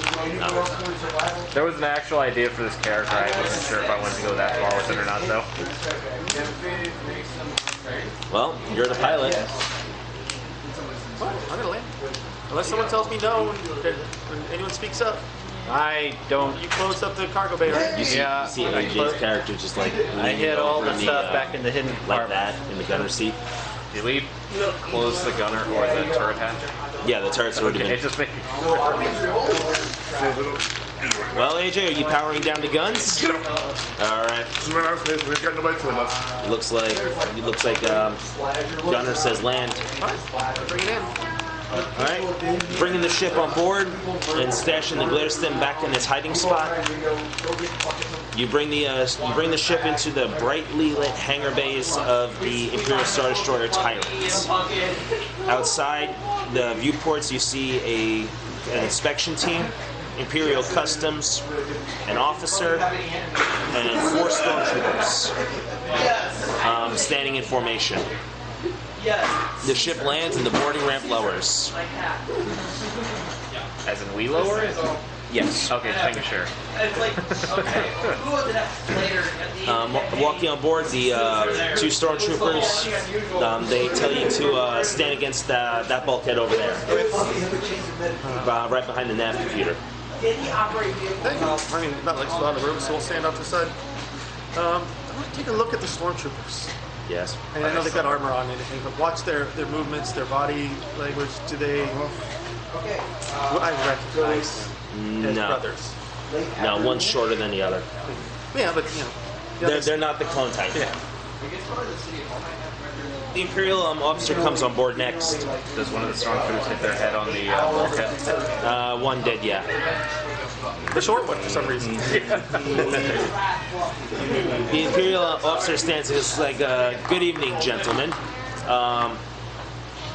There was an actual idea for this character. I wasn't sure if I wanted to go that far with it or not, though. Well, you're the pilot. Well, I'm gonna land. Unless someone tells me no, when anyone speaks up. I don't. You closed up the cargo bay, right? You see AJ's character just like I hid all the leaning stuff over back in the hidden like compartment. that in the gunner seat. Did we close the gunner or the turret hatch? Yeah, the turret's already It been. just makes me. Well, AJ, are you powering down the guns? All right. We've got nobody to us. Looks like gunner says land. Bring it in. All right. Bringing the ship on board and stashing the glare stem back in its hiding spot. You bring the ship into the brightly lit hangar bays of the Imperial Star Destroyer Tyrants. Outside the viewports, you see an inspection team, Imperial Customs, an officer, and 4 stormtroopers standing in formation. The ship lands and the boarding ramp lowers. As in we lower it? Yes. Okay, just making sure. Walking on board, the 2 stormtroopers, they tell you to stand against that bulkhead over there, right behind the nav computer. I mean, not like a lot of room, so we'll stand off the side. I want to take a look at the stormtroopers. Yes. And I know they've got armor on and anything, but watch their movements, their body language. Do they? What I recognize as No. brothers. No, one's shorter than the other. Yeah, but They're not the clone type. yeah. The Imperial officer comes on board next. Does one of the stormtroopers hit their head on the bulkhead? One dead, yeah. The short one for some reason. The Imperial officer stands and is like, good evening, gentlemen.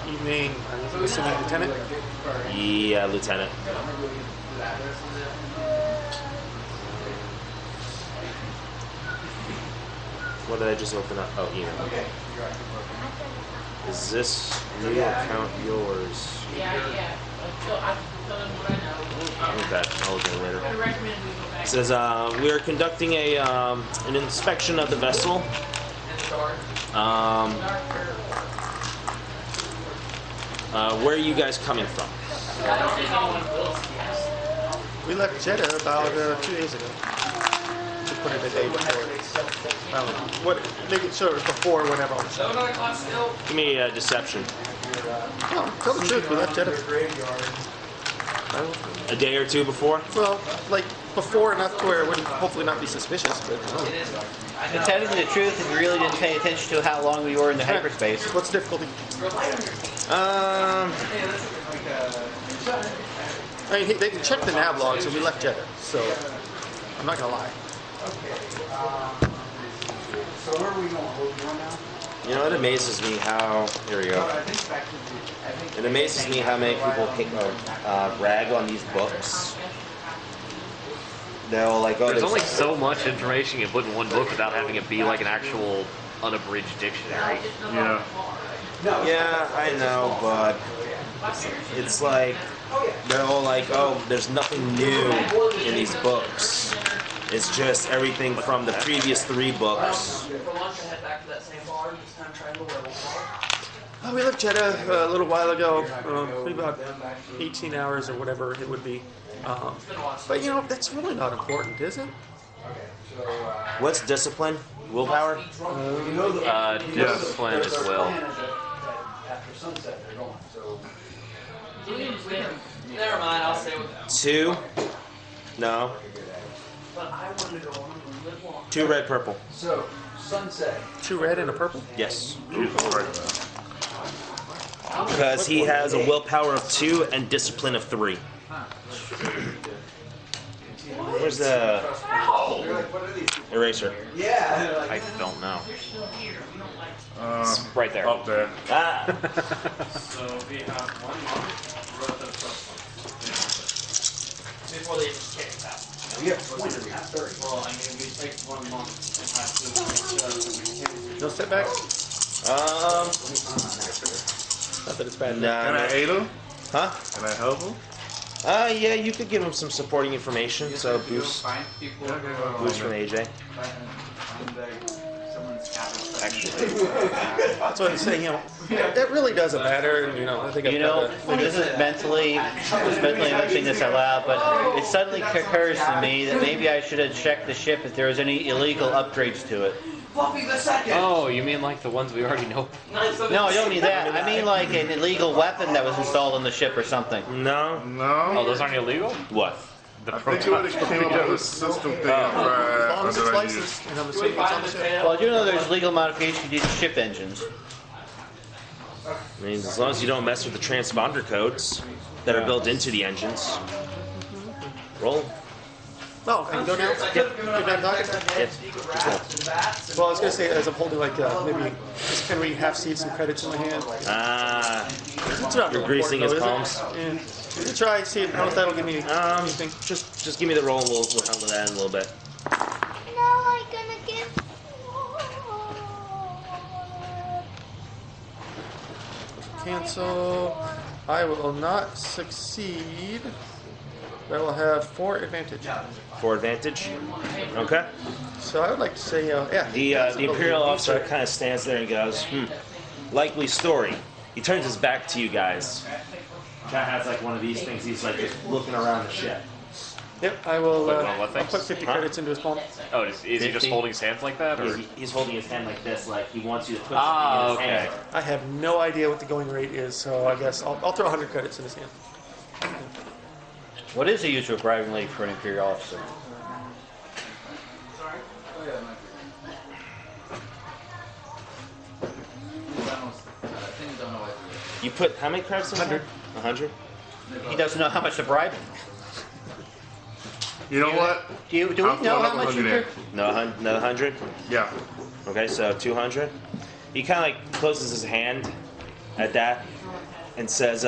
Evening. I'm assuming lieutenant. Yeah, Lieutenant. What did I just open up? Oh, email. Is this new account yours? Okay, I'll look at it later. It says, we are conducting an inspection of the vessel. Where are you guys coming from? We left Jeddah about 2 days ago. To put it a day before. What? Maybe sure it was before whenever on the show. Give me a deception. No, tell the truth. We left Jeddah. A day or two before? Well, like before enough to where it wouldn't hopefully not be suspicious, but To tell you the truth, if you really didn't pay attention to how long we were in the hyperspace. what's the difficulty? I mean, they can check the nav logs, and we left Jeddah, so I'm not gonna lie. So where are we going? Where are we going now? You know, it amazes me how. Here we go. It amazes me how many people rag on these books. They'll like, oh, There's only so much information you can put in one book without having it be like an actual unabridged dictionary. Yeah. yeah, I know, but it's like they're all like, oh, there's nothing new in these books. It's just everything from the previous 3 books. We left Jeddah a little while ago, maybe about 18 hours or whatever it would be. But you know, that's really not important, is it? What's discipline? Willpower? Discipline as well. After sunset, they're going. So Never mind, I'll stay with them. 2? No. But I wanted to go on a little bit longer. 2 red, purple. So sunset. 2 red and a purple. Yes. Because he has a willpower of 2 and discipline of 3. Where's the eraser? Yeah. I don't know. It's right there. Up there. Ah! Before they just kick us out. We have 20, not 30. Well, I mean, we take 1 month and have to make sure. No setbacks? Not that it's bad. Nah, Can I aid him? huh? Can I help him? Yeah, you could give him some supporting information. So boost from AJ. Actually. That's what I'm saying. You know, that really doesn't matter. You know, I think You know, this is mentally mentioning this out loud, but it suddenly occurs to me that maybe I should have checked the ship if there was any illegal upgrades to it. Fluffy the second. Oh, you mean like the ones we already know? No, I don't mean that. I mean like an illegal weapon that was installed on the ship or something. No. Oh, No. those aren't illegal? What? The I think you would have came up with a system thing. as long as it's that I licensed, used. and I'm assuming it's on the ship. Well, you know there's legal modifications to ship engines. I mean, as long as you don't mess with the transponder codes that are built into the engines. Roll. No, can you go now? Yep. You're done talking? Yes. Well, I was going to say, as I'm holding like maybe just Henry half-seed some credits in my hand. Ah, It's not you're real greasing his important, palms. though, is it? Yeah. You try, see if that'll give me anything. Just give me the roll. And we'll handle that in a little bit. No, I'm gonna get. Cancel. I will not succeed. I will have 4 advantage. For advantage. Okay. So I would like to say, yeah. The Imperial officer kind of stands there and goes, likely story. He turns his back to you guys. Kind of has like one of these things. He's like just looking around the ship. Yep, I will. What I'll things? put 50 credits into his palm. Oh, is he just 50? holding his hands like that? Or? He's holding his hand like this, like he wants you to put Ah, something in his okay. hand. I have no idea what the going rate is, so I guess I'll throw 100 credits in his hand. What is the usual bribing rate for an Imperial officer? You put how many credits in? 100. 100. He doesn't know how much to bribe him. You know what? Do we I'll know throw how another much you 100 in. could? No, another 100. Yeah. Okay, so 200. He kind of like closes his hand at that and says,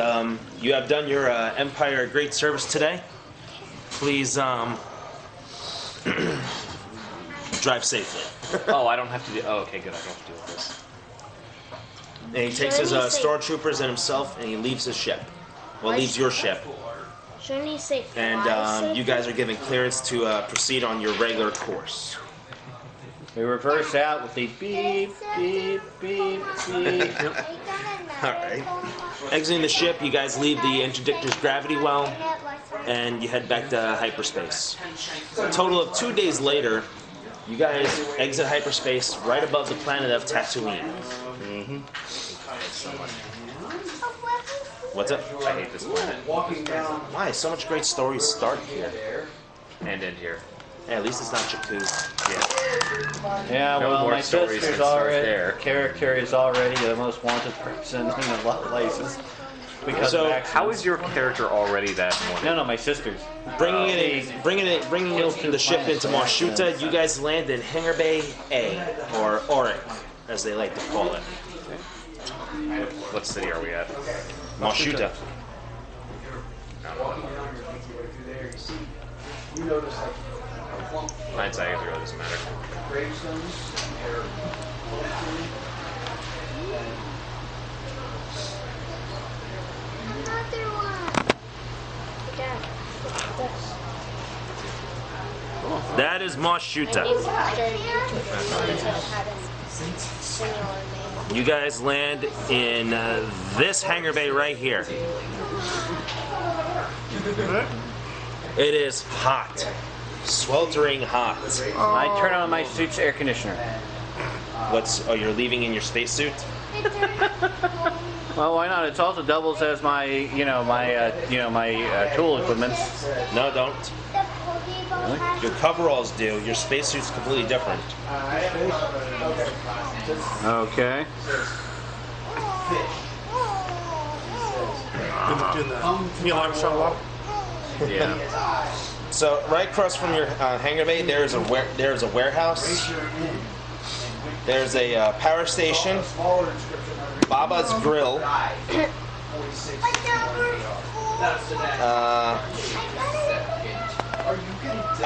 "You have done your Empire a great service today. Please, drive safely." Oh, I don't have to do. Oh, okay, good. I don't have to deal with this. And he takes his stormtroopers and himself, and he leaves his ship. Well, leaves your ship. Shouldn't he say And you guys are given clearance to proceed on your regular course. We reverse out with the beep, beep, beep, beep. All right. Exiting the ship, you guys leave the interdictor's gravity well, and you head back to hyperspace. A total of 2 days later, you guys exit hyperspace right above the planet of Tatooine. What's up? I hate this planet. Why? So much great stories start here. And in here. Hey, at least it's not Jakku. Yeah. Yeah, No well, more my stories sister's can start already, there. character is already the most wanted person in a lot of places. Because So, of How accidents. is your character already that wanted? No, my sister's. Bringing the ship into Marshuta, you guys land in Hangar Bay A, or Auric, as they like to call it. What city are we at? Marshuta. You notice like a clump of 9 seconds ago, doesn't matter. gravestones and they're Another one. Dad, this. That is My Marshuta. new sister YouTube had a similar name. You guys land in this hangar bay right here. It is hot. Sweltering hot. I turn on my suit's air conditioner. Oh, you're leaving in your spacesuit? Well, why not? It also doubles as my, my tool equipment. No, don't. Your coveralls do. Your spacesuit's completely different. Okay. Doing the Neil Armstrong walk. Yeah. So right across from your hangar bay, there's a warehouse. There's a power station. Baba's Grill.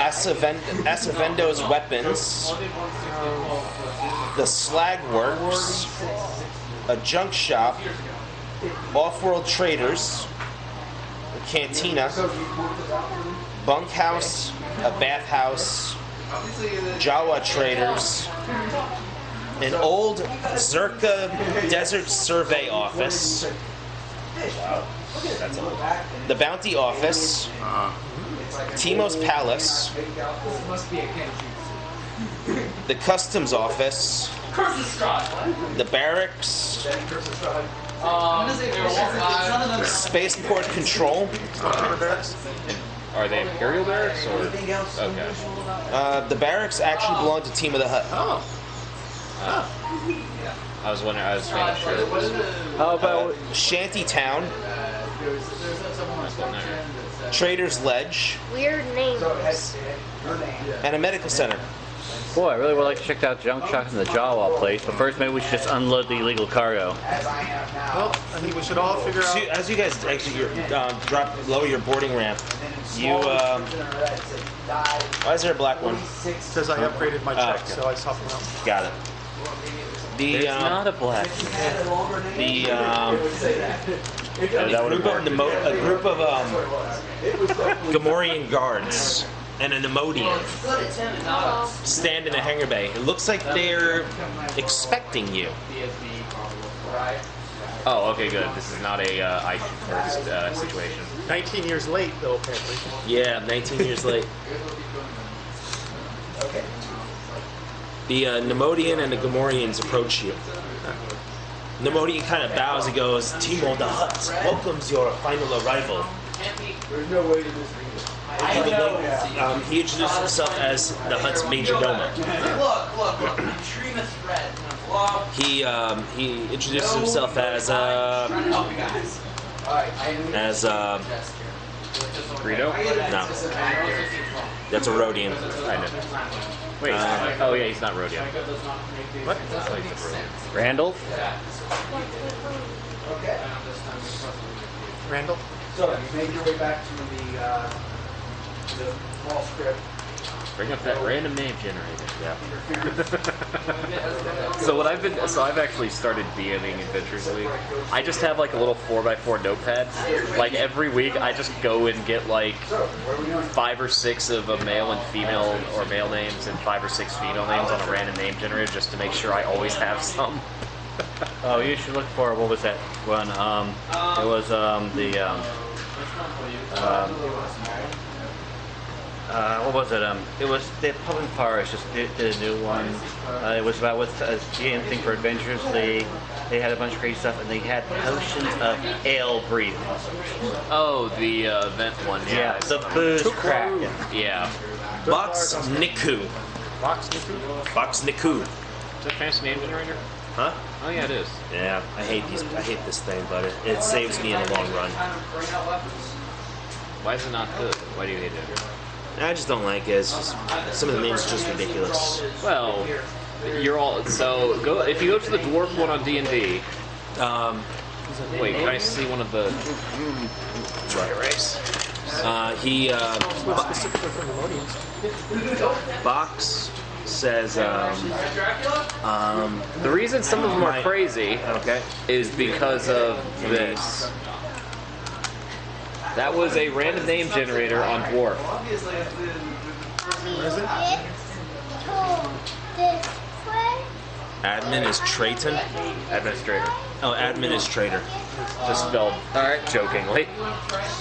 Acevendo's Weapons, the Slag Works, a junk shop, Off-World Traders, a cantina, bunkhouse, a bathhouse, Jawa Traders, an old Zerka Desert Survey Office, the Bounty Office, Timo's Palace, the Customs Office, the Barracks, Spaceport Control. Are they Imperial barracks or? Okay. The barracks actually belong to Team of the Hut. I was wondering. I was trying to sure. How about Shanty Town, Trader's Ledge, Weird names. and a medical center. boy? I really would like to check out junk shop in the Jawa place, but first maybe we should just unload the illegal cargo. Well, I think we should all figure So out. as you guys actually lower your boarding ramp, you why is there a black one? Because I upgraded my check, okay. so I swapped them out. Got it. The It's not a black. the a group of Gamorrean guards and a Nemodian stand in a hangar bay. It looks like they're expecting you. Oh, okay, good. This is not a I shoot first situation. 19 years late, though, apparently. Yeah, 19 years late. The Nemodian and the Gamorreans approach you. Nemodian kind of bows and goes, Timo the Hut welcomes your final arrival. He introduced himself as the Hut's major domo. Look, extremist threat. He introduces himself as Greedo? no, that's a Rhodian. I know. Wait. Oh yeah, he's not Rodion. What? Randall? Randall? So you make your way back to the small script. Bring up that random name generator. Yeah. So I've actually started DMing Adventures League. I just have like a little 4x4 notepad. Like every week, I just go and get like 5 or 6 of a male and female, or male names and 5 or 6 female names on a random name generator, just to make sure I always have some. Oh, you should look for, what was that one? It was what was it? It was the Public Forest just did a new one. It was about what's a GM thing for Adventures League. They had a bunch of great stuff, and they had potions of ale breathing. Oh, the event one. Yeah, the booze kraken. Yeah. Box Niku. Box Niku? Box Niku. Is that fancy name generator? Huh? Oh yeah, it is. Yeah, I hate this thing, but it saves me in the long run. Why is it not good? Why do you hate it? I just don't like it. It's just some of the names are just ridiculous. Well, you're all so go. If you go to the dwarf one on D&D, wait, can I see one of the dry erase? Specifically for Melodians. Box says The reason some of them are crazy, okay, is because of this. That was a random name generator on dwarf. Where is it? admin is Trayton. Administrator. Oh, admin is Trader. Just spelled jokingly.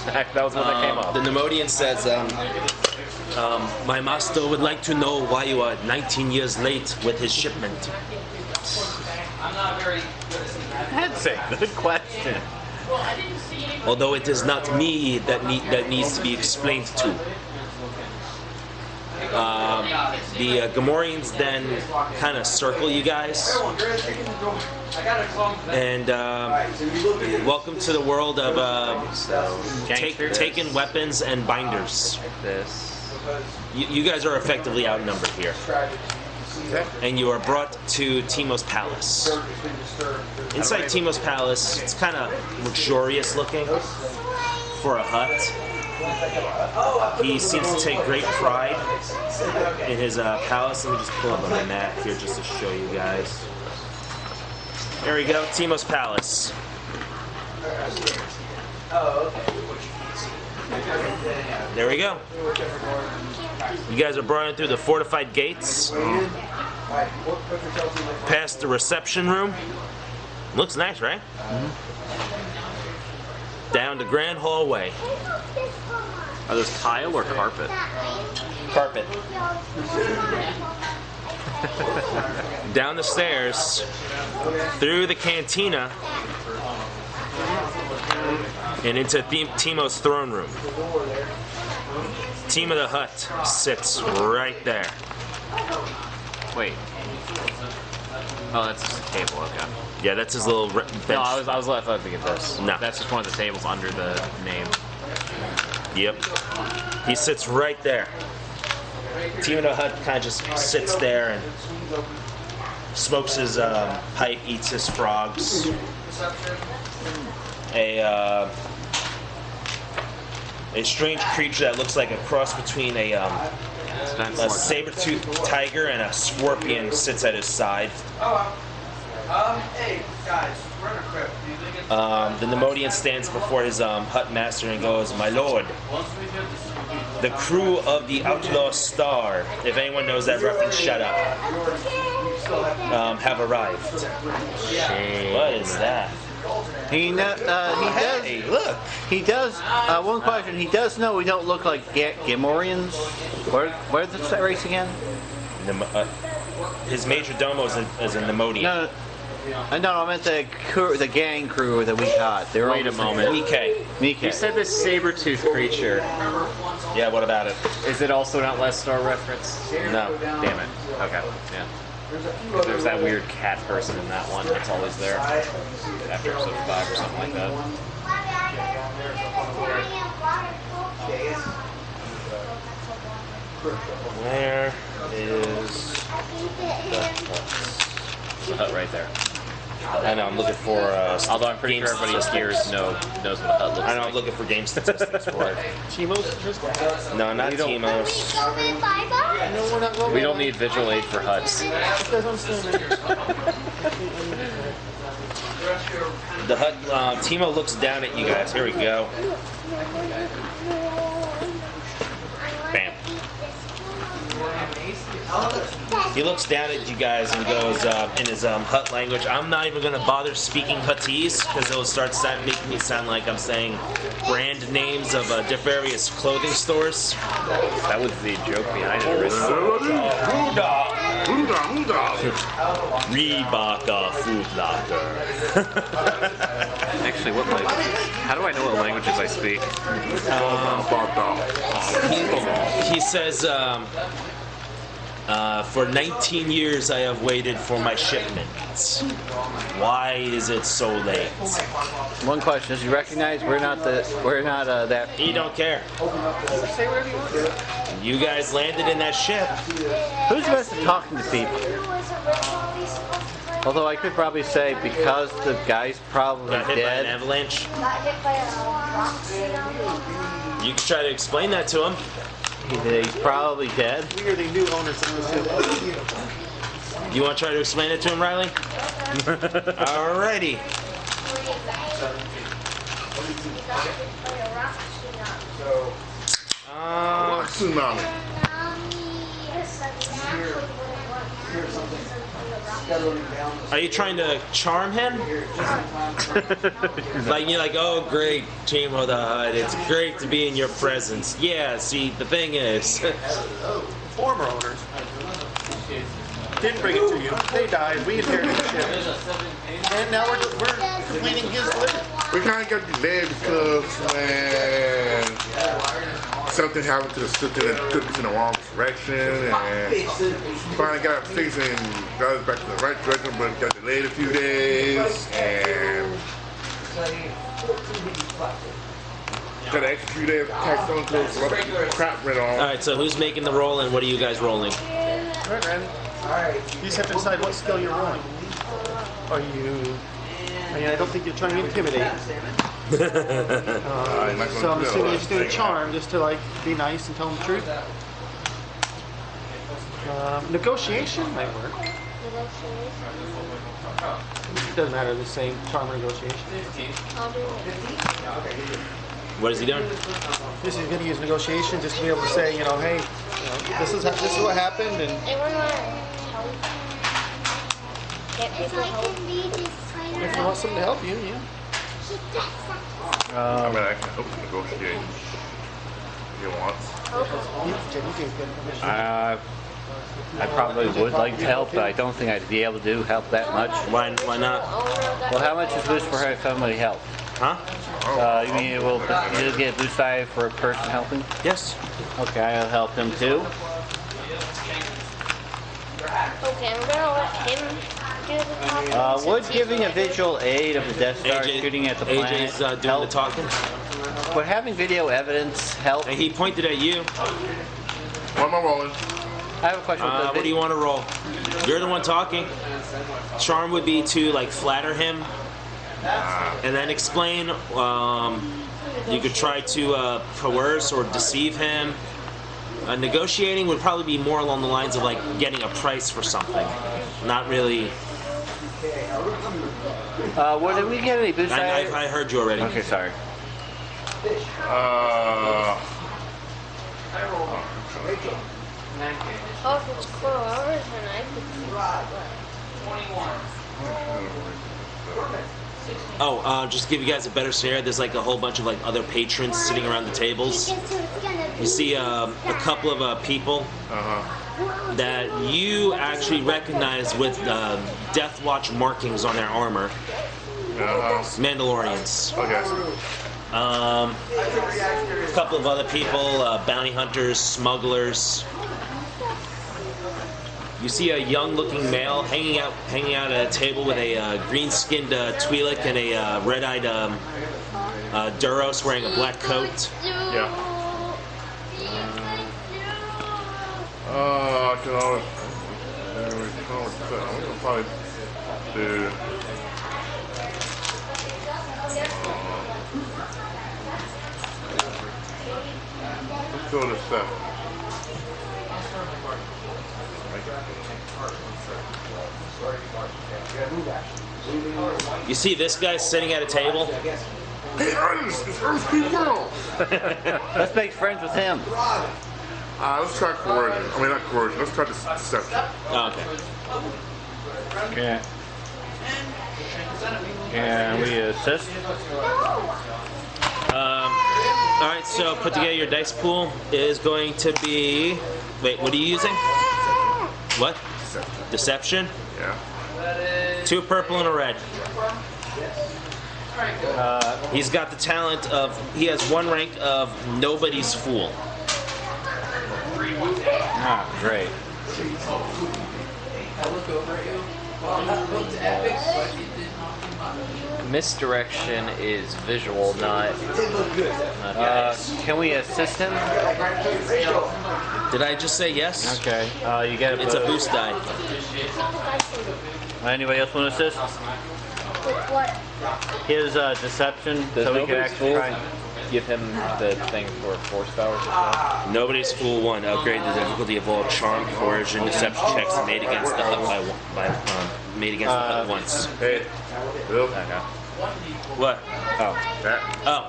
That was when that came up. The Nemodian says, my master would like to know why you are 19 years late with his shipment. I'm not very good at That's a good question. Although it is not me that needs to be explained to. The Gamorreans then kind of circle you guys, and welcome to the world of taken weapons and binders. This. You guys are effectively outnumbered here. And you are brought to Timo's Palace. Inside Timo's Palace, it's kind of luxurious looking for a hut. He seems to take great pride in his palace. Let me just pull up on the map here just to show you guys. There we go, Teimo's palace. There we go. You guys are brought in through the fortified gates, past the reception room. Looks nice, right? Down the grand hallway. Are those tile or carpet? Carpet. Down the stairs, through the cantina, and into Teimo's throne room. Teimo the Hut sits right there. Wait. Oh, that's just a table. Okay. Yeah, that's his little bench. No, I was left to get this. No. That's just one of the tables under the name. Yep. He sits right there. Teimo the Hut kind of just sits there and smokes his pipe, eats his frogs. A strange creature that looks like a cross between a saber-toothed tiger and a scorpion sits at his side. Hey, guys, we're in a crypt. Do you think it's... The Nemodian stands before his hut master and goes, "My lord, the crew of the Outlaw Star," if anyone knows that reference, shut up, have arrived. What is that? He does. Hey, look. He does. One question. He does know we don't look like Gamorreans. Where's the race again? His major domo is a Nemodian. No, I meant the gang crew that we caught. They were Wait a moment. Mike. You said this saber-toothed creature. Yeah, what about it? Is it also not Last Star reference? No. Damn it. Okay. Yeah. There's that weird cat person in that one that's always there. After episode 5 or something like that. Where is The hut right there. I know, I'm looking for Although I'm pretty game sure everybody statistics. here knows what a hut looks I know, I'm like. looking for game statistics for it. Chimo's? No, not don't- Teimo's. No, we're not going. We don't need visual aid for huts. Because I'm standing. The hut, Teimo looks down at you guys. Here we go. Bam. He looks down at you guys and goes in his hut language. I'm not even going to bother speaking Huttese because it'll start making me sound like I'm saying brand names of various clothing stores. That was the joke behind it originally. Reebok Food Locker. Actually, what language? How do I know what languages I speak? He says, for 19 years I have waited for my shipment. Why is it so late? One question: does he recognize we're not that? He don't care. Say whatever you want. You guys landed in that ship. Who's the best at talking to people? Although I could probably say because the guy's probably Got hit by an dead. avalanche. You can try to explain that to him. He's probably dead. We are the new owners of this ship. You want to try to explain it to him, Riley? Alrighty. Tsunami. Are you trying to charm him? Like you're like, oh great, Teimo the Hut, it's great to be in your presence. Yeah, see, the thing is, Former owners didn't bring it to you. They died. We inherited the ship. And now we're completing his living. We kind of got delayed because when something happened to the system that took us in the wrong direction, and finally got it fixed and got us back to the right direction, but got delayed a few days, and got an extra few days taxed on to us, crap ran on. alright, so who's making the roll and what are you guys rolling? All right, Randy. You just have to decide what skill you're rolling. Are you... I mean, I don't think you're trying to intimidate. So I'm assuming you just do a charm just to like be nice and tell them the truth. Negotiation might work. It doesn't matter, the same charm or negotiation. I'll do it. What is he doing? This is going to use negotiation just to be able to say, you know, hey, this is what happened, and Anyone want help? Get people help? if you want someone to help you, yeah. I mean, I can help him negotiate if he wants. I probably would like to help, but I don't think I'd be able to help that much. Why not? Well, how much is boost for somebody help? Huh? You mean you'll get a boost die for a person helping? Yes. Okay, I'll help him too. Okay, I'm gonna let him do the talking. Would giving a visual aid of the Death Star AJ, shooting at the planet AJ's doing help? the talking. Would having video evidence help? And he pointed at you. What am I rolling? I have a question. What do you want to roll? You're the one talking. Charm would be to like flatter him, and then explain. You could try to coerce or deceive him. Negotiating would probably be more along the lines of like getting a price for something, not really. Did we get any boost die? I heard you already. Okay, sorry. Oh, if it's 4 hours, then I could see Oh, just to give you guys a better scenario, there's like a whole bunch of like other patrons sitting around the tables. You see a couple of people that you actually recognize with Death Watch markings on their armor. Mandalorians. Okay. A couple of other people, bounty hunters, smugglers. You see a young-looking male hanging out at a table with a green-skinned Twi'lek and a red-eyed Duros wearing a black coat. Yeah. I can always. I'm gonna probably do. Let's go to 7. You see this guy sitting at a table? Hey, Ernest, it's Ernest P. World. Let's make friends with him. Let's try coercion. I mean, not coercion. Let's try deception. Oh, okay. Okay. Can we assist? All right, so put together your dice pool is going to be. Wait, what are you using? What? Deception. Yeah. 2 purple and a red. He's got the talent of. He has 1 rank of nobody's fool. Ah, great. Misdirection is visual, not dice. Can we assist him? Did I just say yes? Okay. You get a It's a boost die. Anybody else want to assist? With what? His deception, Does so we can nobody's actually fool try. give him the thing for force powers as well? Nobody's fool 1. Upgrade the difficulty of all charm, coercion, deception checks made against the HUD made against the HUD once. Hey, Bill. What? Oh. Oh.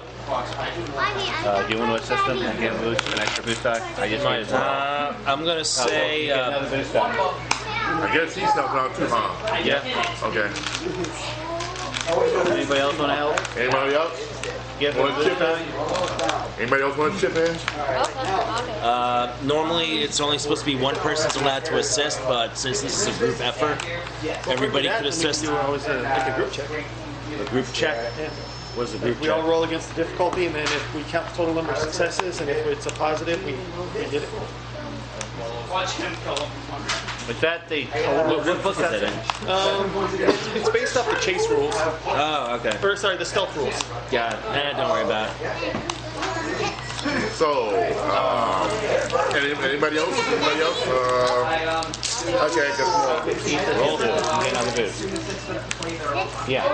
Do you want to assist him and get boost an extra boost die? I just might as well. I'm gonna say. Get another boost die. I guess he's helping out too, huh? Yeah. Okay. Anybody else want to help? Anybody else? Give him a boost die? Anybody else want to chip in? Normally, it's only supposed to be 1 person's allowed to assist, but since this is a group effort, everybody could assist. We do always make a group check. A group check. What is a group We check? all roll against the difficulty, and then if we count the total number of successes, and if it's a positive, we did it. Is that the... What book is that in? It's based off the chase rules, Oh, okay. or sorry, the stealth rules. Got it. Don't worry about it. So, anybody else? Anybody else? Okay, I guess. Roll 2. Get another boost. Yeah.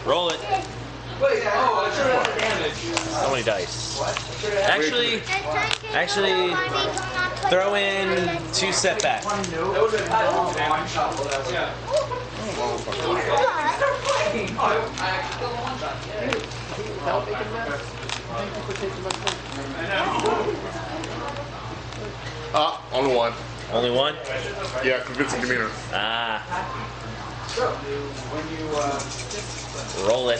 Roll it. How many dice? Actually, throw in 2 setback. Only one. Only one? Yeah, convincing demeanor. Ah. Roll it.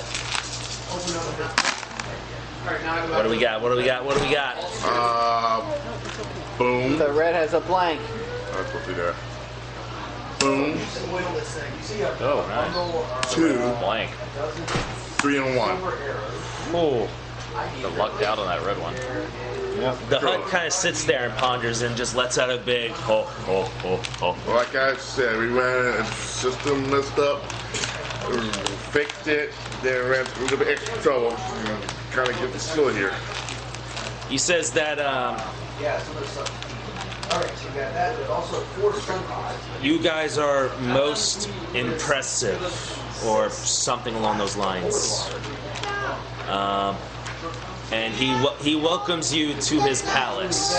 What do we got? What do we got? What do we got? Boom. The red has a blank. That's what we got. Boom. Oh, nice. 2, Blank. 3, and 1. Oh. The lucked out on that red one. The HUD kind of sits there and ponders and just lets out a big ho, ho, ho, ho. Like I said, we ran it, the system messed up, fixed it, then ran through a little bit extra trouble, kind of get the skill here. He says that Yeah, so there's some. Alright, so you got that, but also 4 stun pods. you guys are most impressive, or something along those lines. And he welcomes you to his palace.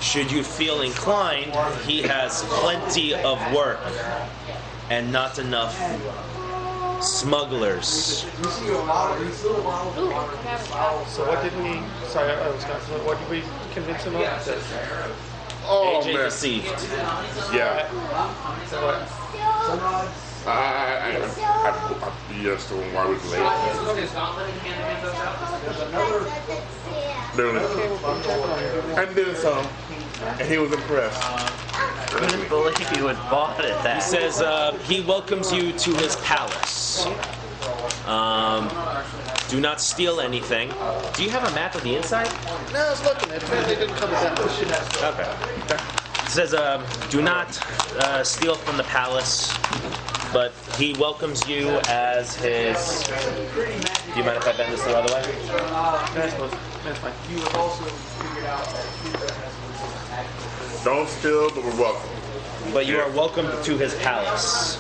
Should you feel inclined, he has plenty of work and not enough smugglers. You see a model, these little models of water. So what did we? Sorry, I was going to. What did we convince him of? Oh, AJ man. deceived. Yeah. So what? I BS'd him while we was late. Literally. And then some. And he was impressed. Couldn't believe you had bought it. He That. says he welcomes you to his palace. Do not steal anything. Do you have a map of the inside? No, I was looking. They didn't come with that much. Okay. It says, do not steal from the palace, but he welcomes you as his... Do you mind if I bend this the other way? That's fine. You have also figured out that Don't steal, but we're welcome. But you are welcome to his palace.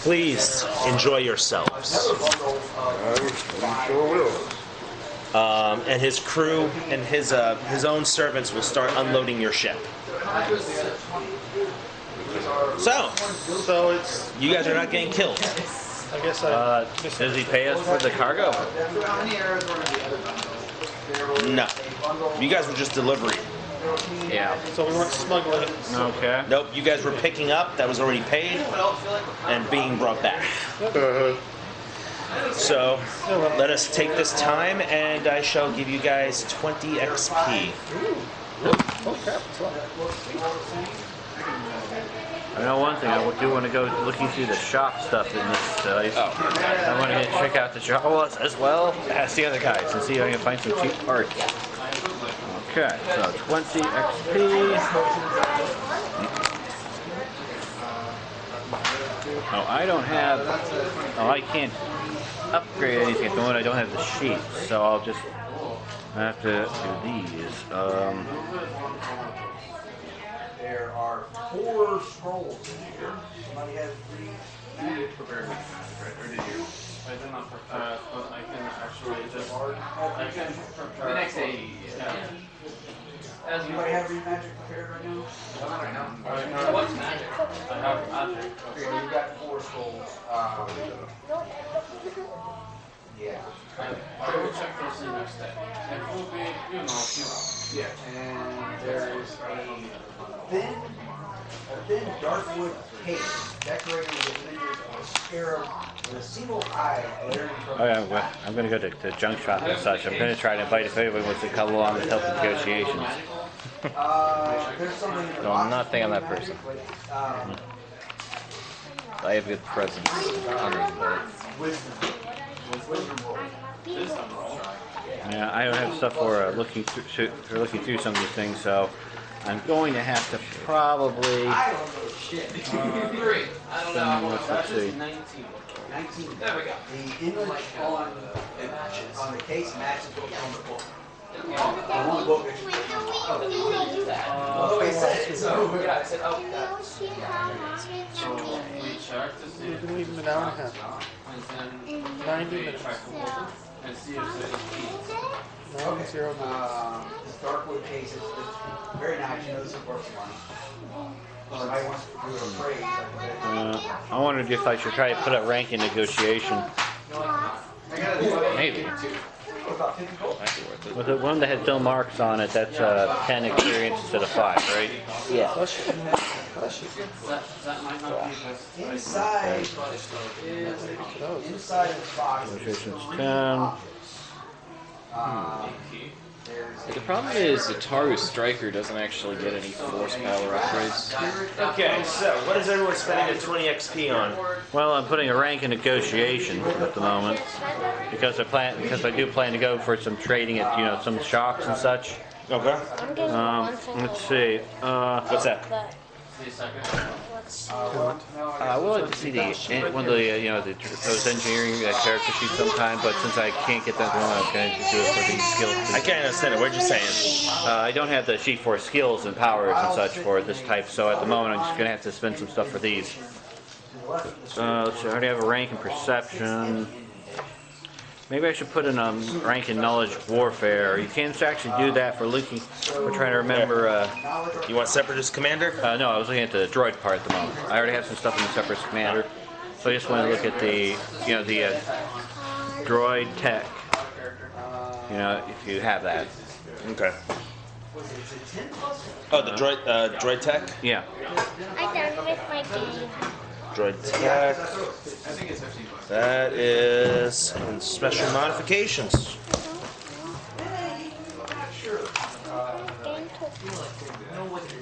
Please enjoy yourselves. I sure will. And his crew and his own servants will start unloading your ship. So, it's. you guys are not getting killed. I guess Does he pay us for the cargo? No. You guys were just delivering. Yeah. So we weren't smuggling it. Okay. Nope, you guys were picking up, that was already paid, and being brought back. So, let us take this time, and I shall give you guys 20 XP. Oh crap! It's long. I know one thing. I do want to go looking through the shop stuff in this place. I want to check out the shop as well as the other guys and see if I can find some cheap parts. Okay, so 20 XP. Oh, I don't have. Oh, I can't upgrade anything at the moment. I don't have the sheets, so I'll just have to do these. there are 4 scrolls in here. Somebody has 3. Prepared me, or did you? I did not prepare, but I can actually just. I can prepare. The next day. Anybody have any magic prepared right now? What's magic? I have magic. So you've got 4 scrolls. Yeah. I will check those in next day. It will be, Yeah. And there is a thin darkwood case decorated with figures of a scarab with a single eye glaring from Oh yeah, well, I'm going to go to the junk shop and such. I'm going to try to invite if anyone wants to come along and help the negotiations. There's something in the No, box. I'm not thinking of that person. I have good presence. Yeah, I don't have stuff for looking through some of these things, so I'm going to have to probably. I don't know shit. 3. I don't know. Let's see. 19. There we go. The image on the case matches what's on the book. So we check to see You can leave them an hour and a half. and then 90 we minutes. check and see if they 0 minutes. This Darkwood case is very nice. You know, this is worth some money. Somebody wants to do a appraise. I wondered if I should try to put a rank in negotiation. Maybe. About 50 gold. Might be worth it. With the one that had Bill marks on it, that's 10 experience instead of 5, right? Yeah. that might not be just Inside inside of the box. Negotiation's 10. The problem is Ataru Striker doesn't actually get any force power upgrades. Okay, so what is everyone spending their 20 XP on? Well, I'm putting a rank in negotiation at the moment because I do plan to go for some trading at some shocks and such. Okay. I'm getting one thing. Let's see. What's that? But Let's see. I would like to see one of the proposed engineering character sheet sometime, but since I can't get that one, I'm going to do it for these skills. I can't understand it. What you're saying? I don't have the sheet for skills and powers and such for this type, so at the moment I'm just going to have to spend some stuff for these. Let's see, I already have a rank in perception. Maybe I should put in a rank in knowledge warfare. You can't actually do that for looking. We're trying to remember. You want separatist commander? No, I was looking at the droid part at the moment. I already have some stuff in the separatist commander, so I just want to look at the droid tech. If you have that. Okay. Oh, the droid tech? Yeah. I'm done with my game. Droid tech. That is special modifications.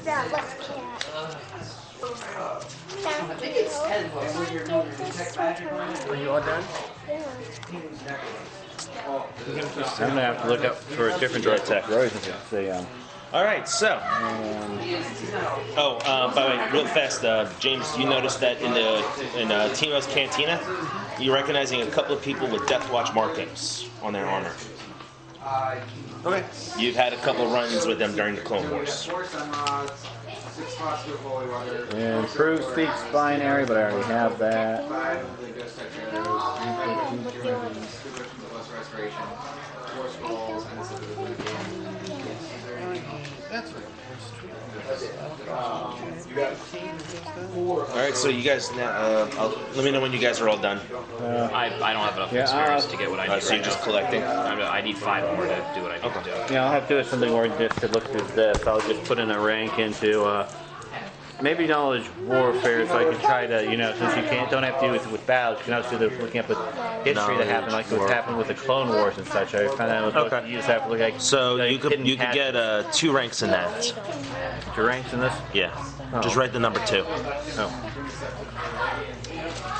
That was cat. Are you all done? I'm gonna have to look up for a different droid tech. All right, so. By the way, real fast, James, you noticed that in Timo's Cantina, you're recognizing a couple of people with Death Watch markings on their armor. Okay. You've had a couple of run-ins with them during the Clone Wars. Improved speech binary, but I already have that. That's right. All right, so you guys now, let me know when you guys are all done. I don't have enough experience to get what I need. So you're just collecting. I need 5 more to do what I need to do. Yeah, I'll have to do something more just to look through this. I'll just put in a rank into maybe knowledge warfare, so I can try to, since you don't have to do it with battles, you can also do the looking up with history that happened, like what happened with the Clone Wars and such. I found out you just have to look like. So you could get 2 ranks in that. 2 ranks in this? Yeah. Oh. Just write the number 2. Oh.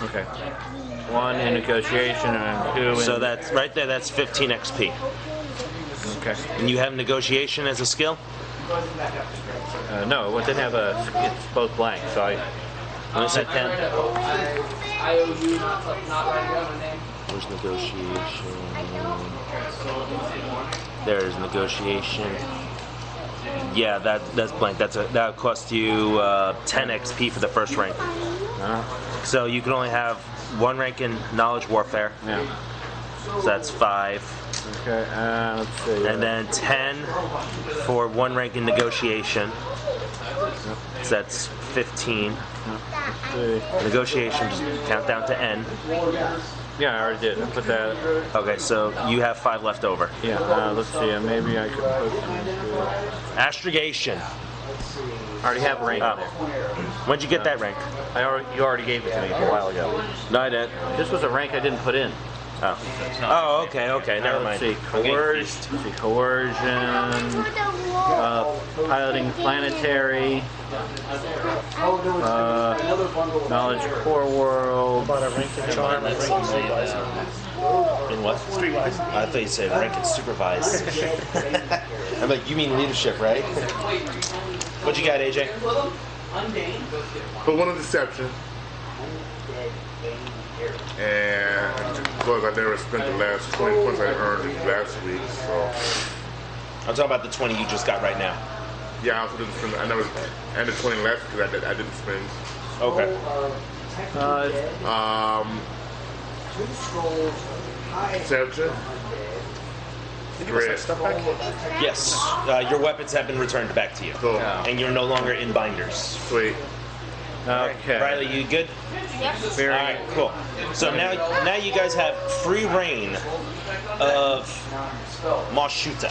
Okay. 1 in negotiation and 2 in... So that's right there. That's 15 XP. Okay. And you have negotiation as a skill? No, it didn't have it's both blank, so I said 10. I owe you not writing down my name. Where's negotiation? There's negotiation. Yeah, that's blank. That cost you 10 XP for the first rank. So you can only have 1 rank in knowledge warfare. Yeah. So that's 5. Okay, let's see. And then 10 for 1 rank in negotiation. So that's 15. Negotiation, just count down to N. Yeah, I already did. I put that. Okay, so you have 5 left over. Yeah, let's see. Maybe I could put. Astrogation. I already have a rank in there. When'd you get that rank? You already gave it to me a while ago. No, I didn't. This was a rank I didn't put in. Oh, okay, never mind. Let's see, coercion, piloting planetary, knowledge core world. In what? Streetwise. I thought you said rank and supervise. I'm like, you mean leadership, right? What you got, AJ? Put 1 in deception. And because I never spent the last 20 points I earned last week, so I'm talking about the 20 you just got right now. Yeah, I also didn't spin. I never and the 20 left because I didn't spin. Okay. Searcher. Red. Yes, your weapons have been returned back to you, Cool. and you're no longer in binders. Sweet. Okay. Riley, you good? All right, cool. So now you guys have free reign of Mashuta.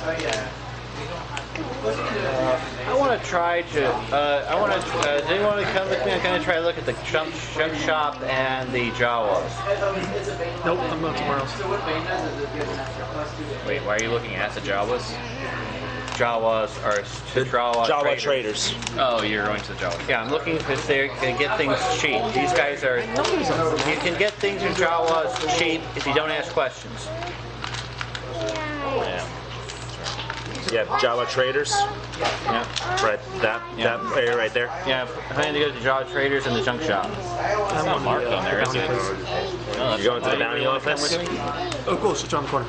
I want to try to. Does anyone want to come with me? I'm going to try to look at the junk shop and the Jawas. Nope, I'm going somewhere else. Wait, why are you looking at the Jawas? Jawas are Jawa traders. Oh, you're going to the Jawas. Yeah, I'm looking because they can get things cheap. These guys are. You can get things in Jawas cheap if you don't ask questions. Yeah, Jawa traders. Yeah. Right, that area right there. Yeah, I plan to go to the Jawa traders and the junk shop. It's not marked on there, is it? No, You're going to the bounty office. Oh, cool. It's around the corner.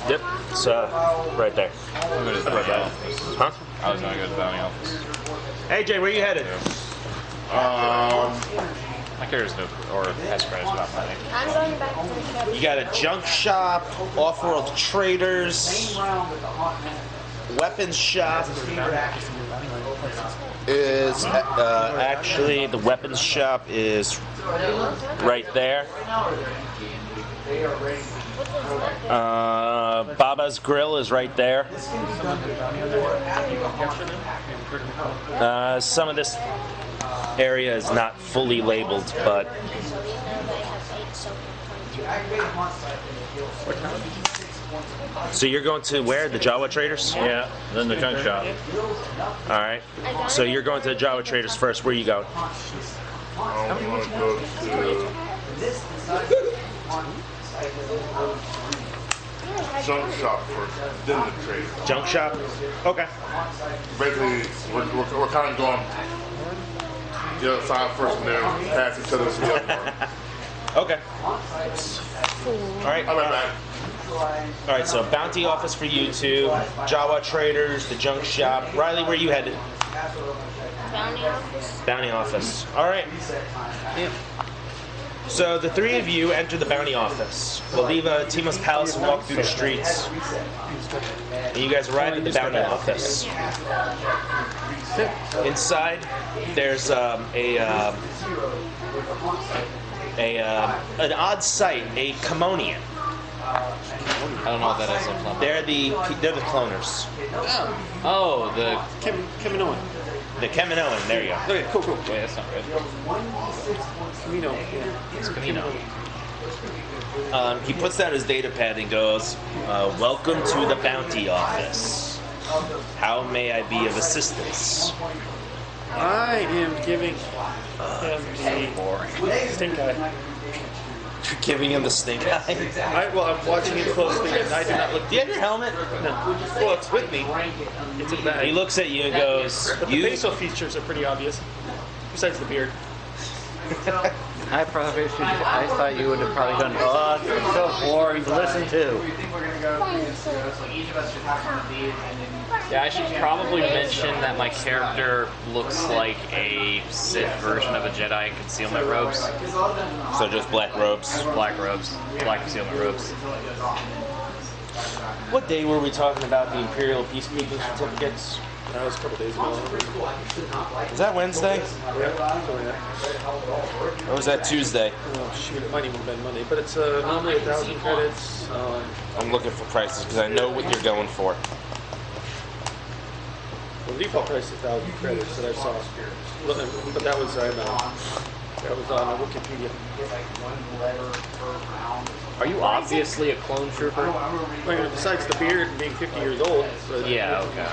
Yep, it's right there. I'm going to the bounty office. Huh? I was going to go to the bounty office. Hey Jay, where you headed? My character's no, or has credits about money. I'm going back to the shop. You got a junk shop, off-world traders, weapons shop. Is actually the weapons shop is right there. Baba's Grill is right there. Some of this area is not fully labeled, but so you're going to where? The Jawa traders? Yeah, then the junk shop. All right. So you're going to the Jawa traders first. Where you going? I want to go to junk shop first, then the trade. Junk shop? Okay. Basically, we're kind of going the other side first and then pass each other to the other one. Okay. All right. I'll be back. All right. So bounty office for you two, Jawa traders, the junk shop. Riley, where you headed? Bounty office. Bounty office. All right. So the three of you enter the bounty office. We'll leave Tima's palace and walk through the streets. And you guys arrive at the bounty office. Inside, there's an odd sight, a Kamonian. I don't know what that is. They're the cloners. Oh, the Kaminoan. The Kaminoan, there you go. Okay, cool. wait, that's not good. Camino. Yeah. It's Camino. He puts down his data pad and goes, welcome to the bounty office. How may I be of assistance? I am giving him the stink eye. You're giving him the stink eye? I'm watching him closely, and I do not look. Do you have your helmet? No. Well, it's with me. It's a bag. He looks at you and goes, But the facial features are pretty obvious, besides the beard. I thought you would have probably gone, oh, it's so boring to listen to. Yeah, I should probably mention that my character looks like a Sith version of a Jedi in concealment robes. So just black robes. Black robes. Black concealment robes. What day were we talking about the Imperial Peacekeeping certificates? That was a couple days ago. Was that Wednesday? Or was that Tuesday? Oh, shoot, it might even have been Monday, but it's normally 1,000 credits. I'm looking for prices because I know what you're going for. The default price is 1,000 credits that I saw, but that was on Wikipedia. Are you obviously a clone trooper? Well, besides the beard and being 50 years old. But Yeah, okay.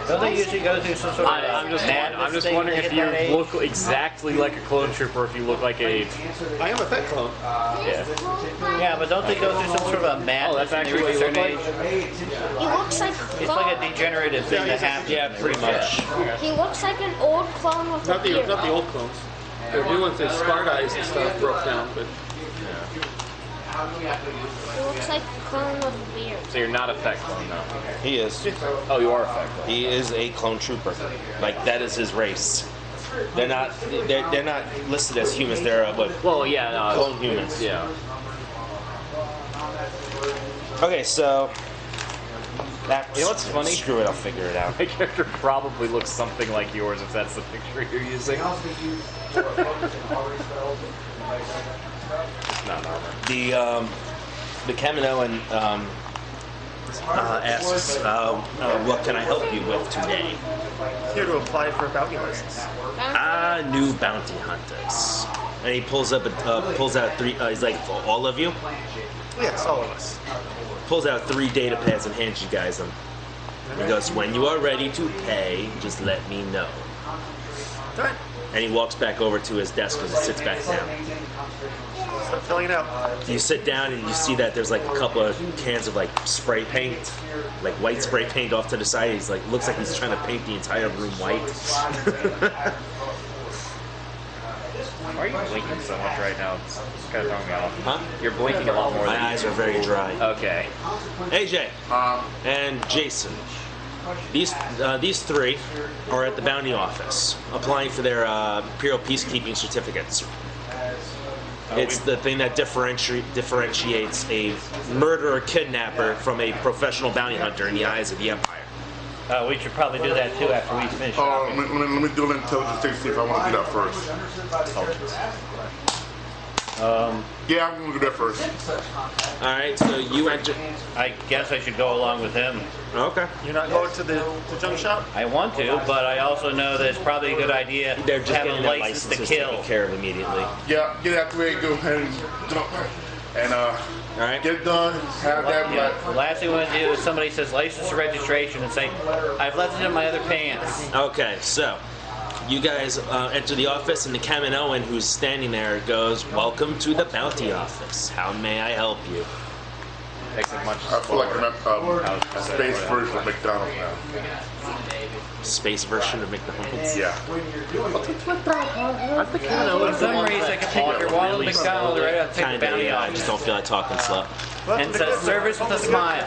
Don't they usually go through some sort of I'm just madness thing wondering to if get you that age? look exactly like a clone trooper, or if you look like a... I am a pet clone. Yeah. Yeah, but don't they go through some sort of a madness that's when they actually reach a what certain you look age? He looks like a It's clone. like a degenerative thing that happens. Yeah, pretty much. He looks like an old clone with Not a the beard. old clones. The new ones, the smart eyes and stuff broke down, but It looks like a clone with a beard. So you're not a Fett clone, though. He is. Oh, you are a Fett clone. He is a clone trooper. Like that is his race. They're not listed as humans. They're Well, yeah, clone humans. Yeah. Okay, so that's You know what's funny? Screw it, I'll figure it out. My character probably looks something like yours if that's the picture you're using. It's not armor. The Kaminoan asks, what can I help you with today? Here to apply for a bounty license. New bounty hunters. And he pulls out three. He's like, for all of you. Yes, all of us. Pulls out 3 data pads and hands you guys them. He goes, when you are ready to pay, just let me know. All right. And he walks back over to his desk and sits back down. Start filling it out. You sit down and you see that there's like a couple of cans of like spray paint, like white spray paint off to the side. He's like, looks like he's trying to paint the entire room white. Why are you blinking so much right now? It's kind of throwing me off. Huh? You're blinking a lot more than My eyes are very dry. Okay. AJ and Jason. These 3 are at the bounty office applying for their Imperial Peacekeeping certificates. It's the thing that differentiates a murderer kidnapper from a professional bounty hunter in the eyes of the Empire. We should probably do that too after we finish. Let me do an intelligence check to see if I want to do that first. Yeah, I'm going to do that first. Alright, so you enter. I guess I should go along with him. Okay. You're not going to the junk shop? I want to, but I also know that it's probably a good idea They're to just have getting a their license to licenses kill. taken care of immediately. Yeah, get out the way, go ahead and jump. And Alright. get it done, have that Yeah. black. The last thing we want to do is somebody says license or registration and say, I've left it in my other pants. Okay, so you guys enter the office, and the Kaminoan who's standing there goes, "Welcome to the bounty office. How may I help you?" Makes it much I feel like I'm slower. at space version of McDonald's now. Space version of McDonald's. Yeah. For some reason, I can take your Ronald McDonald right out, take the Kinda, bounty yeah. I off. just don't feel like talking slow. And says service with a smile.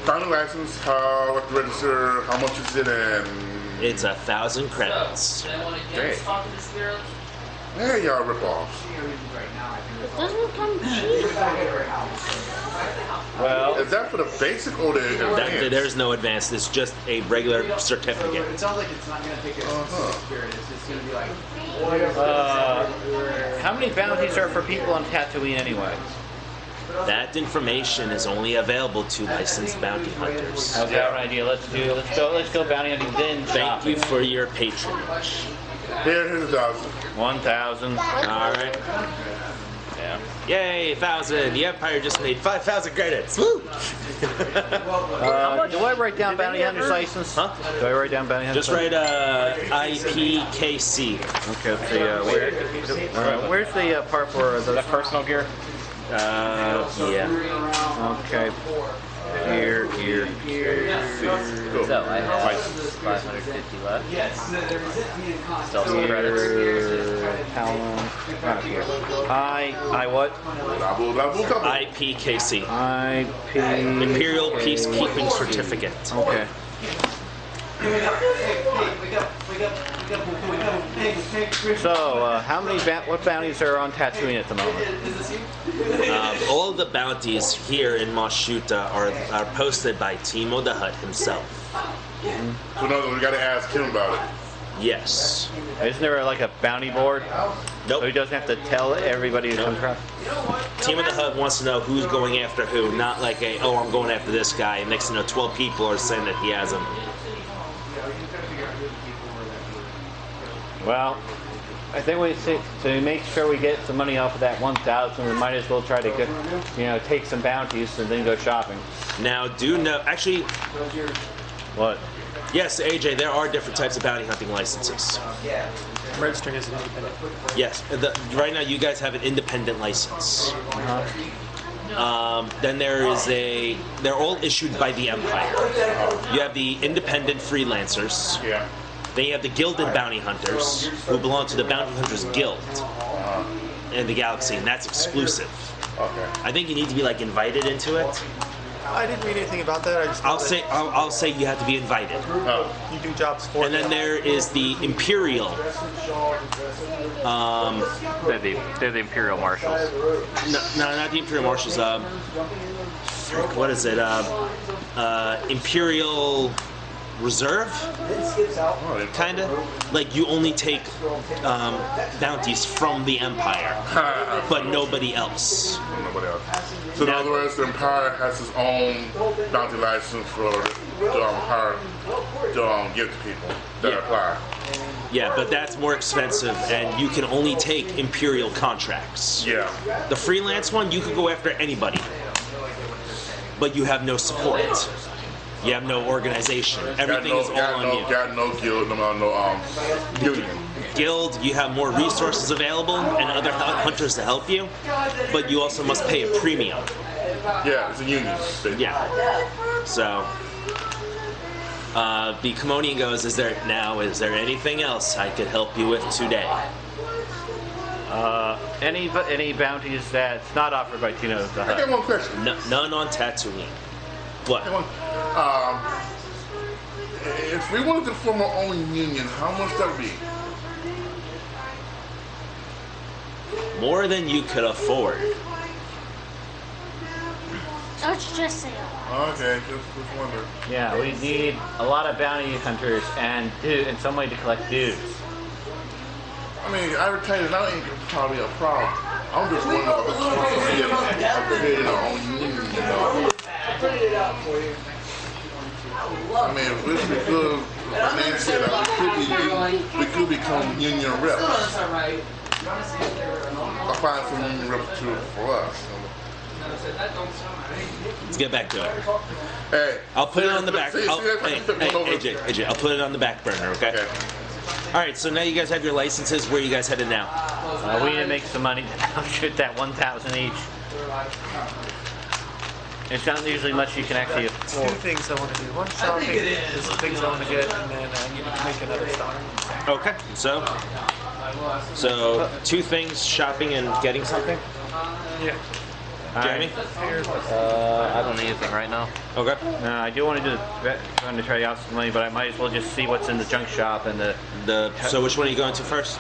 Bounty license, how to register, how much is it, and It's 1,000 credits. Great. yeah, y'all rip offs. It doesn't come cheap. Well, Is that for the basic or the advanced? There's no advanced. It's just a regular certificate. It sounds like it's not going to take a spirit. It's just going to be like, how many bounties are for people on Tatooine anyway? That information is only available to licensed bounty hunters. How's that an idea? Let's go bounty hunting then Thank you shopping. for your patronage. Here's 1,000. 1,000. All right. Yeah. Yay, 1,000. The Empire just made 5,000 credits. Woo! Do I write down bounty hunter's license? Huh? Do I write down bounty hunter's Just write IPKC. Okay, let's see. Where's the part for Is that personal gear? Yeah. Okay. Here. So I have 550 left. Still some credits. I what? Double, double, double. IPKC. IP. Imperial Peacekeeping Certificate. Okay. So, how many what bounties are on Tatooine at the moment? All of the bounties here in Mos Shuta are posted by Timo the Hutt himself. So no, we gotta ask him about it. Yes. Isn't there like a bounty board? Nope. So he doesn't have to tell everybody who comes across? Timo the Hutt wants to know who's going after who, not like I'm going after this guy. And next to know, 12 people are saying that he has him. Well, I think to make sure we get some money off of that 1,000, we might as well try to get, take some bounties and then go shopping. Now, actually, What? yes, AJ, there are different types of bounty hunting licenses. Registering as an independent. Yes, right now you guys have an independent license. Then there is they're all issued by the Empire. You have the independent freelancers. Yeah. Then you have the gilded bounty hunters, who belong to the Bounty Hunters Guild. in the galaxy, and that's exclusive. Okay. I think you need to be like invited into it. I didn't read anything about that. I just know that I'll say you have to be invited. you do jobs for And then there is the Imperial. They're the Imperial Marshals. No, not the Imperial Marshals. What is it? Imperial Reserve? Kinda. Like you only take bounties from the Empire, but nobody else. Nobody else. So in other words, the Empire has its own bounty license for the Empire to give to people that apply. Yeah, but that's more expensive, and you can only take Imperial contracts. Yeah. The freelance one, you could go after anybody, but you have no support. You have no organization. Everything is all on you. Got no guild, no union. Guild, you have more resources available and other hunters to help you, but you also must pay a premium. Yeah, it's a union. Yeah. So, the Kimonian goes, is there anything else I could help you with today? Any bounties that's not offered by Tino the I got Hut? one question. None on Tatooine. What? If we wanted to form our own union, how much that would be? More than you could afford. Let's just say Okay, just wonder. Yeah, we need a lot of bounty hunters and somebody to collect dues. I mean, advertising now ain't probably a problem. I'm just wondering about the cost of creating our own union, you know. I mean, if this is good, like Nancy said, we could become union reps. I'll find some union reps too for us. Let's get back to it. Hey, I'll put it on the back. See, AJ, I'll put it on the back burner, okay? All right, so now you guys have your licenses. Where are you guys headed now? We need to make some money to shoot that 1,000 each. It's not usually much you can actually two afford. things I want to do. One, shopping is the things I want to get, and then I need to make another stop. Okay, so 2 things: shopping and getting something. Yeah. Jeremy? I don't need anything right now. Okay. I do want to do trying to try out some money, but I might as well just see what's in the junk shop and So which one are you going to first?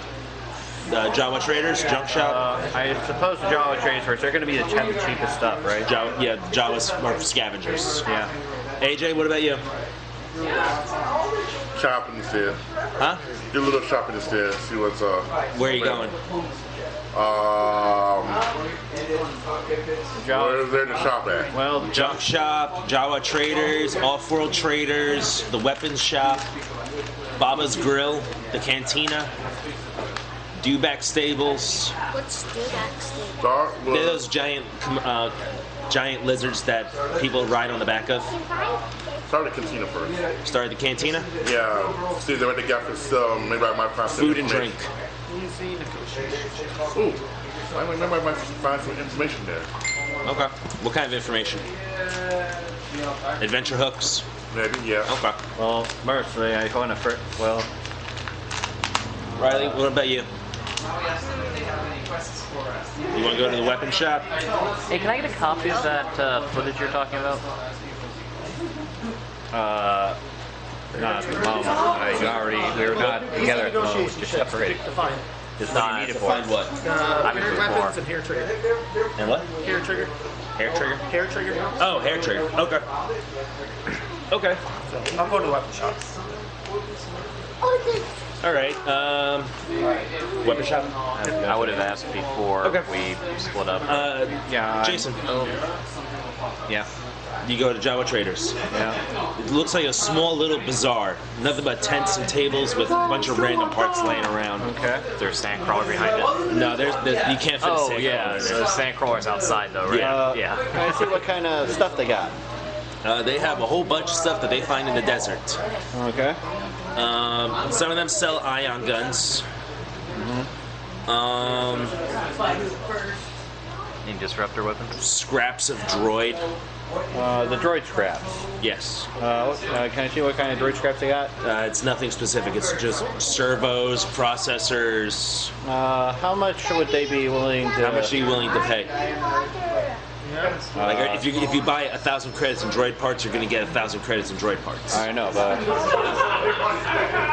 The Jawa Traders, junk shop. I suppose the Jawa Traders first. They're going to be the cheapest stuff, right? Jawa's are scavengers. Yeah. AJ, what about you? Shopping instead. Huh? Do a little shopping instead. See what's Where are you going? Where's there to shop at? Well, Junk shop, Jawa Traders, Off-World Traders, the weapons shop, Baba's Grill, the cantina, Dewback Stables. what's Dewback Stable? Start They're with those giant lizards that people ride on the back of. start the cantina first. Start at the cantina. Yeah, see what they got for maybe I might find some Food and drink. Easy negotiation. Ooh, maybe I might find some information there. Okay. What kind of information? Adventure hooks. Maybe, yeah. Okay. well, firstly, I want to well, Riley, what about you? You want to go to the weapon shop? Hey, can I get a copy of that footage you're talking about? not at the moment. We're not together at the moment. We're just separated. Define. Just what do you need it for? Find what? Hair weapons and hair trigger. And what? Hair trigger. Hair trigger? Hair trigger. Oh, hair trigger. Okay. Okay. So I'll go to the weapon shop. All right. Weapon shop. I would have asked before Okay. we split up. Yeah. Jason, Yeah. you go to Jawa Traders. Yeah. It looks like a small little bazaar. Nothing but tents and tables with a bunch of random parts laying around. Okay. There's sandcrawler behind it. No, there's you can't fit a Oh sandcrawler yeah, there. the sandcrawler's outside though, right? Yeah. Can I see what kind of stuff they got? They have a whole bunch of stuff that they find in the desert. Okay. Some of them sell ion guns. Any disruptor weapons? Scraps of droid. The droid scraps. Yes. Can I see what kind of droid scraps they got? It's nothing specific. It's just servos, processors. How much would they be willing to? How much are you willing to pay? Like if you buy 1,000 credits in droid parts, you're going to get 1,000 credits in droid parts. I know, but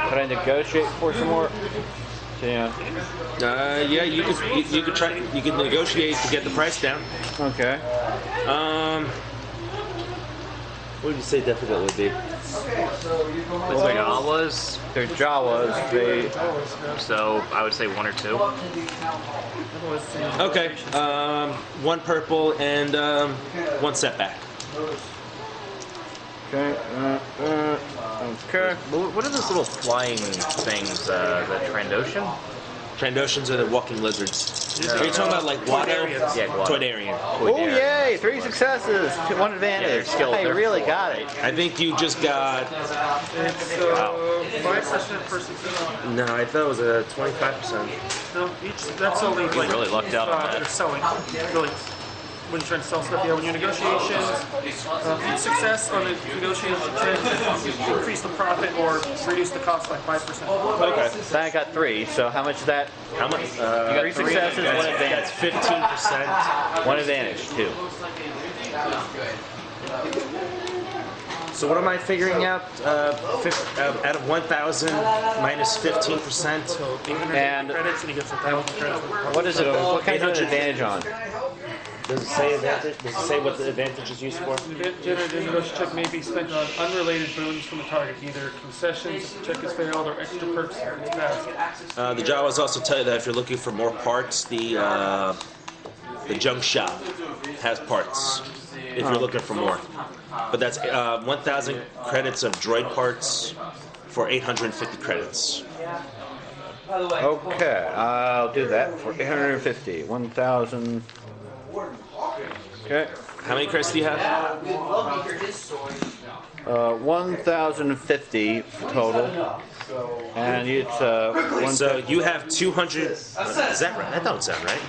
could I negotiate for some more? Yeah. Yeah, you could try. You could negotiate to get the price down. Okay. What would you say difficult would be? Well, they're Jawas. They're Jawas. So I would say 1 or 2. Okay. 1 purple and 1 setback. Okay. Okay. What are those little flying things? The Trandoshan? Trandoshans are the walking lizards. Are you talking about like Watto? Yeah, Toydarian. Oh yay! 3 successes, 1 advantage. I really got it. I think you just got. It's 5% per success. No, I thought it was a 25%. No, that's only like really lucked out on that. You're selling. Really, when you're trying to sell stuff, yeah. When you're negotiations, each success on the negotiation can increase the profit or reduce the cost by 5%. Okay. Then I got 3. So how much is that? How much? You got 3 successes, 1 advantage. 15%. 1 advantage, 2. So what am I figuring out? Out of 1,000 minus 15%. So 800 And credits, and he gets 1,000 credits. what is it? What kind of advantage on? Does it say advantage? Does it say what the advantage is used for? Generated negotiation check may be spent on unrelated boons from the target, either concessions if the check is failed or extra perks if it's passed. The Jawas also tell you that if you're looking for more parts, the junk shop has parts. If you're looking for more, but that's 1,000 credits of droid parts for 850 credits. Okay, I'll do that for 850. 1,000. Okay. How many credits do you have? 1,050 total. And it's So you have 200. Is that right? I thought it was that right.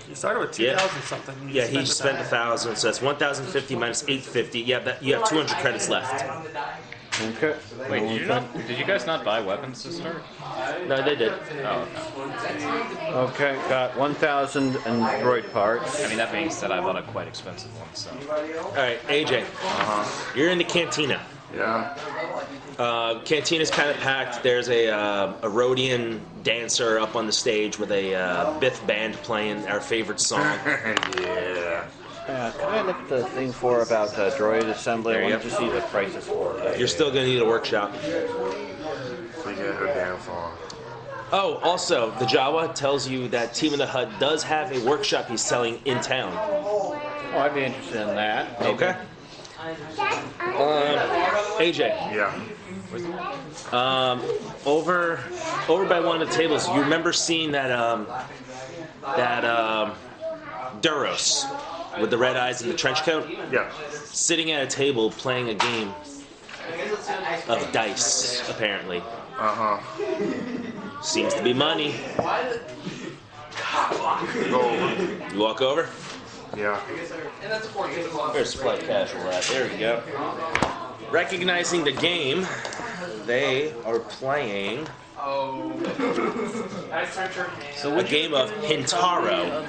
You started with 2,000 something. and you Yeah, he spent 1,000, so that's 1,050 minus 850. Yeah, you have 200 credits left. Okay. Wait, did you guys not buy weapons to start? No, they did. Oh, okay. Okay, got 1,000 and droid parts. I mean, that being said, I bought a quite expensive one, so. All right, AJ, you're in the cantina. Yeah. Cantina's kind of packed. There's a Rhodian dancer up on the stage with a Biff band playing our favorite song. Yeah. Can I look at the thing for about droid assembly? I want to see the prices for it. You're still going to need a workshop. So you get her damn song. Oh, also, the Jawa tells you that Team of the Hut does have a workshop he's selling in town. Oh, I'd be interested in that. Okay. AJ. Yeah. Over by one of the tables, you remember seeing that Duros with the red eyes and the trench coat? Yeah. Sitting at a table playing a game of dice, apparently. Seems to be money. Go over. You walk over? Yeah. There's Flight Casual at. There we go. Recognizing the game, they are playing So a game of Hintaro.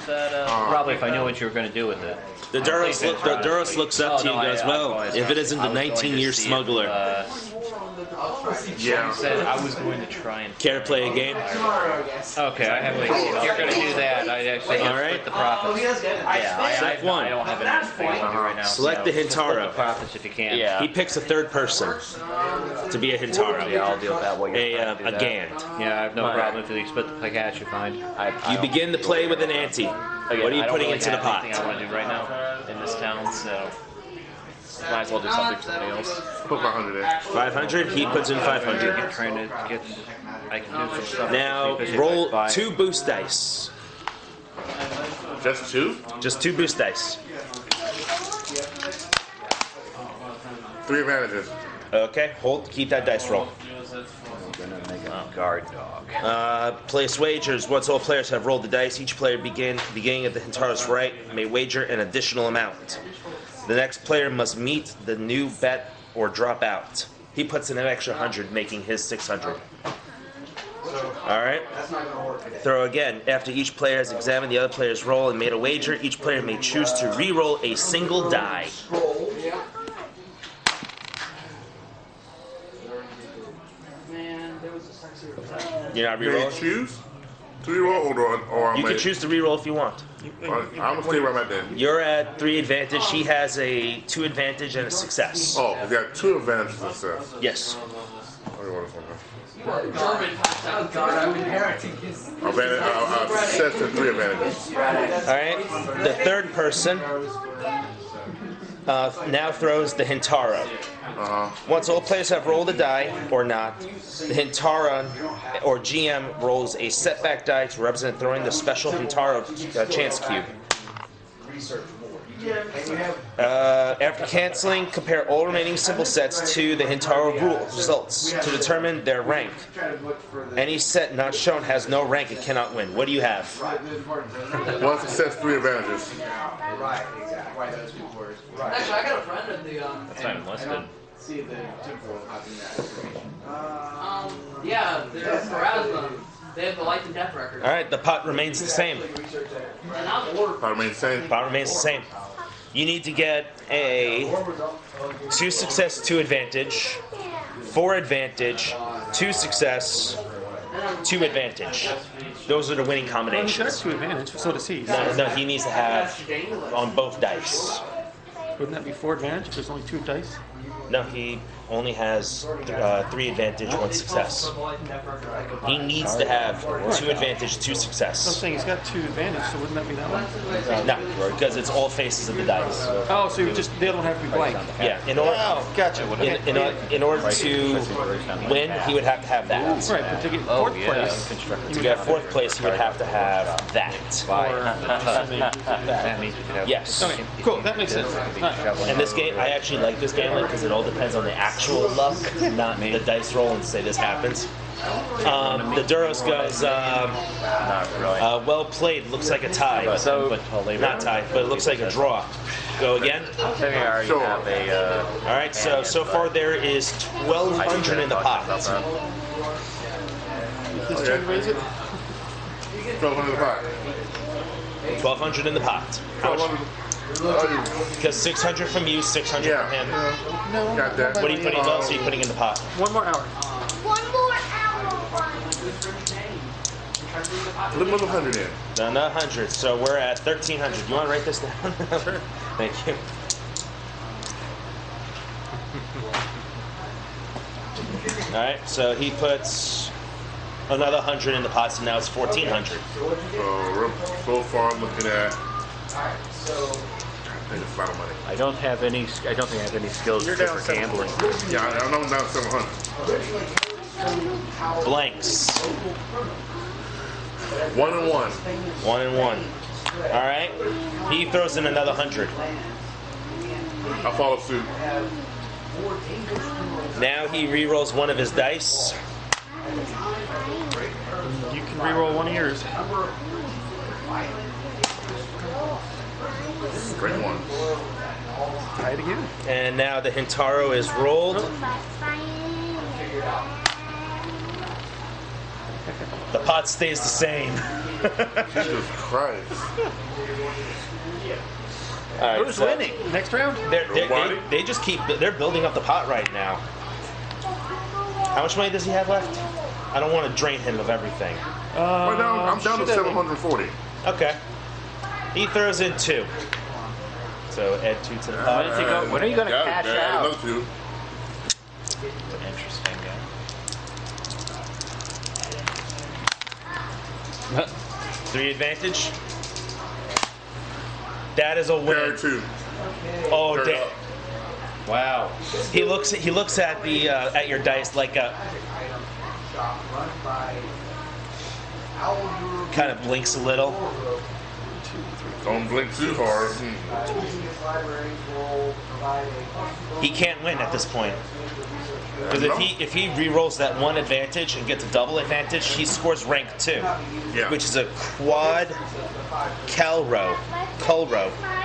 Probably if I knew what you were going to do with it. The Duros looks up to you and goes, well, if it isn't the 19-year smuggler. Yeah. Said I was going to try and. Care to play a game? Okay, I have. If you're going to do that, I actually All right. split the profits. Yeah, Step one. I don't have anything to do right now. Select the Split the Hintaro. profits if you can. Yeah. He picks a third person to be a Hintaro. Yeah, I'll deal with that. While you're trying to do A that. Gand. Yeah, I have no problem if you split the cash you find. You begin to play with an ante. What are you putting into the pot? I want to do right now in this town, so might as well do something for somebody else. Put 500 in. 500. He puts in 500. I'm trying to get. I can do some stuff. Now roll 2 boost dice. Just 2? Just 2 boost dice. 3 advantages. Okay, hold. Keep that dice roll. Guard dog. Place wagers. Once all players have rolled the dice, each player beginning at the Hintaro's right may wager an additional amount. The next player must meet the new bet or drop out. He puts in an extra 100, making his 600. All right. Throw again. After each player has examined the other player's roll and made a wager, each player may choose to re-roll a single die. Man, there was a sexy reception. You're not Can you re-rolling? choose to re-roll or I'm You can like, choose to re-roll if you want. I'm gonna stay where I'm at then. You're at 3 advantage. He has a 2 advantage and a success. Oh, we got 2 advantages to success. Yes. Okay, what is one? German passed out. God, I'm inheriting his. Success and 3 advantages. All right. The third person now throws the Hintaro. Once all players have rolled a die or not, the Hintaro or GM rolls a setback die to represent throwing the special Hintaro chance cube. After canceling, compare all remaining symbol sets to the Hintaro results to determine their rank. Any set not shown has no rank and cannot win. What do you have? 1 success, 3 advantages. Right, exactly. Why those 2 words. Right. Actually, I got a friend at the That's not even listed. See the temporal having that information. yeah, they're Pharasma. They have the life and death record. All right, the pot remains the same. And I'm ordered. I remain the same. Pot remains the same. You need to get a 2 success, 2 advantage, 4 advantage, 2 success, 2 advantage. Those are the winning Well, he's combinations. got 2 advantage, so does he. No, he needs to have on both dice. Wouldn't that be 4 advantage if there's only 2 dice? No, he only has 3 advantage, 1 success. He needs to have 2 advantage, 2 I'm success. saying he's got 2 advantage, so wouldn't that be that one? No, because it's all faces of the dice. Oh, so you just the other one have to be blank. Yeah, in order Gotcha. in order to win, he would have to have that. Right, but to get Oh, 4th yeah. place, To get 4th place, he would have to have that. That means we could have. Yes. Okay, cool. That makes sense. All right. And this game, I actually like this game because it all depends on the actual luck, not the dice roll and say this happens. The Duros goes, Not really. well played, looks like a tie. So- Not tie, but it looks like a draw. Go again. I think I already Sure. have a. All right, so far there is 1,200 in the pot. This turn to raise it? 1,200 in the pot. 1,200 in the pot. How much? Because 600 from you, 600 Yeah. from him. No. Got that. What are you putting? Else are you putting in the pot? 1 more hour. 1 more hour. A little more than 100 in. No, not 100. So we're at 1,300. You want to write this down? Sure. Thank you. All right. So he puts another 100 in the pot. So now it's 1,400. So far, I'm looking at. I think it's a lot of money. I don't have any. I don't think I have any skills You're for down gambling. Yeah, I know I'm down 700. Blanks. 1 and 1. 1 and 1. All right. He throws in another 100. I follow suit. Now he re-rolls one of his dice. You can re-roll one of yours. Great one. Try it again. And now the Hintaro is rolled. The pot stays the same. Jesus Christ. All right, Who's so winning? Next round? Nobody? they just they're building up the pot right now. How much money does he have left? I don't want to drain him of everything. Right now, I'm down to should have- 740. Okay. He throws in 2. So add 2 to the pot. When are you going to Got it, cash man. out? Another 2. Interesting guy. 3 advantage. That is a win. Carry 2. Oh, Turn damn. up. Wow. He looks at the at your dice like a kind of blinks a little. Don't blink too hard. He can't win at this point. Because if he re-rolls that one advantage and gets a double advantage, he scores rank 2, Yeah. which is a quad cull row.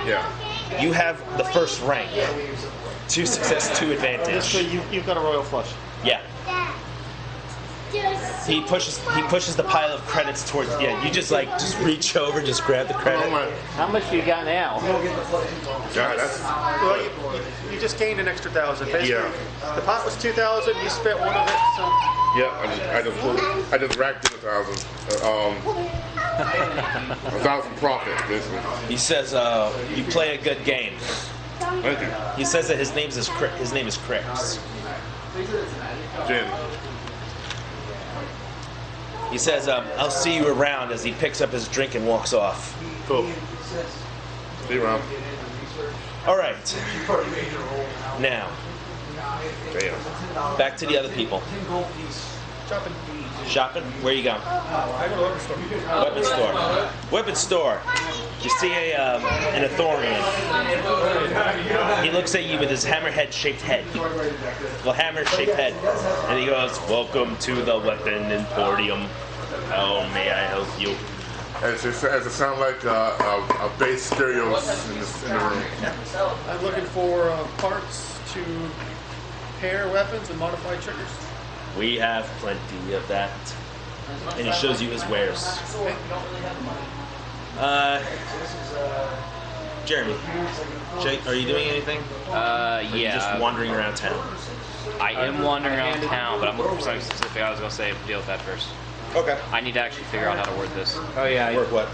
Yeah. You have the first rank. 2 success, 2 advantage. So you've got a royal flush. Yeah. He pushes the pile of credits towards. Yeah, you just reach over, just grab the credit. Oh my How much do you got now? God, that's Well, you just gained an extra 1,000. Basically, Yeah. the pot was 2,000. You spent one of it. So yeah. I just racked in 1,000. 1,000 profit, basically. He says, "You play a good game." Thank you, He says that his name is Crix. Jen. He says, "I'll see you around," as he picks up his drink and walks off. Cool. See you around. All right. Now, Damn. back to the other people. Shopping? Where you going? Weapon store. Weapon store. You see an Athorian. He looks at you with his hammerhead-shaped head. Well, hammer-shaped head. And he goes, "Welcome to the Weapon Emporium. How may I help you?" As it sounds like a bass stereo in the room. I'm looking for parts to pair weapons and modify triggers. We have plenty of that. And he shows you his wares. Jeremy, Jake, are you doing anything? Or are you Yeah. just wandering around town? I am wandering around town, but I'm looking for something specific. I was gonna say deal with that first. Okay. I need to actually figure out how to word this. Oh yeah. Work what?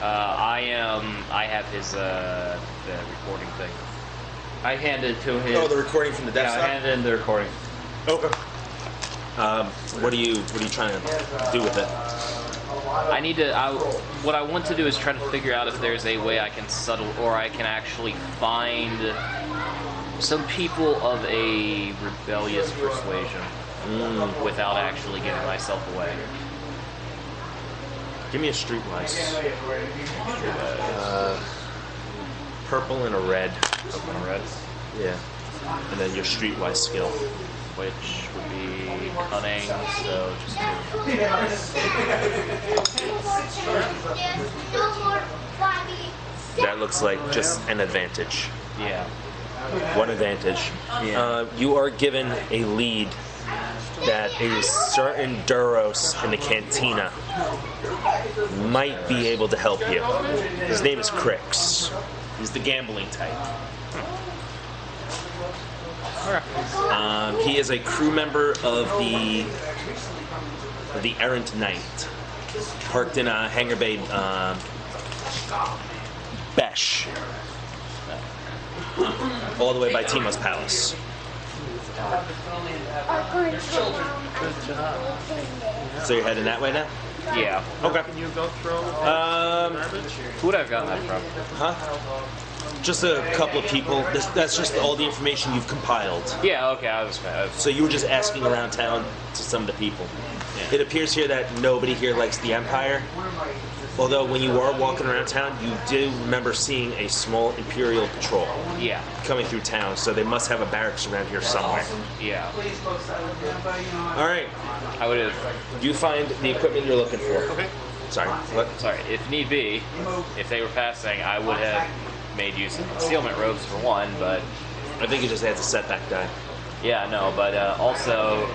I have his the recording thing. I handed to his. Oh, the recording from the Yeah, I desktop? handed in the recording. Okay. What are you trying to do with it? I need to. What I want to do is try to figure out if there's a way I can settle, or I can actually find some people of a rebellious persuasion without actually giving myself away. Give me a streetwise. Purple and a red. Open a red, Yeah. And then your streetwise skill. which would be cunning. So just That looks like just an advantage. yeah. One advantage. You are given a lead that a certain Duros in the cantina might be able to help you. His name is Crix. He's the gambling type. He is a crew member of the Errant Knight, parked in a hangar bay Besh, all the way by Timo's Palace. So you're heading that way now? Yeah. Okay. Can you go throw garbage? Who would I have gotten that from? Huh? Just a couple of people. That's just all the information you've compiled. Yeah. Okay. I was So you were just asking around town to some of the people. It appears here that nobody here likes the Empire. Although when you are walking around town, you do remember seeing a small Imperial patrol yeah. coming through town. So they must have a barracks around here somewhere. Yeah. All right. I would have. You find the equipment you're looking for. Okay. Sorry. What? Sorry. If need be, if they were passing, I would have made use of concealment ropes for one. But I think it just adds a setback die. yeah, no. But also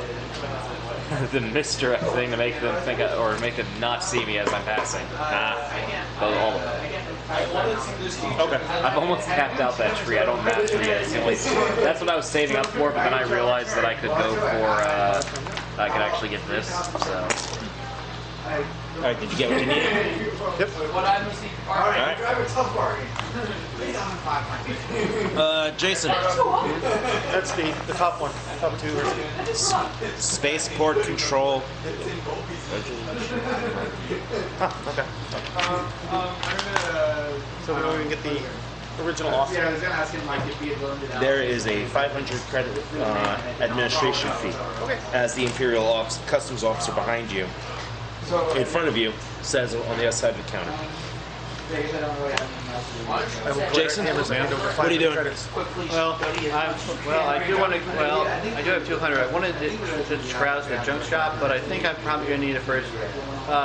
the misdirect thing to make them think or make them not see me as I'm passing. All of them. Okay. I've almost tapped out that tree. I don't master yet. It's the only, that's what I was saving up for, but then I realized that I could go for. I could actually get this. So. All right. Did you get what you needed? Yep. All right. Jason. That's the top one. Top two. Spaceport control. Okay. So we don't even get the original officer. Yeah, I was gonna ask him like if he had loaned it out. There is a 500 credit administration fee. Okay. As the Imperial Customs officer behind you, in front of you, says on the other side of the counter. Jason, what are you doing? Well, I do want to. Well, I do have 200. I wanted to browse the junk shop, but I think I'm probably going to need to first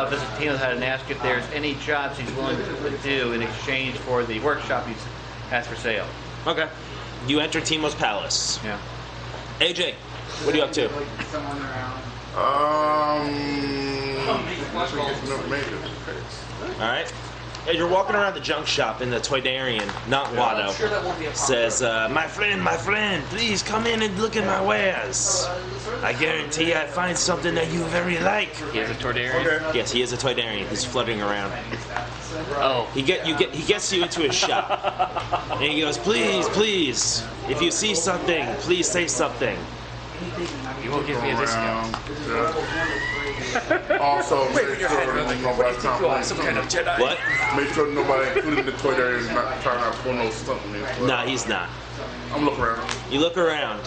visit Tino's head and ask if there's any jobs he's willing to do in exchange for the workshop he has for sale. Okay. You enter Timo's palace. Yeah. AJ, what are you up to? All right. As you're walking around the junk shop in the Toydarian, not Watto, says, my friend, please come in and look at my wares. I guarantee I find something that you very like. He is a Toydarian? Yes, he is a Toydarian. He's fluttering around. Oh. He gets you into his shop. And he goes, please, if you see something, please say something. You won't give me a discount. Also, make sure nobody some kind of Jedi. What? Make sure nobody, including the Toydarian, is not trying to pull no stunt on me. Nah, he's not. I'm looking around. You look around.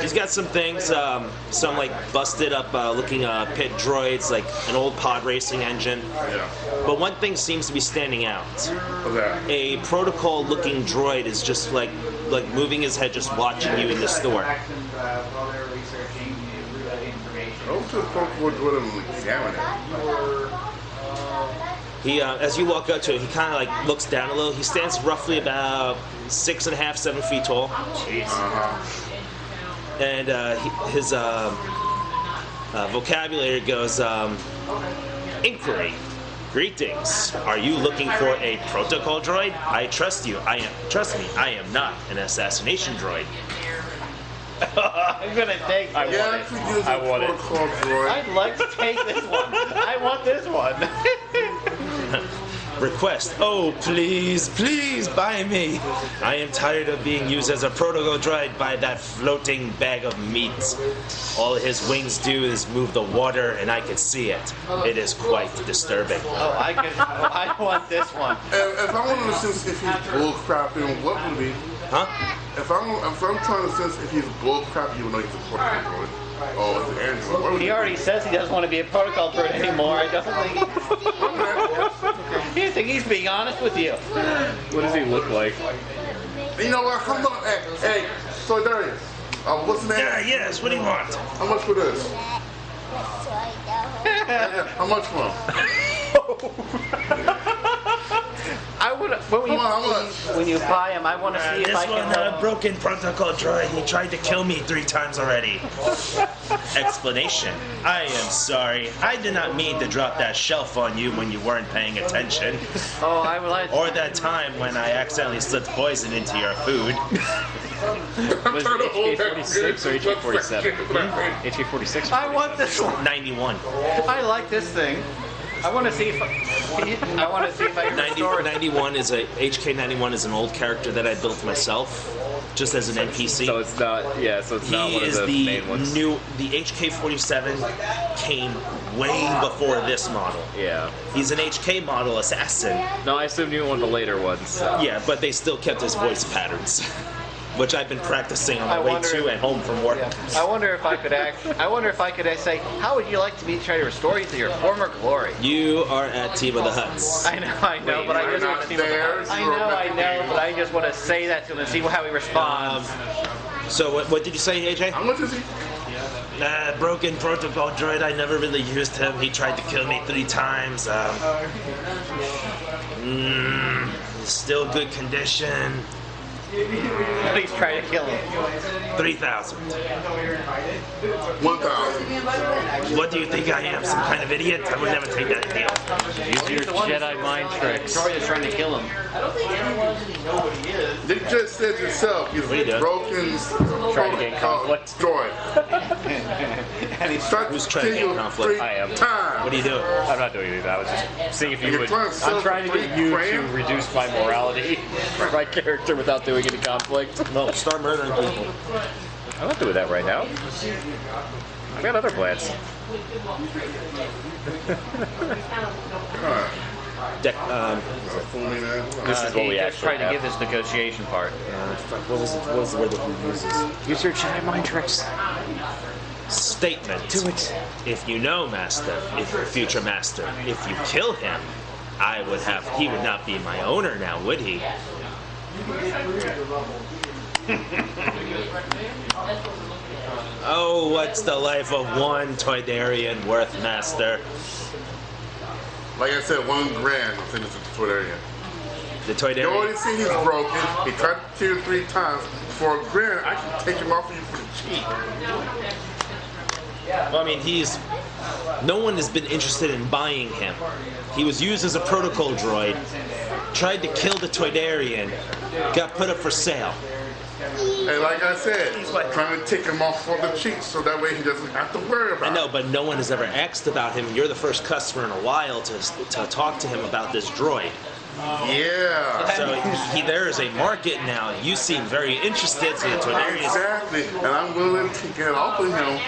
He's got some things, some like busted up looking pit droids, like an old pod racing engine. Yeah. But one thing seems to be standing out. What's that? A protocol looking droid is just like moving his head, just watching you in the store. Go to the protocol droid and examine it. He, as you walk up to it, he kind of like looks down a little. He stands roughly about 6.5, 7 feet tall. And his vocabulary goes, inquiry. Greetings. Are you looking for a protocol droid? I trust you. Trust me, I am not an assassination droid. I'm gonna take. I want it. I'd like to take this one. I want this one. Request. Oh, please, please buy me. I am tired of being used as a protocol droid by that floating bag of meat. All his wings do is move the water, and I can see it. It is quite disturbing. Oh, I want this one. If I wanted to sense if he's bullcrapping, what would it be? Huh? If I'm trying to sense if he's bullcrapping, you would know he's a protocol droid. Oh, it's an android. What would He it already says he doesn't want to be a protocol droid anymore. I don't think. You think he's being honest with you? What does he look like? be? You know what? How much? Hey, Soydarius. What's the name? Yeah, yes, what do you want? How much for this? How much for him? I would. When you buy him, I want to see if I can. This one, broken protocol droid. He tried to kill me 3 times already. Explanation. I am sorry. I did not mean to drop that shelf on you when you weren't paying attention. Oh, I would like. Or that time when I accidentally slipped poison into your food. Was it HK-46 or HK-47? HK-46. I want this one. 91. I like this thing. I want to see if I can restore it. 91 is HK91 is an old character that I built myself, just as an NPC. So it's not, yeah. So it's not one of the main ones. The HK47 came way before this model. Yeah. He's an HK model assassin. No, I assumed you were one of the later ones. So. Yeah, but they still kept his voice patterns, which I've been practicing on my way to and home from work. I wonder if I could say, how would you like to try to restore you to your former glory? You are at Team of the Huts. I know, but I just want to see I know, but I just want to say that to him and see how he responds. So what did you say, AJ? How much is he? Broken protocol droid. I never really used him. He tried to kill me 3 times. Still good condition. Please try to kill him. 3,000. 1,000. What do you think I am? Some kind of idiot? I would never take that deal. Use your Jedi mind tricks. Troy is trying to kill him. I don't think anyone really know what he is. You just said yourself, he's broken. Trying to gain conflict. Droid. And he's Who's trying to get conflict? I am. Time. What are you doing? I'm not doing anything. I was just seeing if you You're would. trying to sell I'm trying to for get you to $3,000? reduce my morality for my character without doing any conflict. No, start murdering people. I'm not doing that right now. I got other plans. This is what we just actually tried to have. give this negotiation part. What was the word that he uses? Use your Jedi mind tricks. Statement. Do it. If you know, Master, future Master, if you kill him, He would not be my owner now, would he? Oh, what's the life of one Toydarian worth, master? Like I said, $1,000 to finish the Toydarian. The You Toydarian. already see he's broken. He tried to kill 3 times. For $1,000, I can take him off of you for the cheap. Well, I mean, no one has been interested in buying him. He was used as a protocol droid, tried to kill the Toydarian, got put up for sale. And like I said, he's trying to take him off for the cheap so that way he doesn't have to worry about it. I know, but no one has ever asked about him. You're the first customer in a while to talk to him about this droid. Yeah. So there is a market now. You seem very interested in the Toydarian. Exactly. And I'm willing to get off of him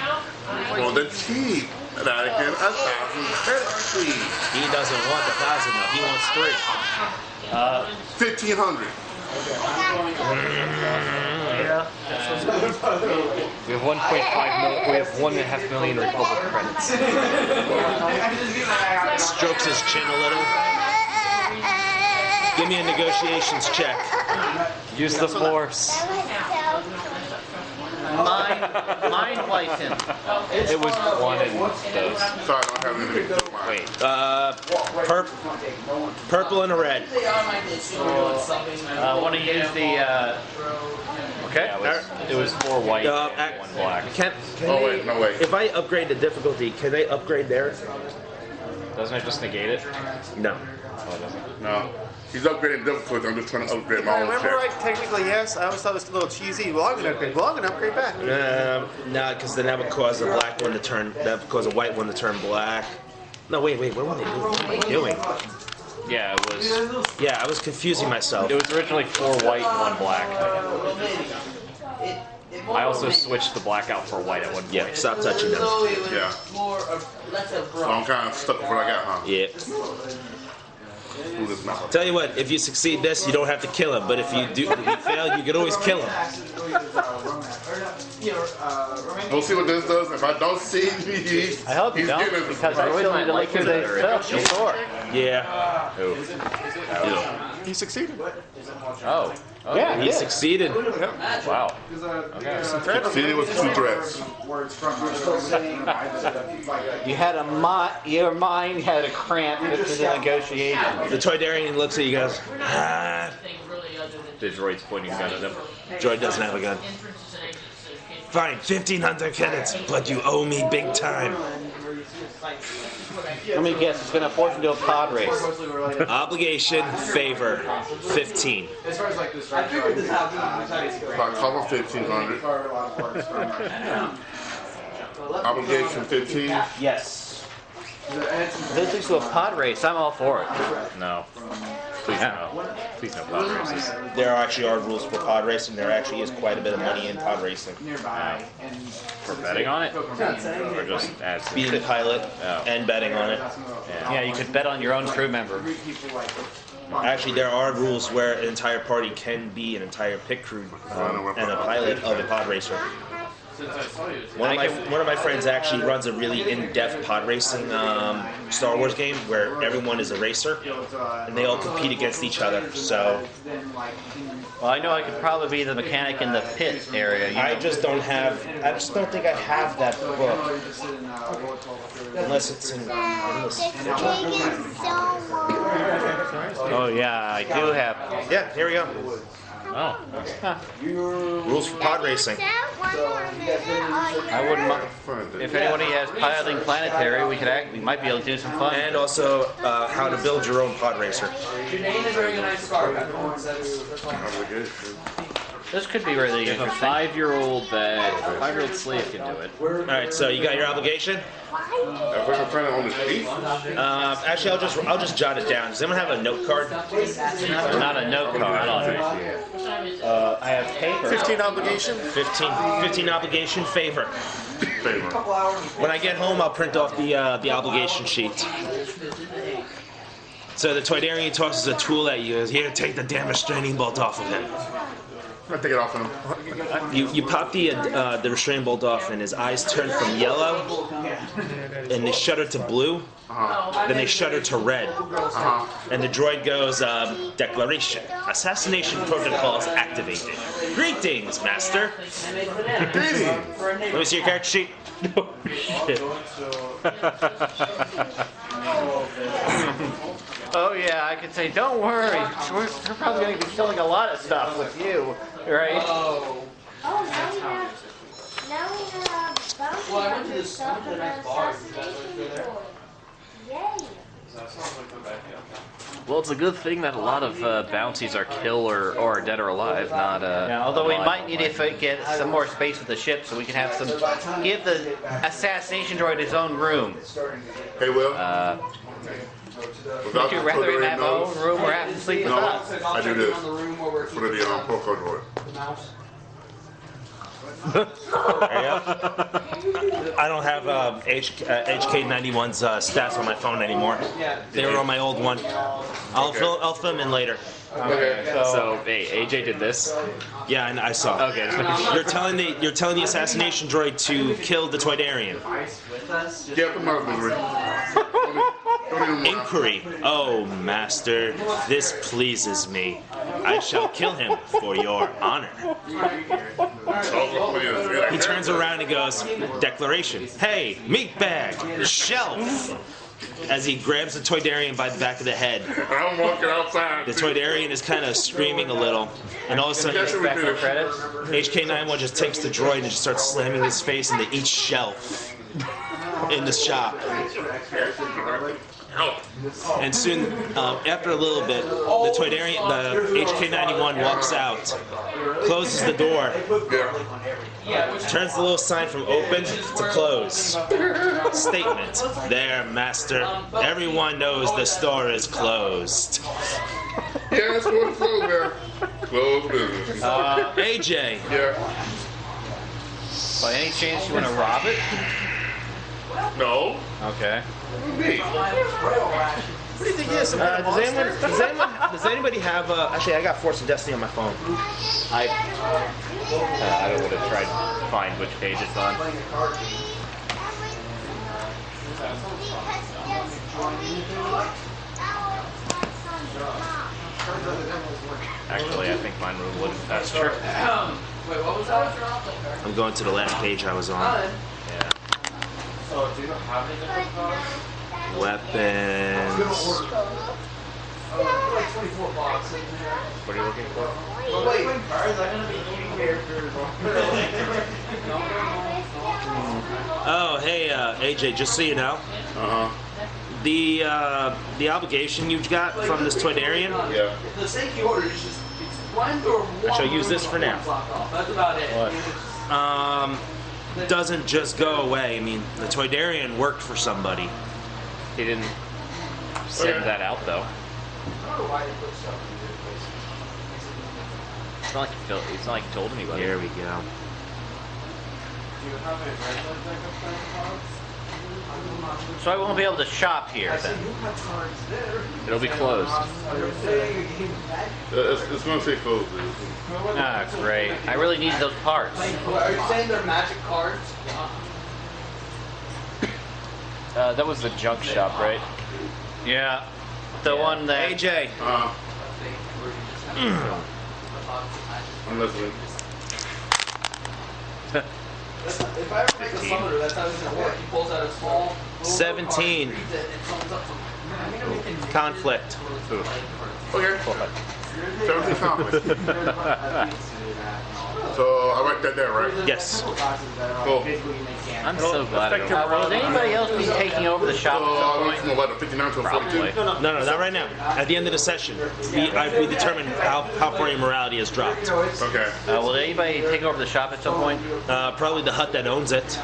for the cheap. And I get 1,000 credits, please. He doesn't want 1,000 though. He wants 3. 1,500. We have 1.5 million. We have 1.5 million Republic credits. Strokes his chin a little. Give me a negotiations check. Use the Force. Mine like him. It was one in those. Sorry, I don't have anything to mind. Wait. Purple and a red. I want to use the. Okay. Yeah, it was 4 white and 1 black. Can Oh, they, wait, no, wait. If I upgrade the difficulty, can they upgrade theirs? Doesn't it just negate it? No. Oh, it doesn't. No. He's upgrading difficulty. I'm just trying to upgrade my own Remember, check. right? Technically, yes. I always thought it was a little cheesy. Well, I'm gonna upgrade. Well, I'm gonna upgrade back. No, because then that would cause a black one to turn. That would cause a white one to turn black. No, wait. What were they doing? What am I doing? Yeah, it was. Yeah, I was confusing myself. It was originally 4 white and 1 black. I also switched the black out for white at one point. Yeah, stop touching them. Yeah. So I'm kind of stuck with what I got, huh? Yeah. Screw this mouth. Tell you what, if you succeed this, you don't have to kill him. But if you fail, you can always kill him. We'll see what this does. If I don't see he's I hope you he's don't, giving because I still need to look through the store. Yeah. He succeeded. Oh. Okay. Yeah, He succeeded. Wow. Okay. Succeeded with 2 threats. You had your mind had a cramp after the negotiation. The Toydarian looks at you guys. The droid's pointing a gun at him. Droid doesn't have a gun. Fine, 1,500 credits, but you owe me big time. Let me guess, it's going to force him to a pod race. Obligation, favor, 15. As far as like this, I figured this out. If I cover 1,500. Obligation 15. Yes. This leads to a pod race. I'm all for it. No. Please no. Please no pod races. There actually are rules for pod racing. There actually is quite a bit of money in pod racing. For betting on it? Or just as Being the pilot Oh. and betting on it. Yeah, you could bet on your own crew member. Actually, there are rules where an entire party can be an entire pit crew and a pilot of a pod racer. One of my friends actually runs a really in-depth pod racing Star Wars game where everyone is a racer and they all compete against each other. So Well, I know I could probably be the mechanic in the pit area. I just don't think I have that book unless it's in. It's taking so long. Oh yeah, I do have. Yeah, here we go. Oh. Rules for pod racing. I wouldn't mind. If anybody has piloting planetary, we might be able to do some fun. And also how to build your own pod racer. Your name is organized car. This could be really If a interesting. 5-year-old slave can do it. All right, so you got your obligation. If we're trying to own the sheet, Actually, I'll just jot it down. Does anyone have a note card? Not a note card. I have paper. 15 obligation. 15 obligation, favor. favor. When I get home, I'll print off the obligation sheet. So the Toydarian tosses a tool at you. Here, take the damn restraining bolt off of him. I take it off him. You pop the restraining bolt off, and his eyes turn from yellow, and they shudder to blue. Then they shudder to red, and the droid goes, "Declaration: Assassination protocols activated. Greetings, Master." Greetings. Let me see your character sheet. Oh, shit. Oh yeah, I could say, don't worry, we're probably going to be killing a lot of stuff with you, right? Oh, now we have bounty hunters stuff for the assassination droid. Yay! Well, it's a good thing that a lot of bounties are kill or are dead or alive, not Yeah, although we alive. might need to get some more space with the ship so we can have some, give the assassination droid his own room. Hey, Will. Would you rather him have his own room or have him sleep with No, us? I do this. For the protocol droid. I don't have HK91's stats on my phone anymore. They were on my old one. I'll fill them in later. Okay. So, hey, AJ did this. Yeah, and I saw. Okay. You're telling the assassination droid to kill the Toydarian. Yeah, put my misery. Inquiry. Oh, Master, this pleases me. I shall kill him for your honor. He turns around and goes, "Declaration. Hey, meat bag, shelf." As he grabs the Toydarian by the back of the head. I'm walking outside. The Toydarian is kind of screaming a little, and all of a sudden, Back for credits? HK91 just takes the droid and just starts slamming his face into each shelf in the shop. And soon, after a little bit, the Toydarian, the HK91 walks out, closes the door, turns the little sign from open to closed. Statement: "There, Master. Everyone knows the store is closed." Yeah, that's what it's closed, man. Closed business. AJ. Yeah. By any chance you want to rob it? No. Okay. Me. What do you think this? Does anybody have? Actually, I got Force of Destiny on my phone. I don't want to try to find which page it's on. Actually, I think mine would load faster. Wait, what was that? I'm going to the last page I was on. Yeah. So, do you have any different cars? Weapons. Like 24 bucks in there. What are you looking for? Wait, cars, I'm gonna be eating characters. Oh, hey, AJ. Just so you know, the obligation you've got from this Toydarian. Yeah. The steak you ordered is just, it's blend or one. I shall use this for now. That's about it. What? Doesn't just go away. I mean, the Toydarian worked for somebody. He didn't send that out though. I don't know why they put stuff in weird places. It's not like he told anybody. Here we go. Do you have a regular deck of playing cards? So I won't be able to shop here I said then. you have cards there. It'll be closed. You're saying a game of magic. It's going to say closed. Ah, great. I really need those parts. Are you saying they're magic cards? That was the junk shop, right? Yeah. The one that... AJ. I'm listening. If I ever make a summoner, that's how it's gonna work. He pulls out a small. 17. Reads it, and summons up some. Conflict. Okay. 17 conflict. So I write that down, right? Yes. Cool. I'm so glad I don't. Will anybody else be taking over the shop So at I some went point? from what, 59 to 42? Probably. No, not right now. At the end of the session, we determine how far your morality has dropped. Okay. Will anybody take over the shop at some point? Probably the hut that owns it.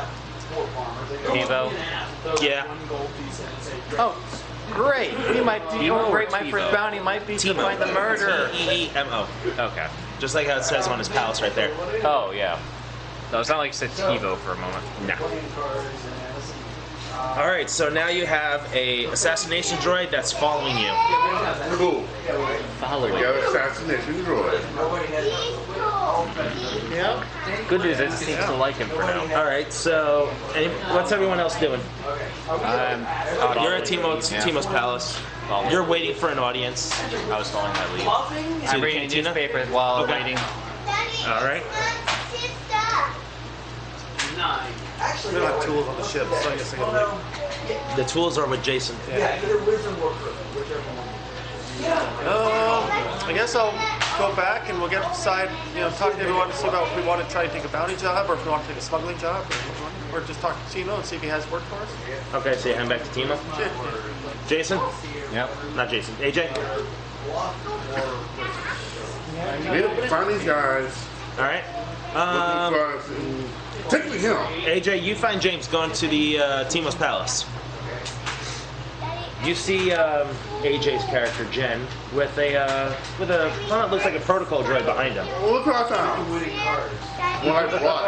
Evo? Yeah. Oh, great. We might be great. My first bounty might be to find the murderer. TEEMO. Okay. Just like how it says on his palace right there. Oh yeah. No, it's not like it said TiVo for a moment. No. All right, so now you have a assassination droid that's following you. Cool. Following. We got an assassination droid. Yeah. Good news is it seems to like him for now. All right. So, what's everyone else doing? You're at Timo's Palace. You're waiting for an audience. I was following my lead. To I'm the reading cantina? newspapers while Okay. waiting. All right. We don't have tools on the ship, so I guess I gotta wait. The tools are with Jason. I guess I'll go back and we'll get inside, talk to everyone to see about if we want to try to take a bounty job or if we want to take a smuggling job or just talk to Timo and see if he has work for us. Okay, so you hand back to Timo. Jason? Yep. Not Jason. AJ? We need to find these guys. All right. Looking for us and take me him. AJ, you find James going to the Timo's Palace. You see AJ's character Jen with a well, it looks like a protocol droid behind him. Well, look what I found. Well, I brought,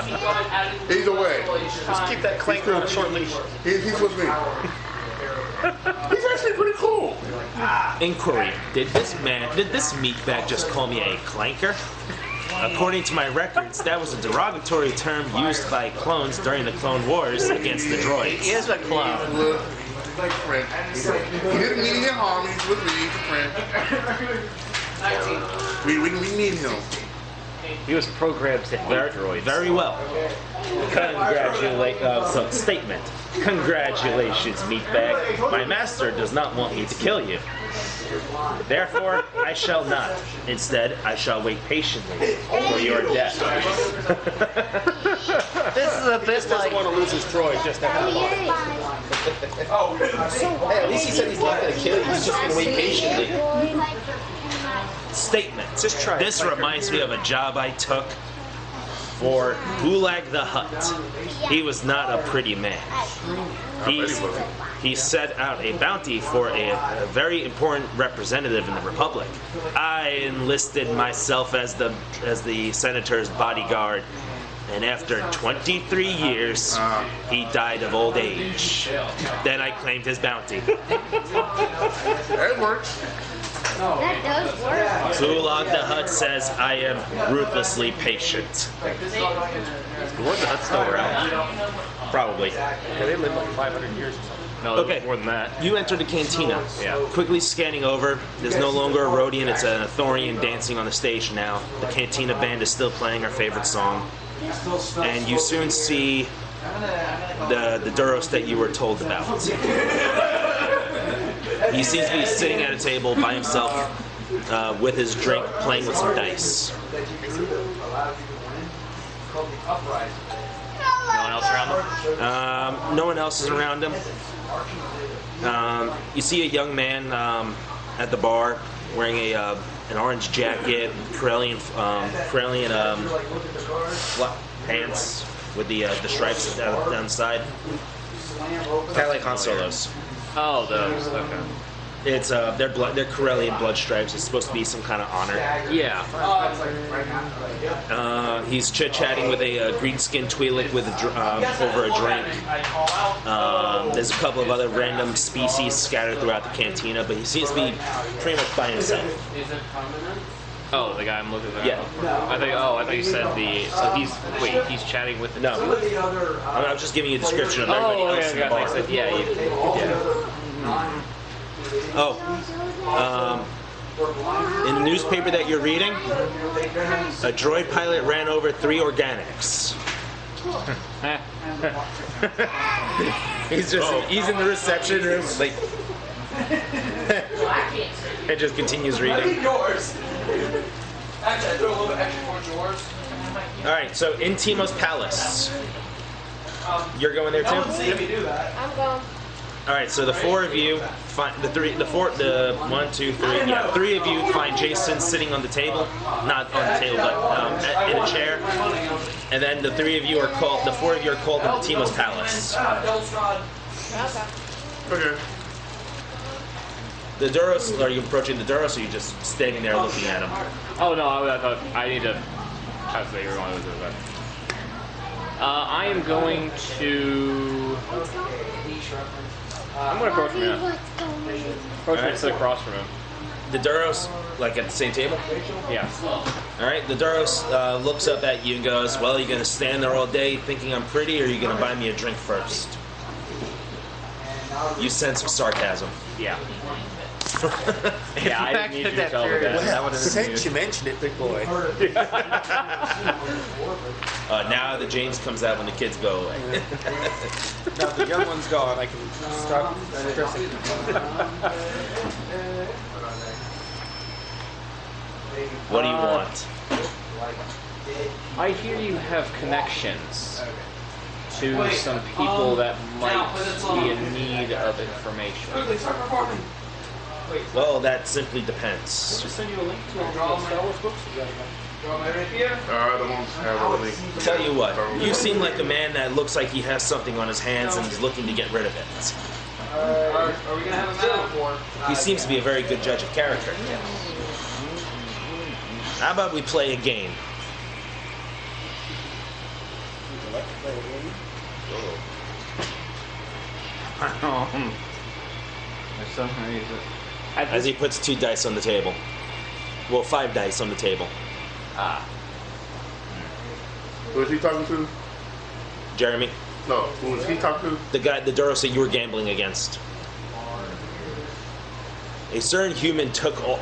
actually. He's away. Just keep that clanker on a short leash. He's with me. He's actually pretty cool. Inquiry: Did this meatbag just call me a clanker? According to my records, that was a derogatory term used by clones during the Clone Wars against the droids. He is a clone. Look, he's like a friend. He didn't mean any harm. He's with me. He's a friend. We need him. He was programmed to hate droids. Very well. Statement. Congratulations, meatbag. My master does not want me to kill you. Therefore, I shall not. Instead, I shall wait patiently for your death. This is a bit like. Want to lose his droid just after Hey, at least he said he's not going to kill you. He's just going to wait patiently. Statement. Just try it. This reminds me of a job I took for Gulag the Hutt. He was not a pretty man. He set out a bounty for a very important representative in the Republic. I enlisted myself as the senator's bodyguard, and after 23 years, he died of old age. Then I claimed his bounty. That works. That does work. Gulag the Hutt says I am ruthlessly patient. Gulag the Hutt's still around. Probably. Yeah, they lived like 500 years or something. No, Okay. more than that. You enter the cantina. Yeah. Quickly scanning over. There's no longer a Rhodian, it's an Athorian dancing on the stage now. The cantina band is still playing our favorite song. And you soon see the Duros that you were told about. He seems to be sitting at a table by himself with his drink, playing with some dice. No one else around them? No one else is around him. You see a young man at the bar wearing an orange jacket, Corellian pants with the stripes down the side. Kind of like Han Solo's. Oh, those. Okay. It's they're Corellian blood stripes. It's supposed to be some kind of honor. Yeah. He's chit-chatting with a green-skinned Twi'lek with over a drink. There's a couple of other random species scattered throughout the cantina, but he seems to be pretty much by himself. Oh, the guy I'm looking at. Yeah. I thought you said the. So he's chatting with the. No. I was just giving you a description of everybody Oh, else in the bar. okay. Yeah. In the newspaper that you're reading, a droid pilot ran over 3 organics. He's in the reception room, like, and just continues reading. Yours. Actually, I throw a little bit extra towards yours. All right, so in Timo's Palace, you're going there too. See me do that. I'm going. All right, so the 4 of you find three of you find Jason sitting on the table, not on the table, but in a chair, and then the 4 of you are called into Timo's Palace. Okay. The Duros, are you approaching the Duros, or are you just standing there looking at him? Oh no, I thought I need to. I was thinking wrong with it. I am going to. I'm going to approach from him. Approach him and sit across from him. the Duros, like at the same table? Yeah. All right, the Duros looks up at you and goes, well, you going to stand there all day thinking I'm pretty, or are you going to buy me a drink first? You sense sarcasm. Yeah. Yeah, I didn't need you to tell me that. That would have Since you mentioned it, big boy. Now the James comes out when the kids go away. Now the young one's gone, I can stop stressing. What do you want? I hear you have connections to some people that might be in need of information. Well, that simply depends. Just send you a link to all the Star Wars books. I don't have a link. Tell you what, you seem like a man that looks like he has something on his hands and is looking to get rid of it. Are we gonna have a metaphor? He seems to be a very good judge of character. How about we play a game? As he puts 2 dice on the table. Well, 5 dice on the table. Ah. Who is he talking to? Jeremy, No, who is he talking to? the guy, the Duros that you were gambling against. A certain human took a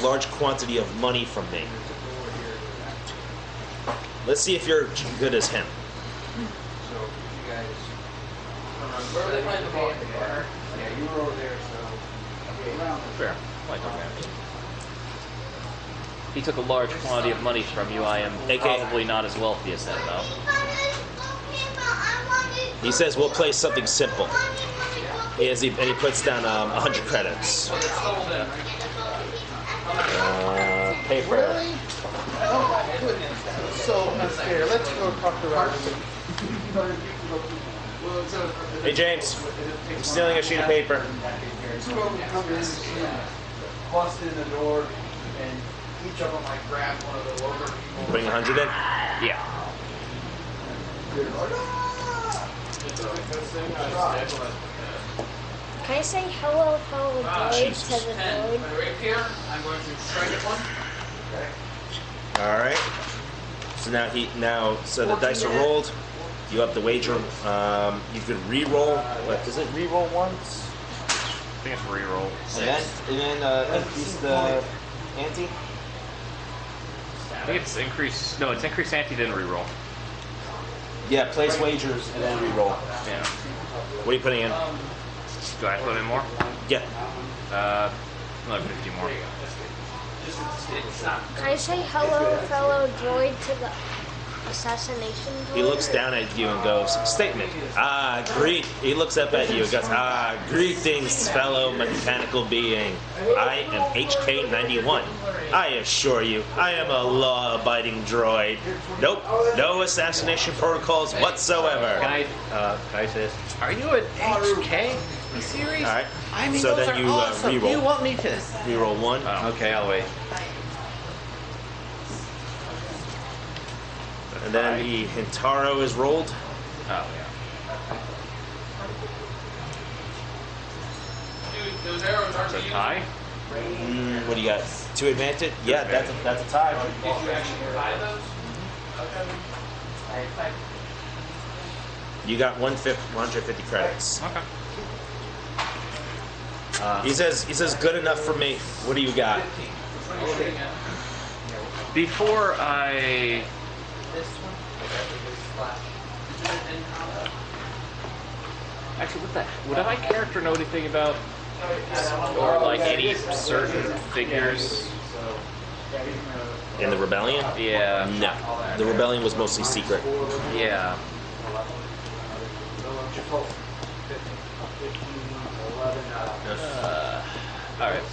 large quantity of money from me. Let's see if you're good as him. Where are they playing the ball? Yeah, you were over there, so. Fair. Like he took a large quantity of money from you. I am probably not as wealthy as him, though. He says we'll play something simple. And he puts down 100 credits. Paper. Oh my goodness, so unfair. Let's go talk to Robert. Hey James, I'm stealing a sheet of paper. Two of them come in, bust in the door, and each of them like grab one of the lower people. Bring 100 in. Yeah. Can I say hello, fellow droid to the droid? Right here, I'm going to strike at one. All right. So the dice are rolled. You have the wager. You could re-roll. What is it? Re-roll once, I think it's reroll. and then increase the ante. I think it's increased. No, it's increased ante, then reroll. Yeah, place wagers and then re-roll. Yeah. What are you putting in? Do I put in more? Yeah. Another 50 more. Can I say hello, fellow droid to the assassination droid? He looks down at you and goes, statement. He looks up at you and goes, greetings, fellow mechanical being. I am HK-91. I assure you, I am a law-abiding droid. Nope, no assassination protocols whatsoever. Can I say this? Are you an HK? Are you serious? All right. I mean, So those then are you, awesome. re-roll. You want me to? Reroll 1. Okay, I'll wait. And then the Hintaro is rolled. Oh, yeah. Dude, those arrows aren't So used. tie? What do you got? 2 advantage? Yeah, that's a tie. Did you actually buy those? Okay. You got 150 credits. Okay. He says good enough for me. What do you got? Before I... Actually, would my character know anything about, or like any certain figures? In the rebellion? Yeah. No. The rebellion was mostly secret. Yeah. Alright.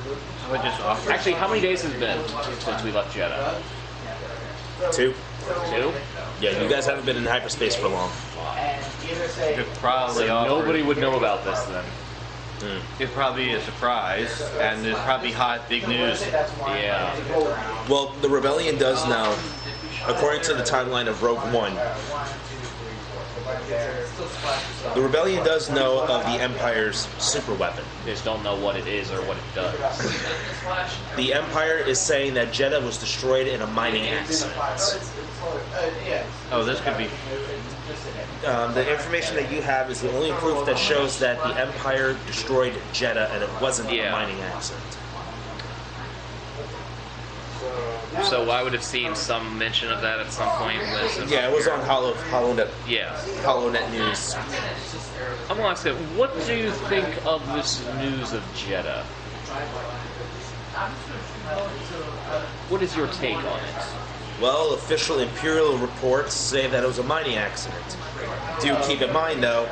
I would just offer. Actually, how many days has it been since we left Jeddah? 2. 2? Yeah, you guys haven't been in hyperspace for long. You could probably offer. Nobody would know about this then. It'd probably be a surprise, and there's probably hot, big news. Yeah. Well, the rebellion does now, according to the timeline of Rogue One, The Rebellion does know of the Empire's super weapon. They just don't know what it is or what it does. The Empire is saying that Jeddah was destroyed in a mining accident. Oh, this could be. The information that you have is the only proof that shows that the Empire destroyed Jeddah and it wasn't a mining accident. So I would have seen some mention of that at some point. Yeah, it was on HoloNet. Yeah. HoloNet News. I'm gonna ask you, what do you think of this news of Jeddah? What is your take on it? Well, official Imperial reports say that it was a mining accident. Do keep in mind, though,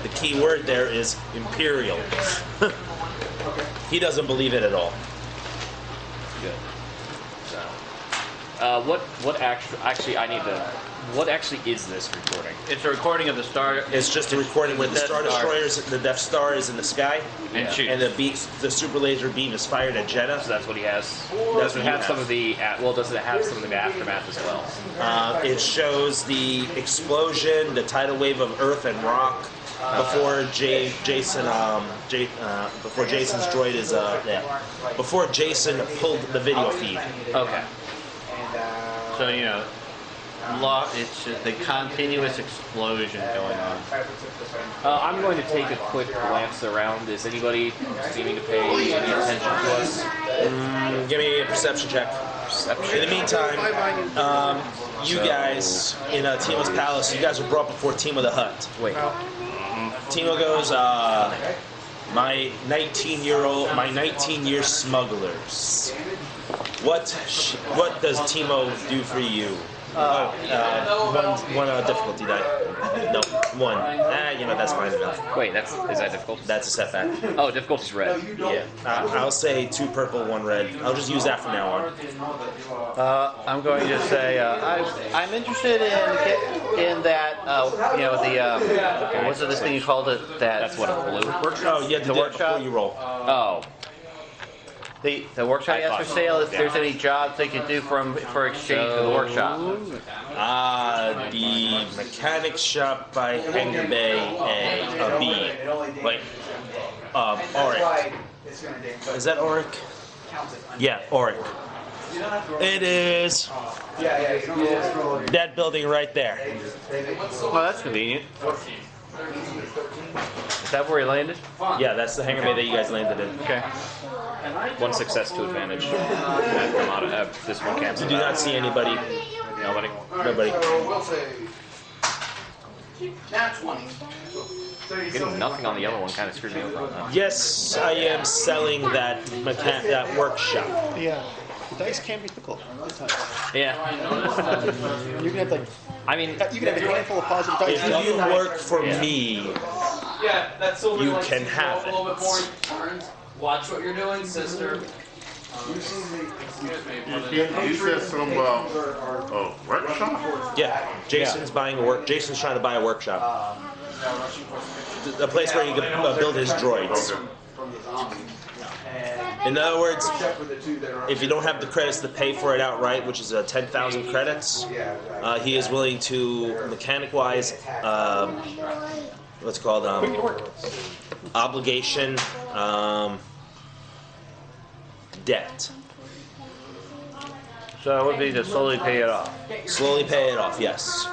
the key word there is Imperial. He doesn't believe it at all. Good. So, what actually is this recording? It's a recording of the Star. It's just a recording where the Star Destroyers, the Death Star is in the sky, and the super laser beam is fired at Jeddah. So that's what he has. Does it have some of the does it have some of the aftermath as well? It shows the explosion, the tidal wave of earth and rock before Jason's droid is before Jason pulled the video feed. Okay. So it's just the continuous explosion going on. I'm going to take a quick glance around. Is anybody seeming to pay any attention to us? Give me a perception check. In the meantime, you guys in Timo's palace, you guys were brought before Timo the Hutt. Wait. Timo goes, my 19-year smugglers. What does Timo do for you? One difficulty die. No, one. That's fine enough. Wait, is that difficult? That's a setback. Oh, difficulty's red. Yeah. I'll say 2 purple, 1 red. I'll just use that from now on. I'm going to say I'm interested in that. What's this thing you called it? That's what a blue workshop. Oh, yeah, the workshop before you roll. Oh. The workshop has for sale. If there's any jobs they could do for exchange for the workshop. The mechanic shop by Hangar Bay A, B. Like, Auric. Is that Auric? Yeah, Auric. It is that building right there. Well, that's convenient. Is that where he landed? Yeah, that's the hangar bay that you guys landed in. Okay. 1 success to advantage. This one cancels. You do not see anybody. Nobody. We'll say nat 20. Getting nothing on the other one kind of screwed me over on that. Yes, I am selling that workshop. Yeah. The dice can be fickle sometimes. Yeah. You can have you can have a handful of positive dice. If you work for me, Yeah, that's so you can have a little bit more turns. Watch what you're doing, sister. You said something about workshop? Yeah, Jason's trying to buy a workshop. A place where you can build his droids. In other words, if you don't have the credits to pay for it outright, which is 10,000 credits, he is willing to, mechanic-wise, what's it called, obligation, debt. So it would be to slowly pay it off. Slowly pay it off, yes.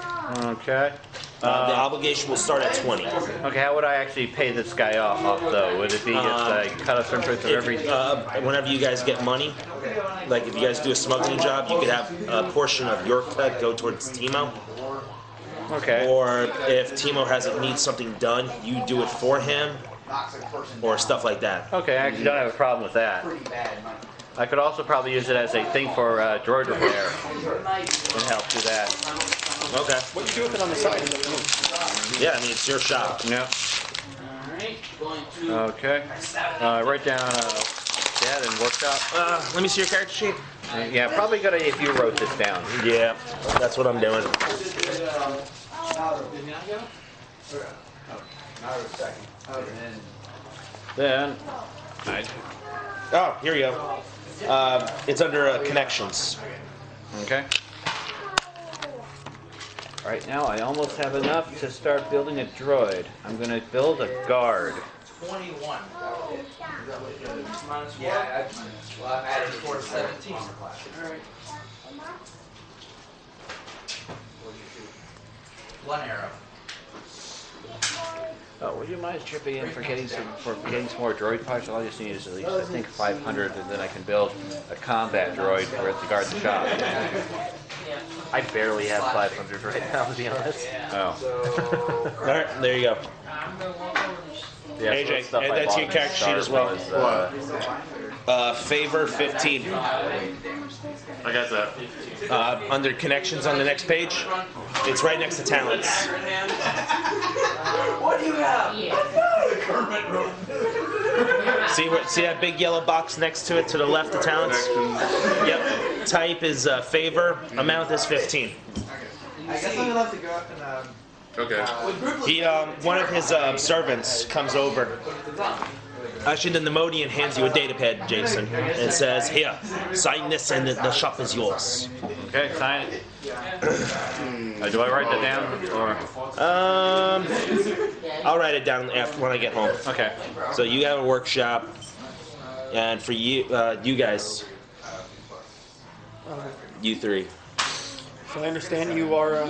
Okay. The obligation will start at 20. Okay, how would I actually pay this guy off though? Would it be just cut a certain for every? Whenever you guys get money, like if you guys do a smuggling job, you could have a portion of your cut go towards Timo. Okay. Or if Timo needs something done, you do it for him, or stuff like that. Okay, I actually don't have a problem with that. I could also probably use it as a thing for droid repair and help do that. Okay. What you do with it on the side? Yeah, I mean it's your shop. Yeah. Okay. Write down dad and workshop. Let me see your character sheet. Yeah, probably good idea if you wrote this down. Yeah, that's what I'm doing. Then. Oh, here you go. It's under connections. Okay. Right now, I almost have enough to start building a droid. I'm gonna build a guard. 21. Yeah, well, I'm adding 4 to 17. Alright. One arrow. Oh, would you mind chipping in for getting some more droid parts? All I just need is at least, I think, 500, and then I can build a combat droid for it to guard the shop. I barely have 500 right now, to be honest. Oh. All right, there you go. Yeah, AJ, stuff add I that to bought your at character the sheet as well. start was, Favor 15. I got that. Under connections on the next page, it's right next to talents. What do you have? The Kermit room. See that big yellow box next to it to the left of talents? Yep. Type is favor. Amount is 15. I guess I'm gonna have to go up and Okay. He, one of his servants comes over. Actually, the Nemodian hands you a datapad, Jason, and says, "Here, sign this, and the shop is yours." Okay, sign it. Do I write that down, or? I'll write it down after when I get home. Okay. So you have a workshop, and for you, you guys, you three. So I understand you are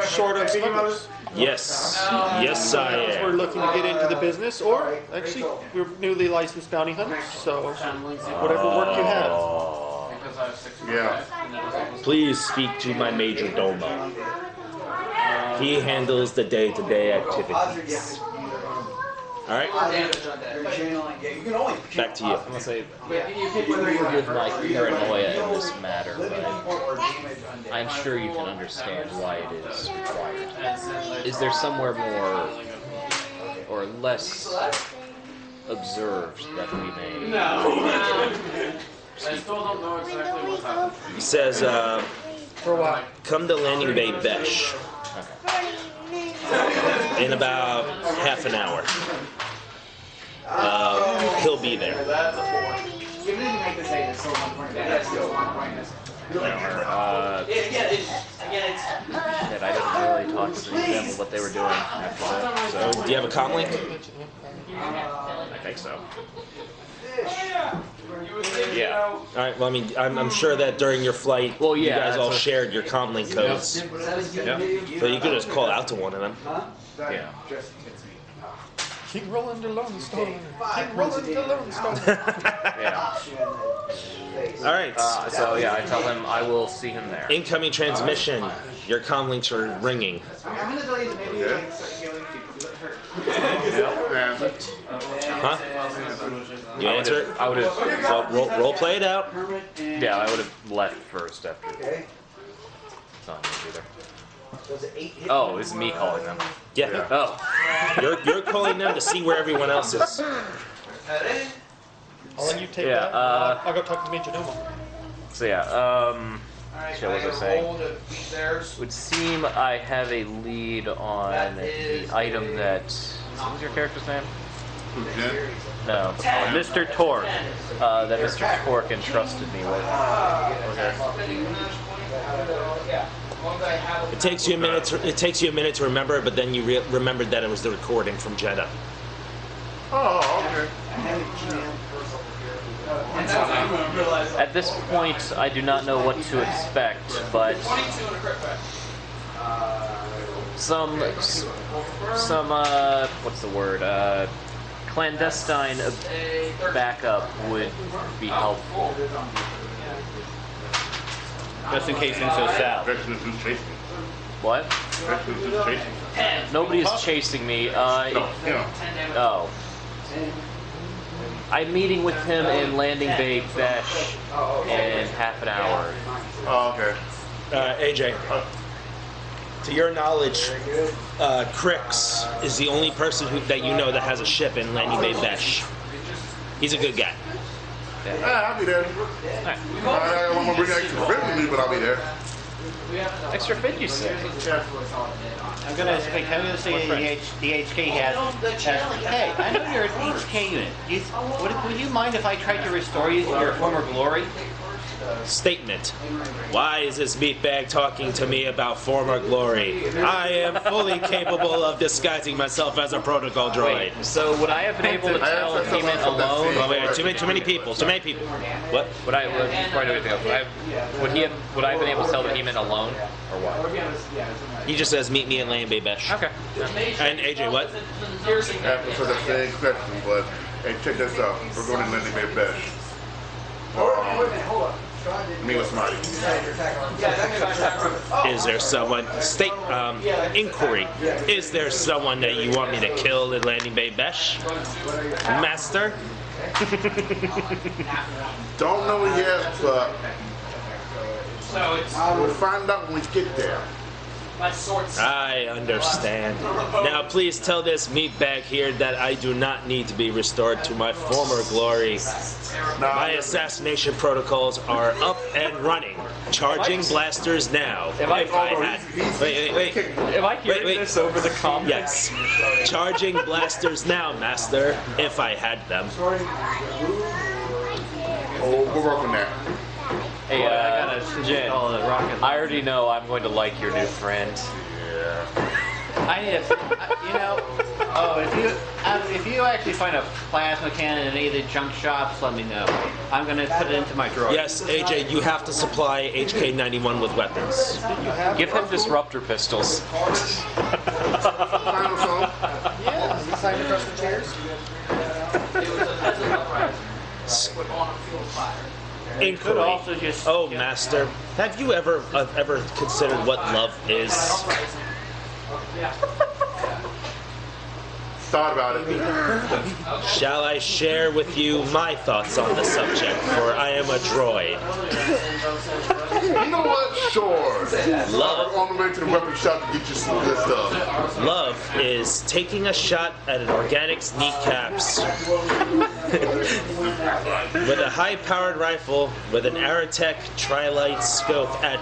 short of smugglers. Yes, yes, I We're am. looking to get into the business, or actually, we're newly licensed bounty hunters. So whatever work you have. Yeah. Please speak to my major domo. He handles the day-to-day activities. All right, back to you. I'm gonna say, with my paranoia in this matter, but I'm sure you can understand why it is required. Is there somewhere more or less observed that we may? I still don't know exactly what's happening. He says, For a while. come to Landing Bay Besh in about half an hour. He'll be there. Shit, I didn't really talk to them what they were doing after that. So Do you have a comm link? I think so. Yeah. All right. Well, I mean, I'm sure that during your flight, Well, you yeah, guys all that's shared your comm link codes. Yep. So you could just call out to one of them. Yeah. Keep rolling the Lone Star. Keep rolling the Lone Star. Yeah. All right. So yeah, I tell him I will see him there. Incoming transmission. Your comm links are ringing. Huh? You answer it? I would have. So role play it out. Yeah, I would have left first after. It's not me either. Oh, it's me calling them. Yeah. Oh. You're calling them to see where everyone else is. I'll let you take Yeah, that. I'll go talk to Major Domo. So yeah, shit, what was I saying? Would seem I have a lead on the item that. What was your character's name? No. Mr. Torque. That Mr. Torque entrusted me with. It takes you a minute. It takes you a minute to remember it, but then you remembered that it was the recording from Jeddah. Oh, okay. At this point, I do not know what to expect, but some what's the word? Clandestine backup would be helpful. Just in case things go south. Who's chasing? What? Who's chasing? Nobody is chasing me. Oh. I'm meeting with him in Landing Bay Besh in half an hour. Oh, okay. AJ, to your knowledge, Crix is the only person that you know that has a ship in Landing Bay Besh. He's a good guy. I'll be there. I'm gonna bring extra friends with me, but I'll be there. Extra fit, you say? I'm gonna say the HK has. Hey, I know you're an HK unit. Would you mind if I tried to restore you to your former glory? Statement. Why is this meatbag talking to me about former glory? I am fully capable of disguising myself as a protocol droid. So would I have been able to tell if he meant alone? Oh, wait, too many people. What? Would I? Before I do anything else, would I have been able to tell that he meant alone or what? He just says, "Meet me in Lane Bay Besh." Okay. And AJ, what? For the same question, but hey, check this out. We're going to Lindy Bay Besh. Me with Smarty. Is there someone? Inquiry. Is there someone that you want me to kill in Landing Bay Besh? Master? Don't know yet, but we'll find out when we get there. I understand. Now please tell this meatbag here that I do not need to be restored to my former glory. My assassination protocols are up and running. Charging blasters now. Am I hearing this over the comm? Yes. Charging blasters now, Master, if I had them. Oh, we're working that. Hey, Jen, Call it a rocket. I already know I'm going to like your new friend. Yeah. I need to, if you actually find a plasma cannon in any of the junk shops, let me know. I'm gonna put it into my drawer. Yes, AJ, you have to supply HK-91 with weapons. Give him disruptor pistols. Final song? Yeah, you signed across the chairs? Inquiry. Oh, Master, have you ever considered what love is? Thought about it. Shall I share with you my thoughts on the subject, for I am a droid. You know what? Sure. Love. I'm on the way to the weapon shop to get you some good stuff. Love is taking a shot at an organic's kneecaps with a high-powered rifle with an Aerotech Trilite scope at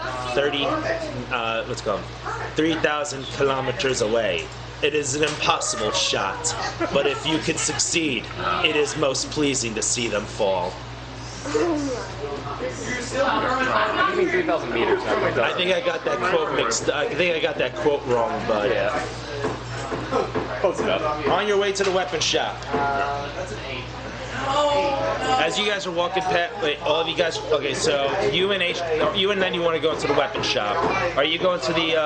3,000 kilometers away. It is an impossible shot, but if you can succeed, it is most pleasing to see them fall. You mean 3,000 meters? I think I got that quote mixed. I think I got that quote wrong, but Yeah. Close enough. on your way to the weapon shop. That's an 8. As you guys are walking past, wait, all of you guys. Okay, so you and then you want to go into the weapon shop. Are you going to the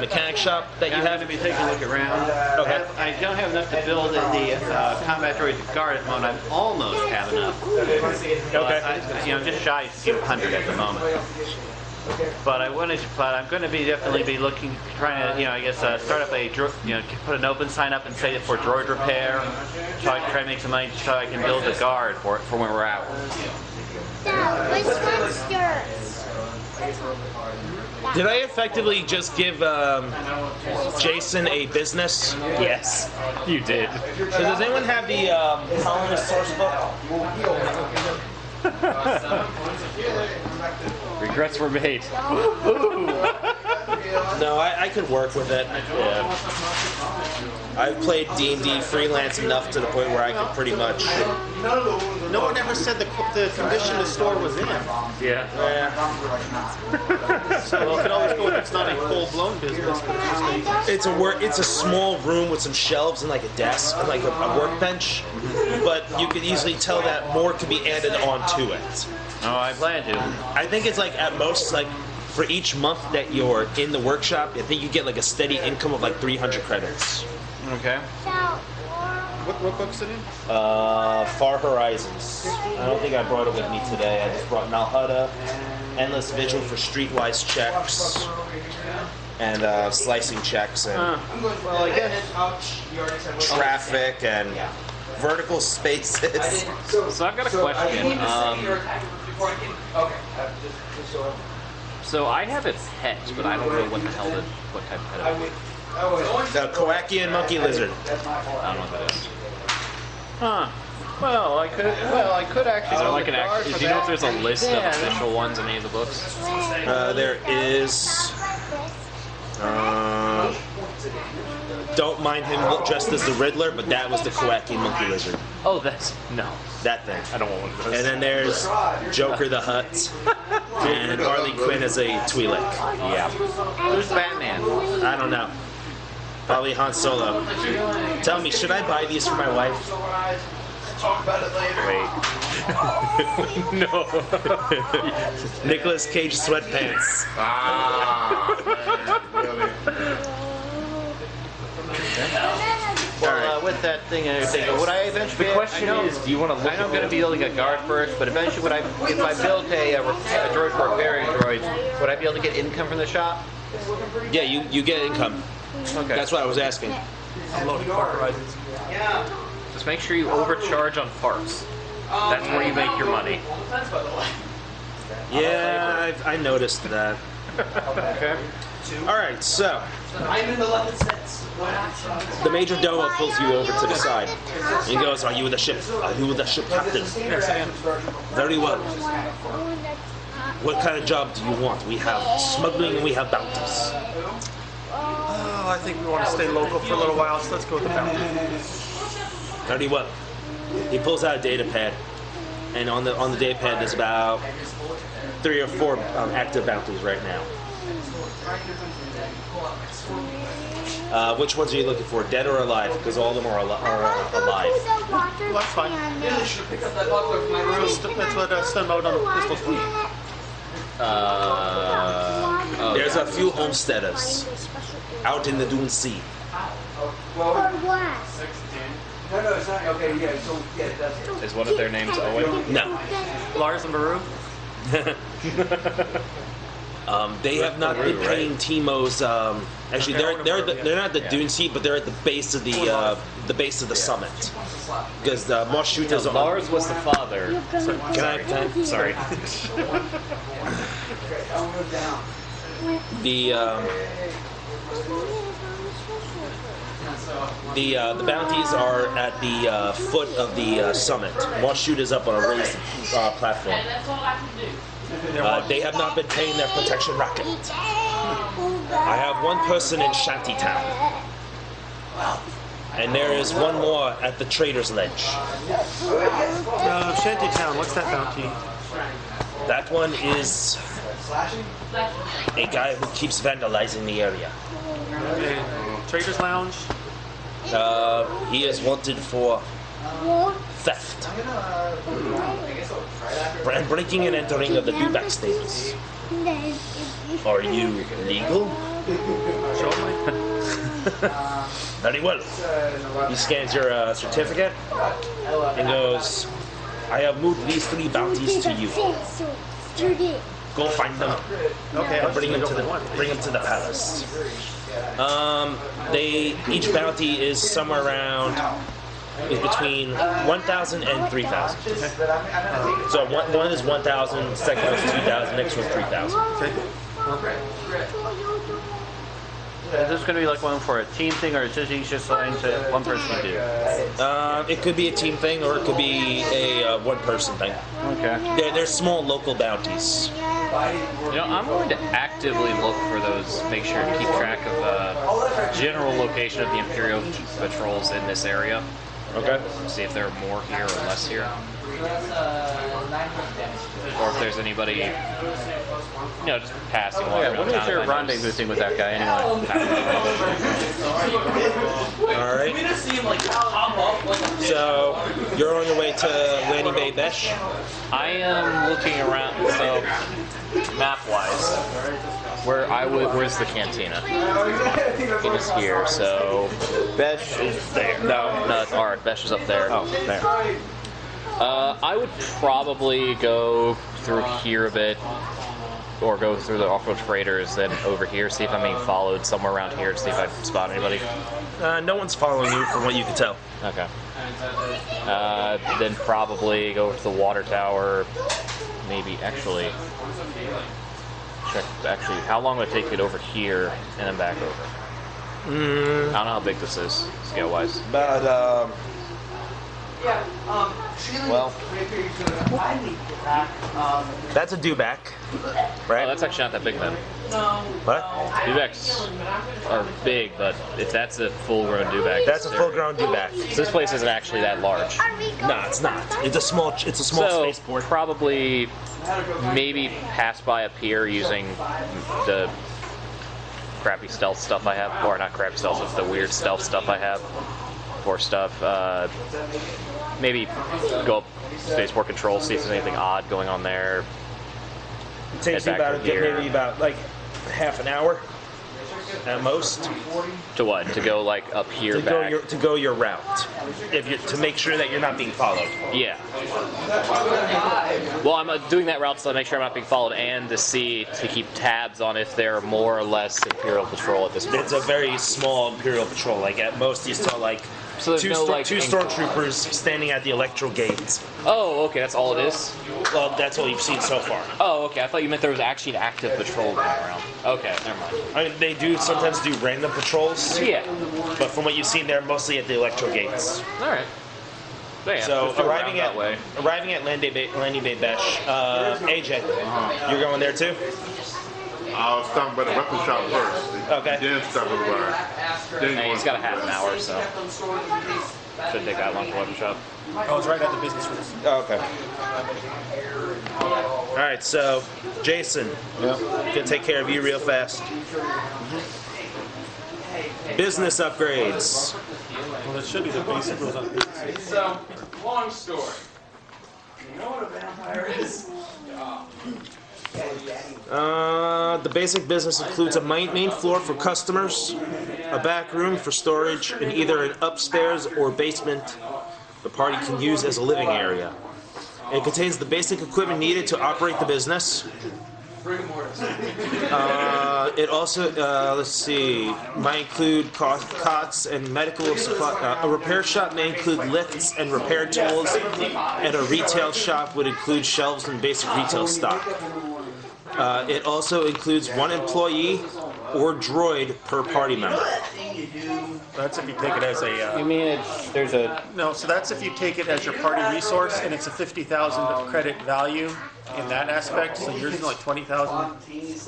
mechanic shop that you I'm have? going to be taking a look around. Okay. I don't have enough to build in the combat droid guard at the moment. I almost have enough. Okay. Just shy of 200 at the moment. But I'm going to definitely be looking, trying to, start up put an open sign up and say for droid repair. Try to make some money so I can build a guard for when we're out. Dad, which one's yours? Did I effectively just give Jason a business? Yes, you did. So does anyone have the colonist source book? Regrets were made. No, I could work with it. Yeah. I've played D&D freelance enough to the point where I could pretty much. No one ever said the condition the store was in. Yeah. Well, it could always go if it's not a full-blown business. But It's a small room with some shelves and like a desk and like a workbench, but you could easily tell that more could be added onto it. Oh, I plan to. I think it's like at most like for each month that you're in the workshop, I think you get like a steady income of like 300 credits. Okay. what book's it in? Far Horizons. I don't think I brought it with me today. I just brought Nalhutta, Endless Vigil for streetwise checks, and slicing checks, and Well, I guess. traffic, and vertical spaces. So I've got a question. So I have a pet, but I don't know what type of pet it is. The Kowakian monkey lizard. I don't know what that is. Huh. Well, I could actually. Is there build like a an guard actual? for Do you know if that. there's a list Yeah, of official ones in any of the books? There is. Don't mind him dressed as the Riddler, but that was the Kowakian monkey lizard. Oh, that's no. That thing. I don't want one of those. And then there's Joker the Hutt, and Harley Quinn as a Twi'lek. Yeah. Who's Batman? I don't know. Probably Han Solo. Tell me, should I buy these for my wife? Talk about it later. Wait. No. Nicolas Cage sweatpants. Well, with that thing and everything, would I eventually? The question is, do you want to look? I know I'm going to be building a guard first, but eventually, if I build a droid for repairing droids, would I be able to get income from the shop? Yeah, you get income. Okay. That's what I was asking. Unloading park horizons. Just make sure you overcharge on parts. That's where you make your money. Yeah, I noticed that. Okay. All right, so I'm in the 11 cents. the major domo pulls you over to the side. He goes, "Are you the ship? Are you the ship captain?" Yes, I am. Very well. What kind of job do you want? We have smuggling and we have bounties. Oh, I think we want to stay local for a little while, so let's go with the bounty. Very well. He pulls out a data pad, and on the data pad there's about 3 or 4 active bounties right now. Which ones are you looking for, dead or alive? Because all of them are alive. Well, that's fine. That's what stun mode on the pistols for. There's a few homesteaders out in the Dune Sea. For what? No, it's not. Okay, yeah, so, yeah, that's it. Is one of their names Owen? No. Lars and Baru? They have not been paying Timo's. Actually, they're not the Dune Sea, but they're at the base of the base of the summit. Because the Moss shooters are. Lars was the father. Sorry. The bounties are at the foot of the summit. Moss shooters up on a raised platform. They have not been paying their protection racket. I have one person in Shantytown. And there is one more at the Trader's Ledge. Shantytown, what's that bounty? That one is a guy who keeps vandalizing the area. Okay. Trader's Lounge? He is wanted for theft. And breaking and entering of the dewback stables. Are you legal? Sure. Very well. He scans your certificate and goes, I have moved these 3 bounties to you. Go find them. Okay, And bring them to the palace. Each bounty is somewhere around between 1,000 and 3,000. So one is 1,000, second one is 2,000, next one is 3,000. Is this going to be like one for a team thing, or is this each just something that one person can do? It could be a team thing, or it could be a one-person thing. Okay. They're small local bounties. You know, I'm going to actively look for those, make sure to keep track of general location of the Imperial patrols in this area. Okay. See if there are more here or less here. Or if there's anybody, you know, just passing along Yeah, around what is town. your rendezvous thing with that guy anyway? All right. So you're on your way to Landing Bay Besh. I am looking around, so map-wise, where's the cantina? It is here, so Besh is there. no, it's Art. Besh is up there. Oh, there. I would probably go through here a bit, or go through the off-road freighters, then over here, see if I'm being followed somewhere around here to see if I spot anybody. No one's following you from what you can tell. Okay. Then probably go to the water tower. Maybe actually check. Actually, how long would it take to get over here and then back over? I don't know how big this is scale-wise. But well, that's a dewback, right? Oh, that's actually not that big then. What? Dewbacks are big, but if that's a full-grown dewback, That's a full-grown dewback. So this place isn't actually that large. No, it's not. It's a small So spaceport. probably maybe pass by a pier using the crappy stealth stuff I have, or not crappy stealth, it's the weird stealth stuff I have for stuff. Maybe go up spaceport control, see if there's anything odd going on there. It takes you Head back about to here. maybe about like half an hour at most To what? To go like up here to back? go your route. If you to make sure that you're not being followed. Yeah. Well, I'm doing that route so to make sure I'm not being followed, and to keep tabs on if there are more or less Imperial patrol at this point. It's a very small Imperial patrol. Like at most, you saw like So there's two no, like, two stormtroopers standing at the electro gates. Oh, okay, that's all it is? Well, that's all you've seen so far. Oh, okay, I thought you meant there was actually an active patrol going around. Okay, never mind. I mean, they do sometimes do random patrols. Yeah. But from what you've seen, they're mostly at the electro gates. Alright. Yeah, So just go around arriving that way. Landing Bay Besh, AJ, you're going there too? I was stopping by the weapon shop first. Okay. Then stopping by. Hey, he's got a half an hour, so shouldn't take that long for weapon shop. Oh, it's right at the business room. Oh, okay. All right, so Jason, gonna take care of you real fast. Business upgrades. Well, that should be the basic rules on business. So, long story. You know what a vampire is? The basic business includes a main floor for customers, a back room for storage, and either an upstairs or basement the party can use as a living area. It contains the basic equipment needed to operate the business. It also, let's see, might include cots and medical supply. A repair shop may include lifts and repair tools, and a retail shop would include shelves and basic retail stock. It also includes one employee or droid per party member. That's if you take it as a. You mean there's a... No, so that's if you take it as your party resource, and it's a 50,000 credit value in that aspect. So yours is like 20,000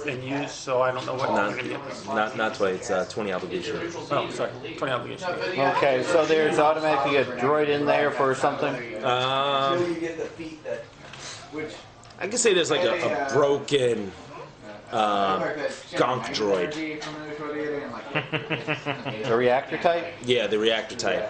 in use. So I don't know what I'm gonna get this. Not 20, it's 20 obligation. Oh, sorry, 20 obligation. Okay, so there's automatically a droid in there for something? I can say there's like a broken gonk droid. The reactor type? Yeah, the reactor type.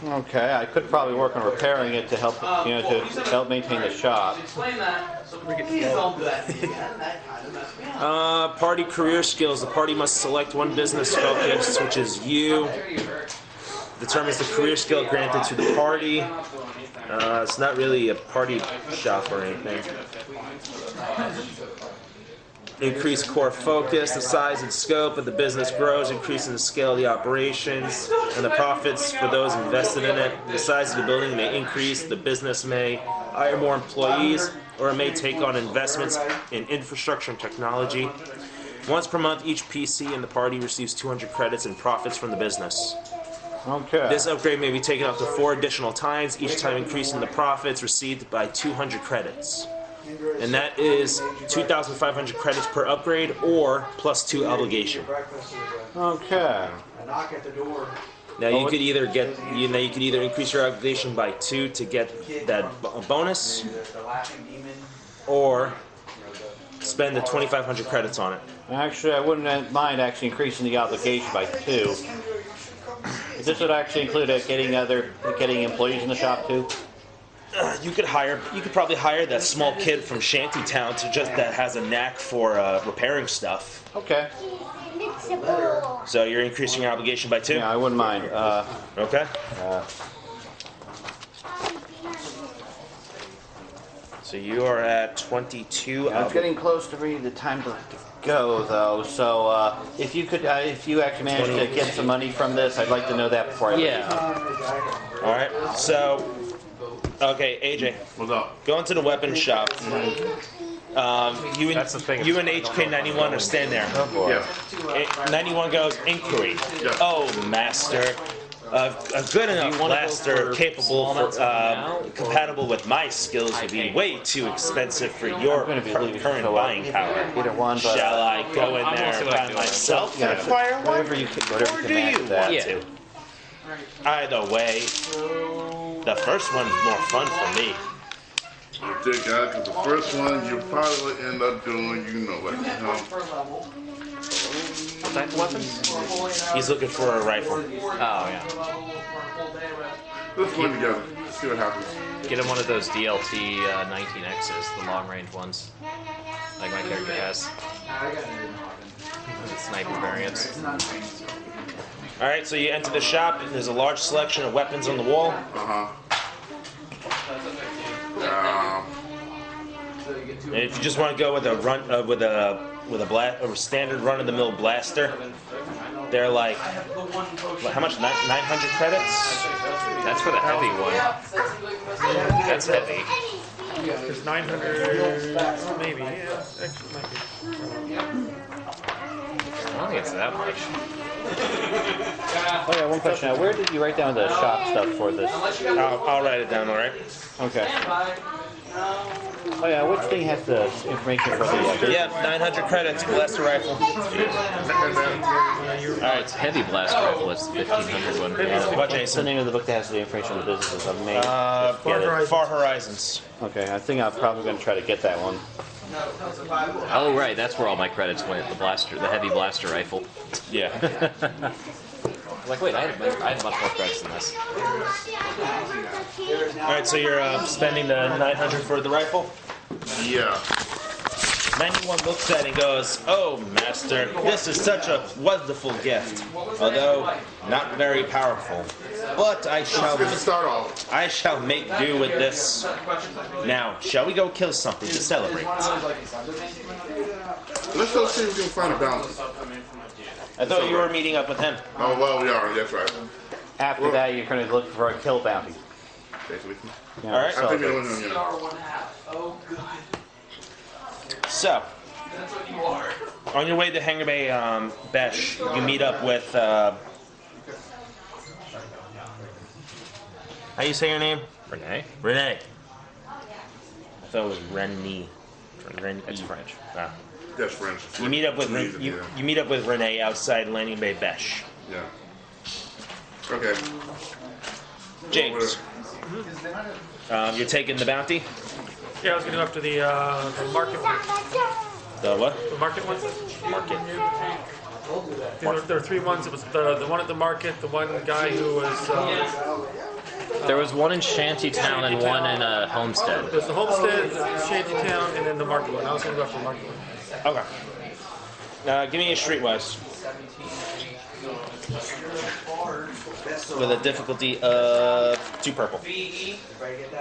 Okay, I could probably work on repairing it to help, to help maintain the shop. Explain that. So please don't do that. That kind of messed me up. Party career skills. The party must select one business focus, which is you. Determines the career skill granted to the party. It's not really a party shop or anything. Increase core focus. The size and scope of the business grows, increasing the scale of the operations and the profits for those invested in it. The size of the building may increase. The business may hire more employees, or it may take on investments in infrastructure and technology. Once per month, each PC in the party receives 200 credits in profits from the business. Okay. This upgrade may be taken up to 4 additional times, each time increasing the profits received by 200 credits. And that is 2,500 credits per upgrade, or plus 2 obligation. Okay. Now you could either increase your obligation by 2 to get that bonus, or spend the 2,500 credits on it. Actually, I wouldn't mind actually increasing the obligation by 2. This would actually include getting employees in the shop too. You could probably hire that small kid from Shantytown that has a knack for repairing stuff. Okay. So you're increasing your obligation by 2? Yeah, I wouldn't mind. Okay. So you are at 22. I'm getting close to the time to go though. So if you actually manage to get some money from this, I'd like to know that before I leave. Yeah. All right. So, okay, AJ. What's up? Go into the weapon shop. You and HK91 are standing there. Yeah. 91 goes, inquiry. Yeah. Oh, master. A good enough you wanna go blaster for capable small for amounts now, or- compatible with my skills would be way too expensive for your gonna be leaving current so, buying power. Either one, but Shall I go in there by myself and acquire one, whatever you or do can you manage that. want Yeah. to? Either way, the first one's more fun for me. Dig out, because the first one you probably will end up doing, you know what, What type of weapons? He's looking for a rifle. Oh, yeah. Let's go together. See what happens. Get him one of those DLT 19Xs, the long range ones. Like my character has. Sniper variants. Alright, so you enter the shop, and there's a large selection of weapons on the wall. And if you just want to go with a run with a standard run-of-the-mill blaster, they're like how much? 900 credits? That's for the heavy one. That's heavy. There's 900, maybe. Yeah, actually might be. I don't think it's that much. Oh yeah, one question. Now, where did you write down the shop stuff for this? I'll write it down, alright? Okay. Oh yeah, which thing has the information for the? Yeah, 900 credits, blaster rifle. Alright, it's heavy blast rifle. It's the 1500 one. What, What's the Jason? name of the book that has the information on the businesses? I may just get it. Far Horizons. Okay, I think I'm probably going to try to get that one. Oh right, that's where all my credits went. The blaster, the heavy blaster rifle. Yeah. Like wait, I had much more credits than this. Alright, so you're spending the 900 for the rifle? Yeah. Then one looks at it and goes, "Oh, master, this is such a wonderful gift, although not very powerful. But It's good to start off. I shall make do with this. Now, shall we go kill something to celebrate?" Let's go see if we can find a balance. I thought you were meeting up with him. Oh, well, we are. That's right. After that, you're going to look for a kill bounty. Basically. You All right. I think celebrate. we're doing it. So, on your way to Hangar Bay Besh, you meet up with, how you say your name? Renee? Renee. I thought it was Renee. It's French. Ah. That's French. You meet up with Yeah. you meet up with Renee outside Landing Bay Besh. Yeah. Okay. James, you're taking the bounty. Yeah, I was going to go after the market one. The what? The market one? Market. There were three ones. It was the one at the market, the one guy who was... There was one in Shantytown and one in Homestead. There's the Homestead, Shantytown, and then the market one. I was going to go after the market one. Okay. Give me a streetwise. With a difficulty of 2 purple.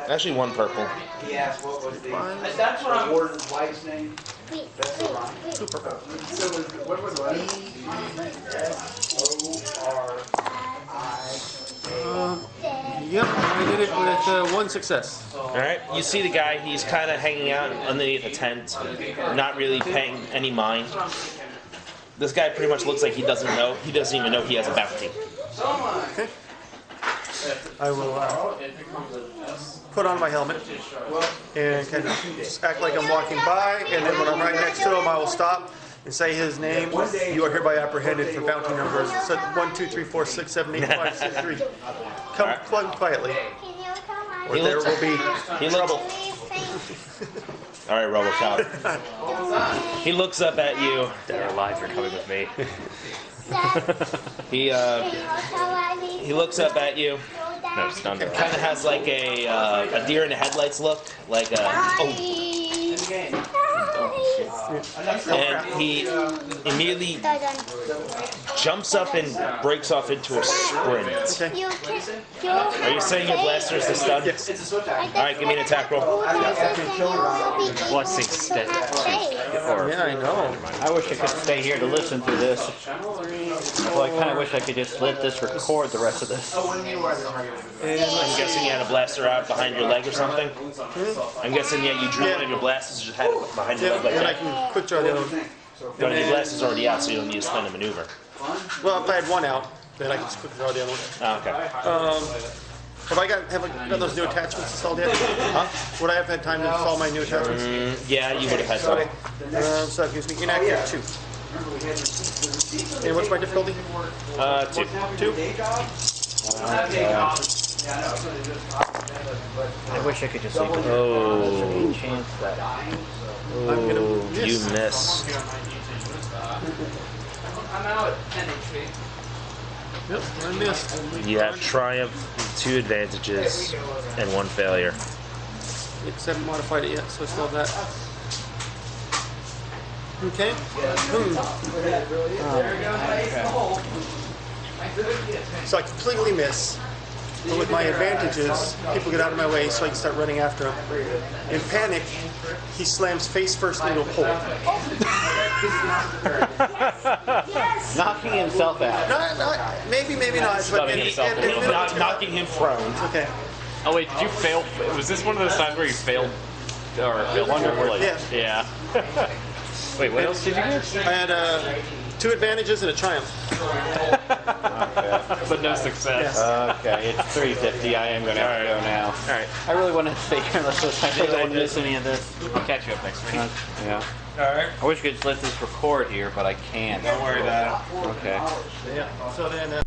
Actually, 1 purple. That's what I'm. Warden's wife's name. Super purple. So what was it? Yep, I did it with 1 success. Alright, you see the guy, he's kind of hanging out underneath a tent, not really paying any mind. This guy pretty much looks like he doesn't even know he has a bounty. Okay. I will put on my helmet and kind of just act like I'm walking by, and then when I'm right next to him, I will stop and say his name. You are hereby apprehended for bounty numbers 1, 2, 3, 4, 6, 7, 8, 5, 6, 3. Come quietly, or there will be trouble. Alright, RoboCop. He looks up at you. They're alive, you're coming with me. He looks up at you. No, it's not. Kind of has like a deer in the headlights look, like and he immediately jumps up and breaks off into a sprint. Okay. Are you saying your blaster is the stud? Yes. Alright, give me an attack roll. Blessing steady. Or, Yeah, I know. I wish I could stay here to listen to this. Well, I kind of wish I could just let this record the rest of this. I'm guessing you had a blaster out behind your leg or something? I'm guessing, yeah, you drew one of your blasters, just had it behind your Yeah, leg like and I that. can quick draw the other one. But your blaster's already out, so you don't need to spend a maneuver. Well, if I had one out, Then I can just quickly draw the other one. Oh, okay. Have I got those new attachments installed yet? Huh? Would I have had time to install my new attachments? Yeah, you would have had time. So that gives me inactive 2. And what's my difficulty? 2. 2? I wish I could just leave it. Oh, Chance that. I'm gonna miss. you miss. I'm out at 10 HP. Yep, I missed. You have triumph, 2 advantages, and 1 failure. It's haven't modified it yet, so I still have that. Okay. So I completely miss. But with my advantages, people get out of my way so I can start running after him. In panic, he slams face first into a pole. Yes. Knocking himself out. Maybe not. But Stubbing himself a little bit. Knocking him prone. Okay. Oh wait, did you fail? Was this one of those times where you failed? Or failed wonderfully? Yeah. Yeah. Wait, what else did you get? I had 2 advantages and a triumph. But no success. Okay, it's 3:50. I am going to have to go now. All right. I really want to figure out this. I really don't want to miss any of this. I'll catch you up next week. Yeah. Alright. I wish we could just let this record here, but I can't. Don't worry about it. Okay. Yeah. So then.